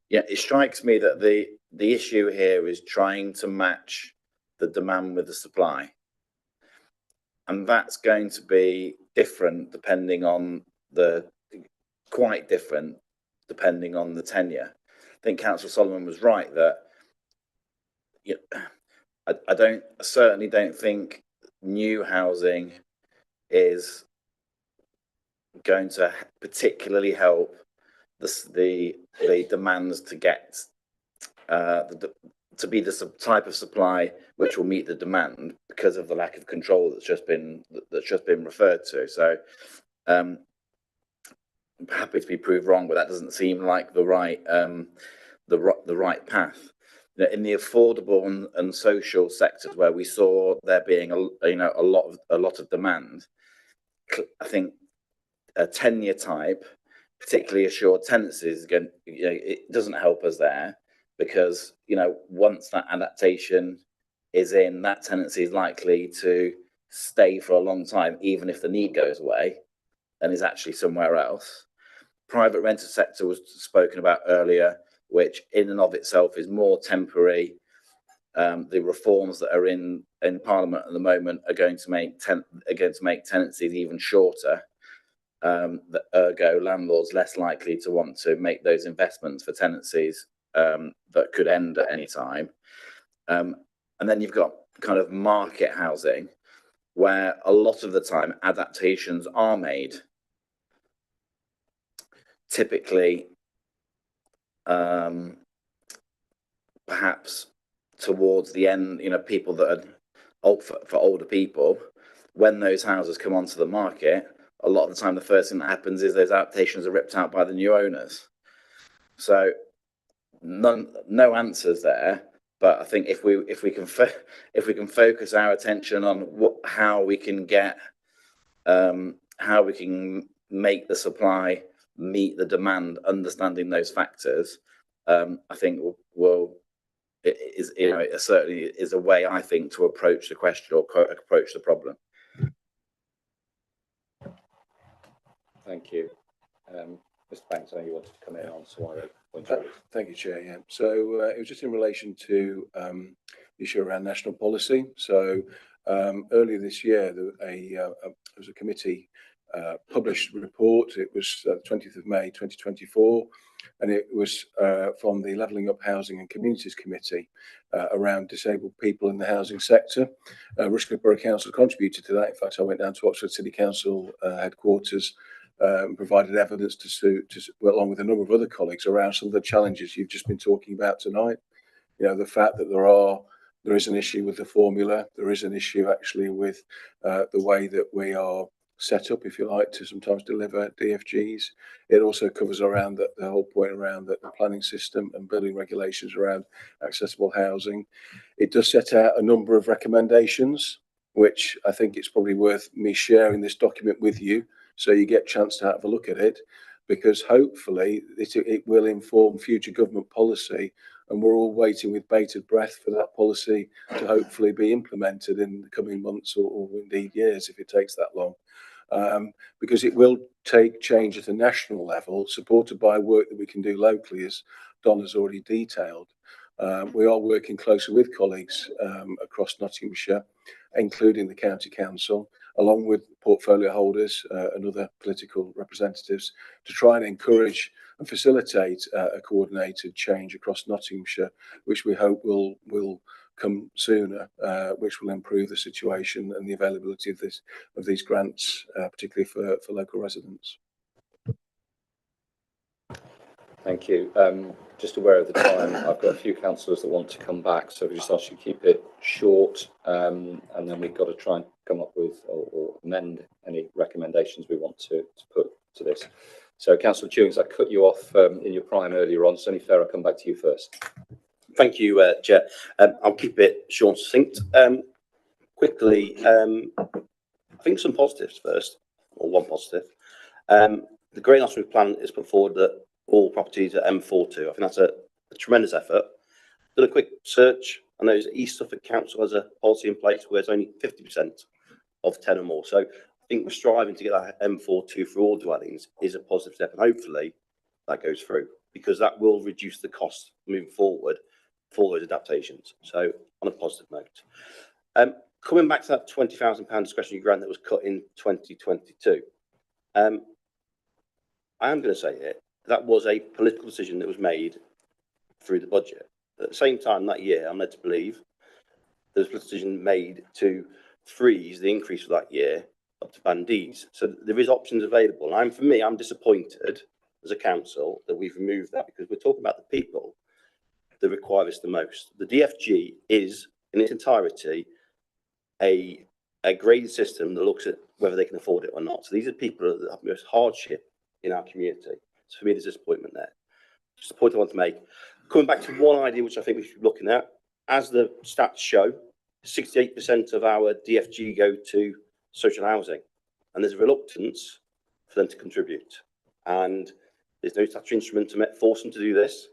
Yeah, it strikes me that the issue here is trying to match the demand with the supply, and that's going to be different depending on quite different depending on the tenure. I think Councillor Solomon was right that I certainly don't think new housing is going to particularly help the demands to get to be the type of supply which will meet the demand, because of the lack of control that's just been referred to. So I'm happy to be proved wrong, but that doesn't seem like the right path. In the affordable and social sectors where we saw there being a lot of demand, I think a tenure type, particularly assured tenancies, again, it doesn't help us there, because once that adaptation is in, that tenancy is likely to stay for a long time, even if the need goes away and is actually somewhere else. Private rented sector was spoken about earlier, which in and of itself is more temporary. The reforms that are in Parliament at the moment are going to make tenancies even shorter. Ergo, landlords less likely to want to make those investments for tenancies that could end at any time. And then you've got kind of market housing, where a lot of the time adaptations are made. Typically, perhaps towards the end, people that are for older people, when those houses come onto the market, a lot of the time the first thing that happens is those adaptations are ripped out by the new owners. So no answers there, but I think if we can focus our attention on how we can make the supply meet the demand, understanding those factors, I think it certainly is a way, I think, to approach the question or approach the problem. Thank you. Mr. Banks, I know you wanted to come in on some other points. Thank you, Chair. Yeah. So it was just in relation to the issue around national policy. So earlier this year, there was a committee published report. It was 20th of May 2024, and it was from the Levelling Up Housing and Communities Committee around disabled people in the housing sector. Rushcliffe Borough Council contributed to that. In fact, I went down to Oxford City Council headquarters and provided evidence well, along with a number of other colleagues, around some of the challenges you've just been talking about tonight. You know, the fact that there is an issue with the formula, there is an issue actually with the way that we are set up, if you like, to sometimes deliver DFGs. It also covers around the whole point around the planning system and building regulations around accessible housing. It does set out a number of recommendations, which I think it's probably worth me sharing this document with you, so you get a chance to have a look at it, because hopefully it will inform future government policy, and we're all waiting with bated breath for that policy to hopefully be implemented in the coming months or indeed years, if it takes that long. Because it will take change at a national level, supported by work that we can do locally, as Don has already detailed. We are working closely with colleagues across Nottinghamshire, including the County Council, along with portfolio holders and other political representatives, to try and encourage and facilitate a coordinated change across Nottinghamshire, which we hope will come sooner, which will improve the situation and the availability of these grants, particularly for local residents. Thank you. Just aware of the time, I've got a few councillors that want to come back, so we just ask you to keep it short, and then we've got to try and come up with or amend any recommendations we want to put to this. So, Councillor Tewings, I cut you off in your prime earlier on, so only fair I'll come back to you first. Thank you, Chair. I'll keep it short and succinct. Quickly, I think some positives first, or one positive. The Great Northern Plan is put forward that all properties at M42. I think that's a tremendous effort. Did a quick search. I know East Suffolk Council has a policy in place where it's only 50% of 10 or more. So I think we're striving to get that M42 for all dwellings is a positive step, and hopefully that goes through, because that will reduce the cost moving forward for those adaptations. So on a positive note, coming back to that £20,000 discretionary grant that was cut in 2022, I am going to say it. That was a political decision that was made through the budget. At the same time that year, I'm led to believe there was a decision made to freeze the increase for that year up to Band Ds. So there is options available. And for me, I'm disappointed as a council that we've removed that, because we're talking about the people that require this the most. The DFG is, in its entirety, a graded system that looks at whether they can afford it or not. So these are people that have the most hardship in our community. So for me, there's disappointment there. Just a point I want to make. Coming back to one idea which I think we should be looking at, as the stats show, 68% of our DFG go to social housing, and there's a reluctance for them to contribute. And there's no statutory instrument to force them to do this.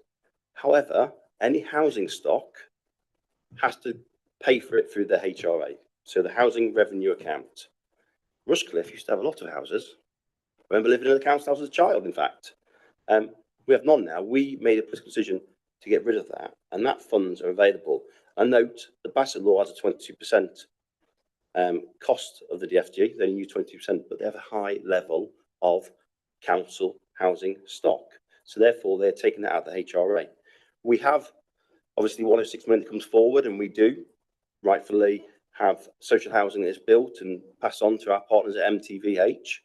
However, any housing stock has to pay for it through the HRA, so the Housing Revenue Account. Rushcliffe used to have a lot of houses. I remember living in the council house as a child, in fact. We have none now. We made a political decision to get rid of that, and that funds are available. And note, the Bassett law has a 22% cost of the DFG. They only use 20%, but they have a high level of council housing stock. So therefore, they're taking that out of the HRA. We have obviously 106 million that comes forward, and we do rightfully have social housing that is built and passed on to our partners at MTVH.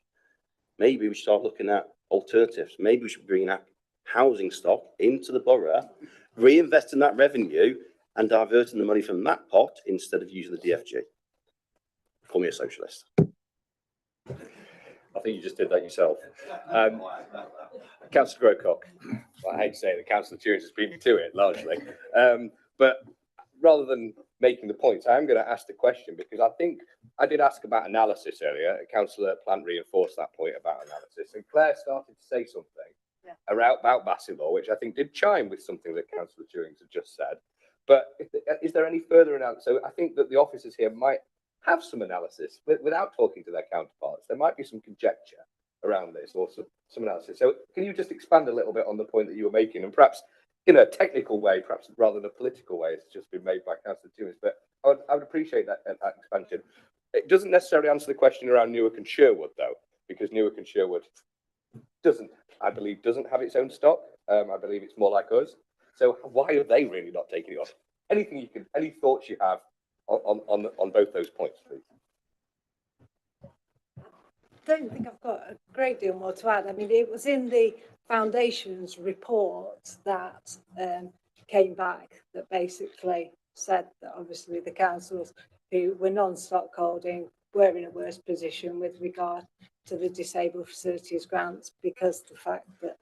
Maybe we should start looking at alternatives. Maybe we should bring that housing stock into the borough, reinvest in that revenue, and diverting the money from that pot instead of using the DFG. Call me a socialist. I think you just did that yourself. Councillor Grocott. Well, I hate to say it, Councillor Tewings has beat me to it largely. But rather than making the points, I am going to ask the question, because I think I did ask about analysis earlier. Councillor Plant reinforced that point about analysis, and Claire started to say something about Bassett law, which I think did chime with something that Councillor Tewings had just said. But is there any further analysis? So I think that the officers here might have some analysis without talking to their counterparts. There might be some conjecture around this, or some analysis. So can you just expand a little bit on the point that you were making, and perhaps in a technical way, perhaps rather than a political way, it's just been made by Councillor Tewings, but I would appreciate that expansion. It doesn't necessarily answer the question around Newark and Sherwood, though, because Newark and Sherwood I believe doesn't have its own stock. I believe it's more like us. So why are they really not taking it on? Any thoughts you have on both those points, please? I don't think I've got a great deal more to add. I mean, it was in the Foundation's report that came back that basically said that obviously the councils who were non-stockholding were in a worse position with regard to the disabled facilities grants, because the fact that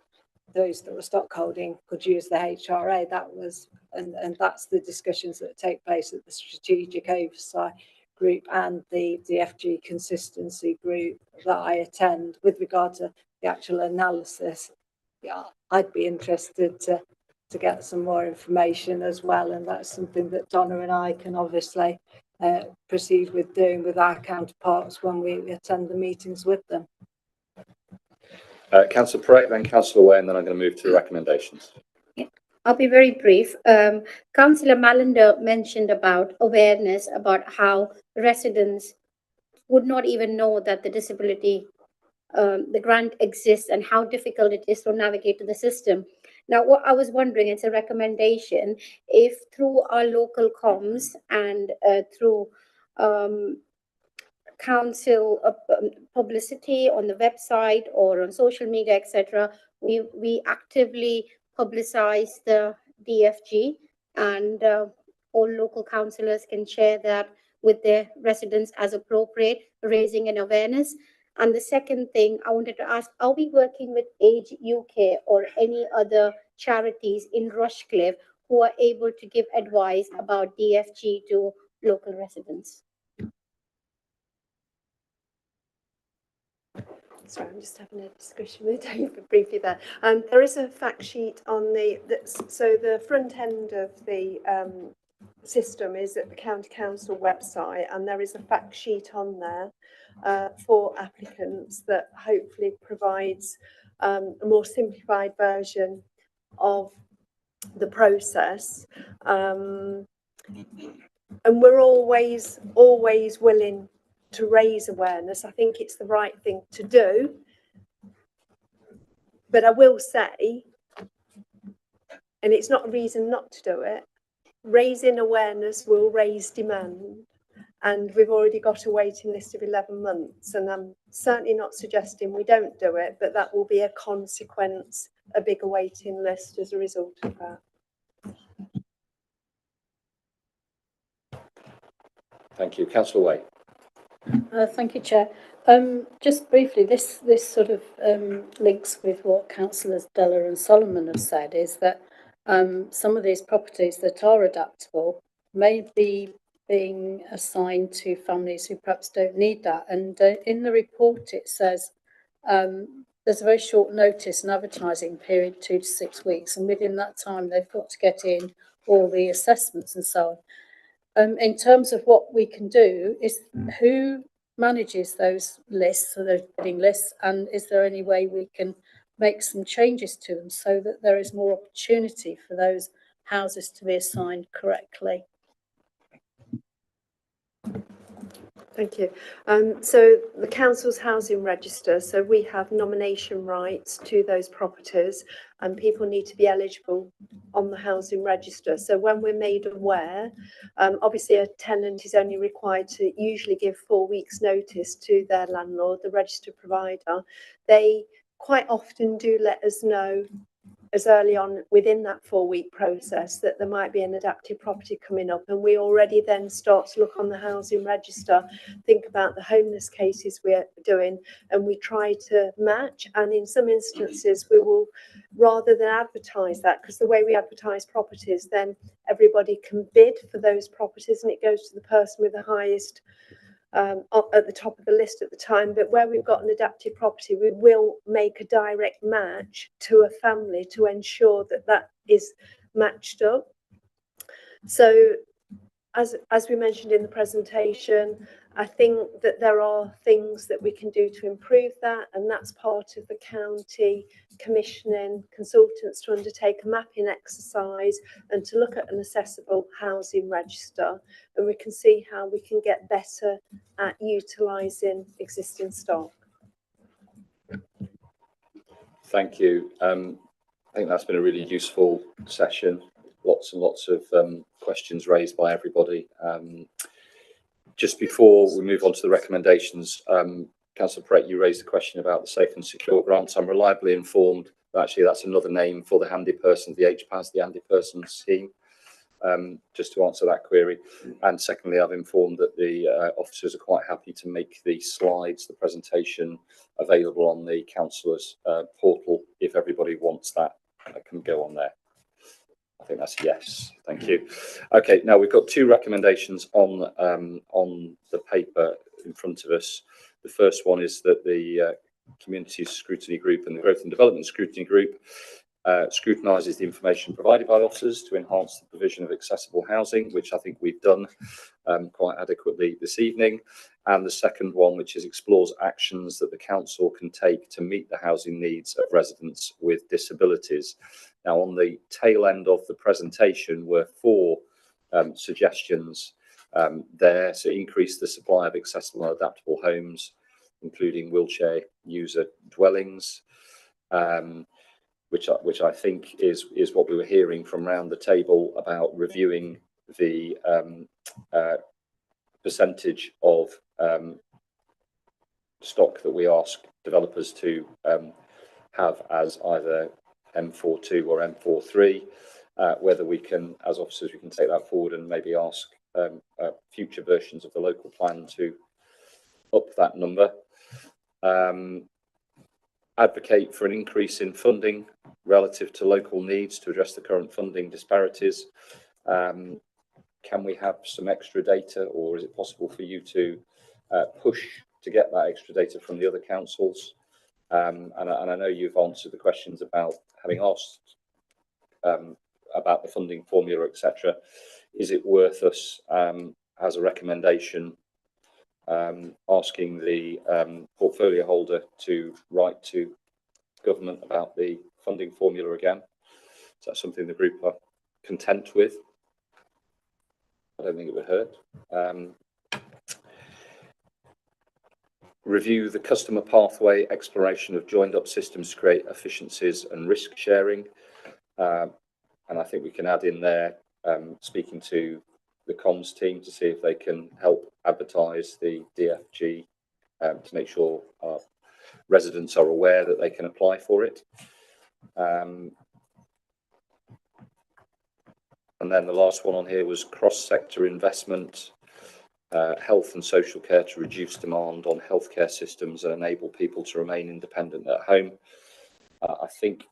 those that were stockholding could use the HRA, that was, and that's the discussions that take place at the strategic oversight group and the FG consistency group that I attend with regard to the actual analysis. Yeah, I'd be interested to get some more information as well, and that's something that Donna and I can obviously proceed with doing with our counterparts when we attend the meetings with them. Councillor Parrott, then Councillor Way, and then I'm going to move to the recommendations. I'll be very brief. Councillor Mallender mentioned about awareness about how residents would not even know that the disability, the grant exists, and how difficult it is to navigate to the system. Now, what I was wondering, it's a recommendation, if through our local comms and through council publicity on the website or on social media, etc., we actively publicize the DFG, and all local councillors can share that with their residents as appropriate, raising an awareness. And the second thing I wanted to ask, are we working with Age UK or any other charities in Rushcliffe who are able to give advice about DFG to local residents? Sorry, I'm just having a discussion with David briefly there. There is a fact sheet on so the front end of the system is at the County Council website, and there is a fact sheet on there for applicants that hopefully provides a more simplified version of the process. And we're always willing to raise awareness. I think it's the right thing to do. But I will say, and it's not a reason not to do it, raising awareness will raise demand. And we've already got a waiting list of 11 months. And I'm certainly not suggesting we don't do it, but that will be a consequence, a bigger waiting list as a result of that. Thank you. Councillor Way. Thank you, Chair. Just briefly, this sort of links with what Councillors Della and Solomon have said, is that some of these properties that are adaptable may be being assigned to families who perhaps don't need that. And in the report it says there's a very short notice and advertising period, 2 to 6 weeks, and within that time they've got to get in all the assessments and so on. In terms of what we can do, is who manages those lists, so those bidding lists, and is there any way we can make some changes to them so that there is more opportunity for those houses to be assigned correctly? Thank you. So the council's housing register, so we have nomination rights to those properties, and people need to be eligible on the housing register. So when we're made aware, obviously a tenant is only required to usually give 4 weeks notice to their landlord, the registered provider. They quite often do let us know as early on within that 4-week process that there might be an adapted property coming up, and we already then start to look on the housing register, think about the homeless cases we're doing, and we try to match. And in some instances we will, rather than advertise that, because the way we advertise properties, then everybody can bid for those properties and it goes to the person with the highest at the top of the list at the time. But where we've got an adapted property, we will make a direct match to a family to ensure that that is matched up. So as we mentioned in the presentation, I think that there are things that we can do to improve that, and that's part of the county commissioning consultants to undertake a mapping exercise and to look at an accessible housing register, and we can see how we can get better at utilising existing stock. Thank you. I think that's been a really useful session. Lots and lots of questions raised by everybody. Just before we move on to the recommendations, Councillor Pratt, you raised a question about the Safe and Secure grants. I'm reliably informed that actually that's another name for the handy person, the HPAS, the handy person scheme. Just to answer that query. And secondly, I've informed that the officers are quite happy to make the slides, the presentation, available on the councillors' portal if everybody wants that. That can go on there. I think that's yes. Thank you. Okay, now we've got two recommendations on the paper in front of us. The first one is that the Communities Scrutiny Group and the Growth and Development Scrutiny Group scrutinises the information provided by officers to enhance the provision of accessible housing, which I think we've done quite adequately this evening. And the second one, which is explores actions that the council can take to meet the housing needs of residents with disabilities. Now, on the tail end of the presentation were four suggestions there to increase the supply of accessible and adaptable homes, including wheelchair user dwellings, which I think is what we were hearing from around the table about reviewing the percentage of stock that we ask developers to have as either M42 or M43, whether we can, as officers, we can take that forward and maybe ask future versions of the local plan to up that number. Advocate for an increase in funding relative to local needs to address the current funding disparities. Can we have some extra data, or is it possible for you to push to get that extra data from the other councils? And I know you've answered the questions about having asked about the funding formula, etc. Is it worth us, as a recommendation, asking the portfolio holder to write to government about the funding formula again? Is that something the group are content with? I don't think it would hurt. Review the customer pathway exploration of joined up systems to create efficiencies and risk sharing. And I think we can add in there, speaking to the comms team to see if they can help advertise the DFG to make sure our residents are aware that they can apply for it. And then the last one on here was cross-sector investment, health and social care to reduce demand on healthcare systems and enable people to remain independent at home. I think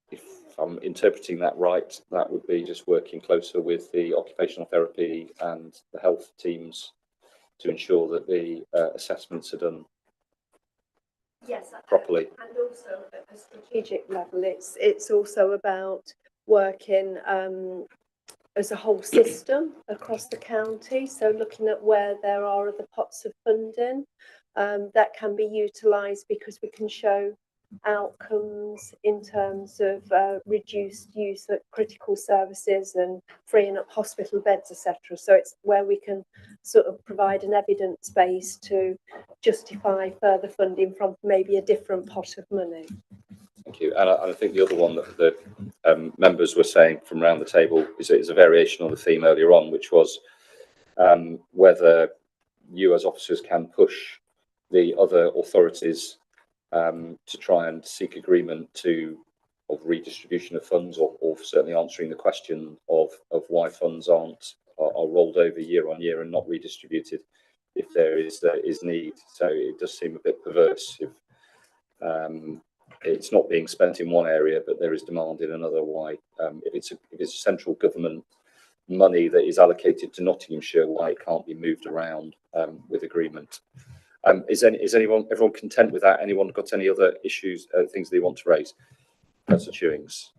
if I'm interpreting that right, that would be just working closer with the occupational therapy and the health teams to ensure that the assessments are done properly. And also at a strategic level, it's also about working as a whole system across the county. So looking at where there are other pots of funding that can be utilised, because we can show outcomes in terms of reduced use of critical services and freeing up hospital beds, etc. So it's where we can sort of provide an evidence base to justify further funding from maybe a different pot of money. Thank you. And I think the other one that the members were saying from around the table is a variation on the theme earlier on, which was whether you as officers can push the other authorities to try and seek agreement of redistribution of funds, or certainly answering the question of why funds are rolled over year on year and not redistributed if there is need. So it does seem a bit perverse if it's not being spent in one area, but there is demand in another. Why, if it's central government money that is allocated to Nottinghamshire, why it can't be moved around with agreement? Is everyone content with that? Anyone got any other issues, things they want to raise? Councillor Chewings.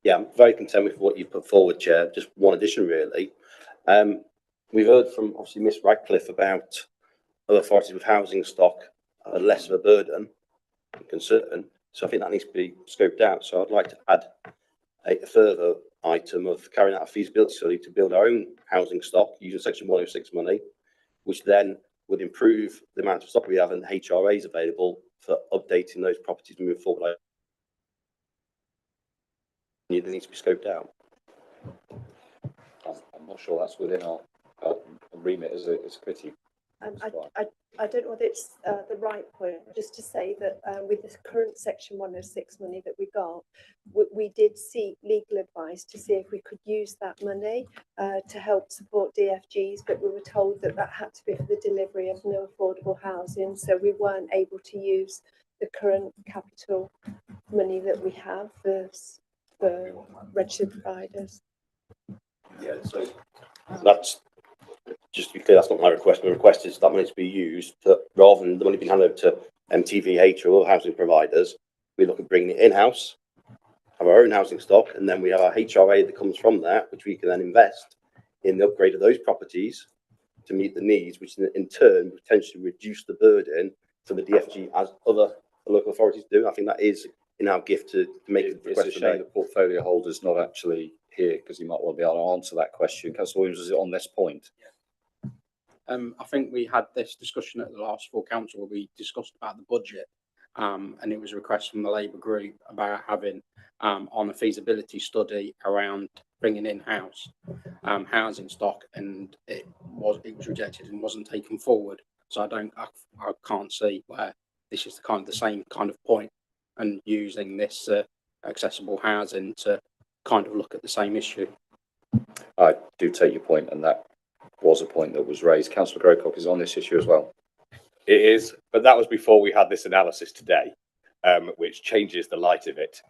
Yeah, I'm very content with what you've put forward, Chair. Just one addition, really. We've heard from obviously Miss Radcliffe about other authorities with housing stock are less of a burden and concern. So I think that needs to be scoped out. So I'd like to add a further item of carrying out a feasibility study to build our own housing stock using Section 106 money, which then would improve the amount of stock we have and HRAs available for updating those properties moving forward. That needs to be scoped out. I'm not sure that's within our remit as a committee. I don't know whether it's the right point, just to say that with the current Section 106 money that we got, we did seek legal advice to see if we could use that money to help support DFGs, but we were told that that had to be for the delivery of no affordable housing, so we weren't able to use the current capital money that we have for registered providers. Yeah, so that's, just to be clear, that's not my request. My request is that money to be used for, rather than the money being handed over to MTVH or other housing providers, we look at bringing it in-house, have our own housing stock, and then we have our HRA that comes from that, which we can then invest in the upgrade of those properties to meet the needs, which in turn potentially reduce the burden for the DFG as other local authorities do. I think that is in our gift to make the request. It's a shame the portfolio holder's not actually here, because he might well be able to answer that question. Councillor Williams, was it on this point? I think we had this discussion at the last full council where we discussed about the budget, and it was a request from the Labour group about having on a feasibility study around bringing in-house housing stock, and it was rejected and wasn't taken forward. So I can't see where this is the same kind of point, and using this accessible housing to kind of look at the same issue. I do take your point, and that was a point that was raised. Councillor Grocott is on this issue as well. It is, but that was before we had this analysis today, which changes the light of it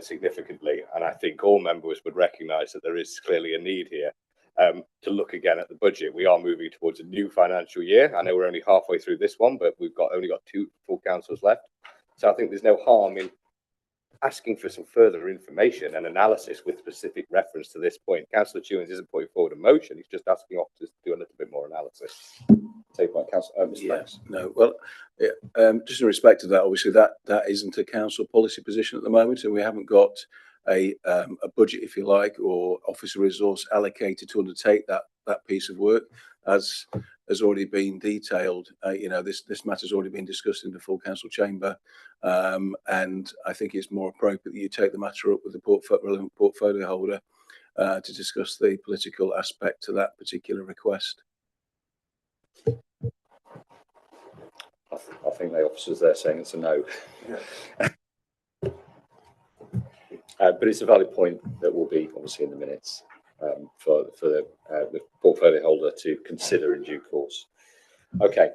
significantly. And I think all members would recognise that there is clearly a need here to look again at the budget. We are moving towards a new financial year. I know we're only halfway through this one, but we've only got 2 full councils left. So I think there's no harm in asking for some further information and analysis with specific reference to this point. Councillor Chewins isn't putting forward a motion, he's just asking officers to do a little bit more analysis. Take point, Councillor. Yes, no, well, just in respect to that, obviously that isn't a council policy position at the moment, and we haven't got a budget, if you like, or officer resource allocated to undertake that piece of work. As has already been detailed, this matter's already been discussed in the full council chamber, and I think it's more appropriate that you take the matter up with the relevant portfolio holder to discuss the political aspect to that particular request. I think the officers there saying it's a no. Yeah. But it's a valid point that will be obviously in the minutes for the portfolio holder to consider in due course. Okay.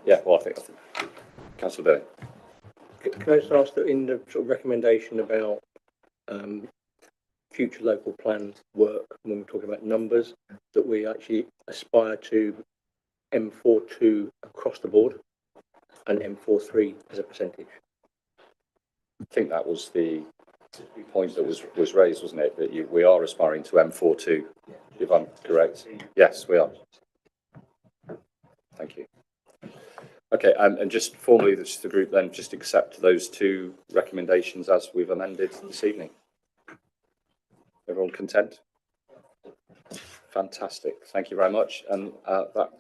Yeah, well, I think Councillor Billy. Can I just ask that in the sort of recommendation about future local plan work, when we're talking about numbers, that we actually aspire to M42 across the board and M43 as a percentage? I think that was the point that was raised, wasn't it? That we are aspiring to M42, if I'm correct. Yes, we are. Thank you. Okay, and just formally, the group then just accept those 2 recommendations as we've amended this evening. Everyone content? Fantastic. Thank you very much. And that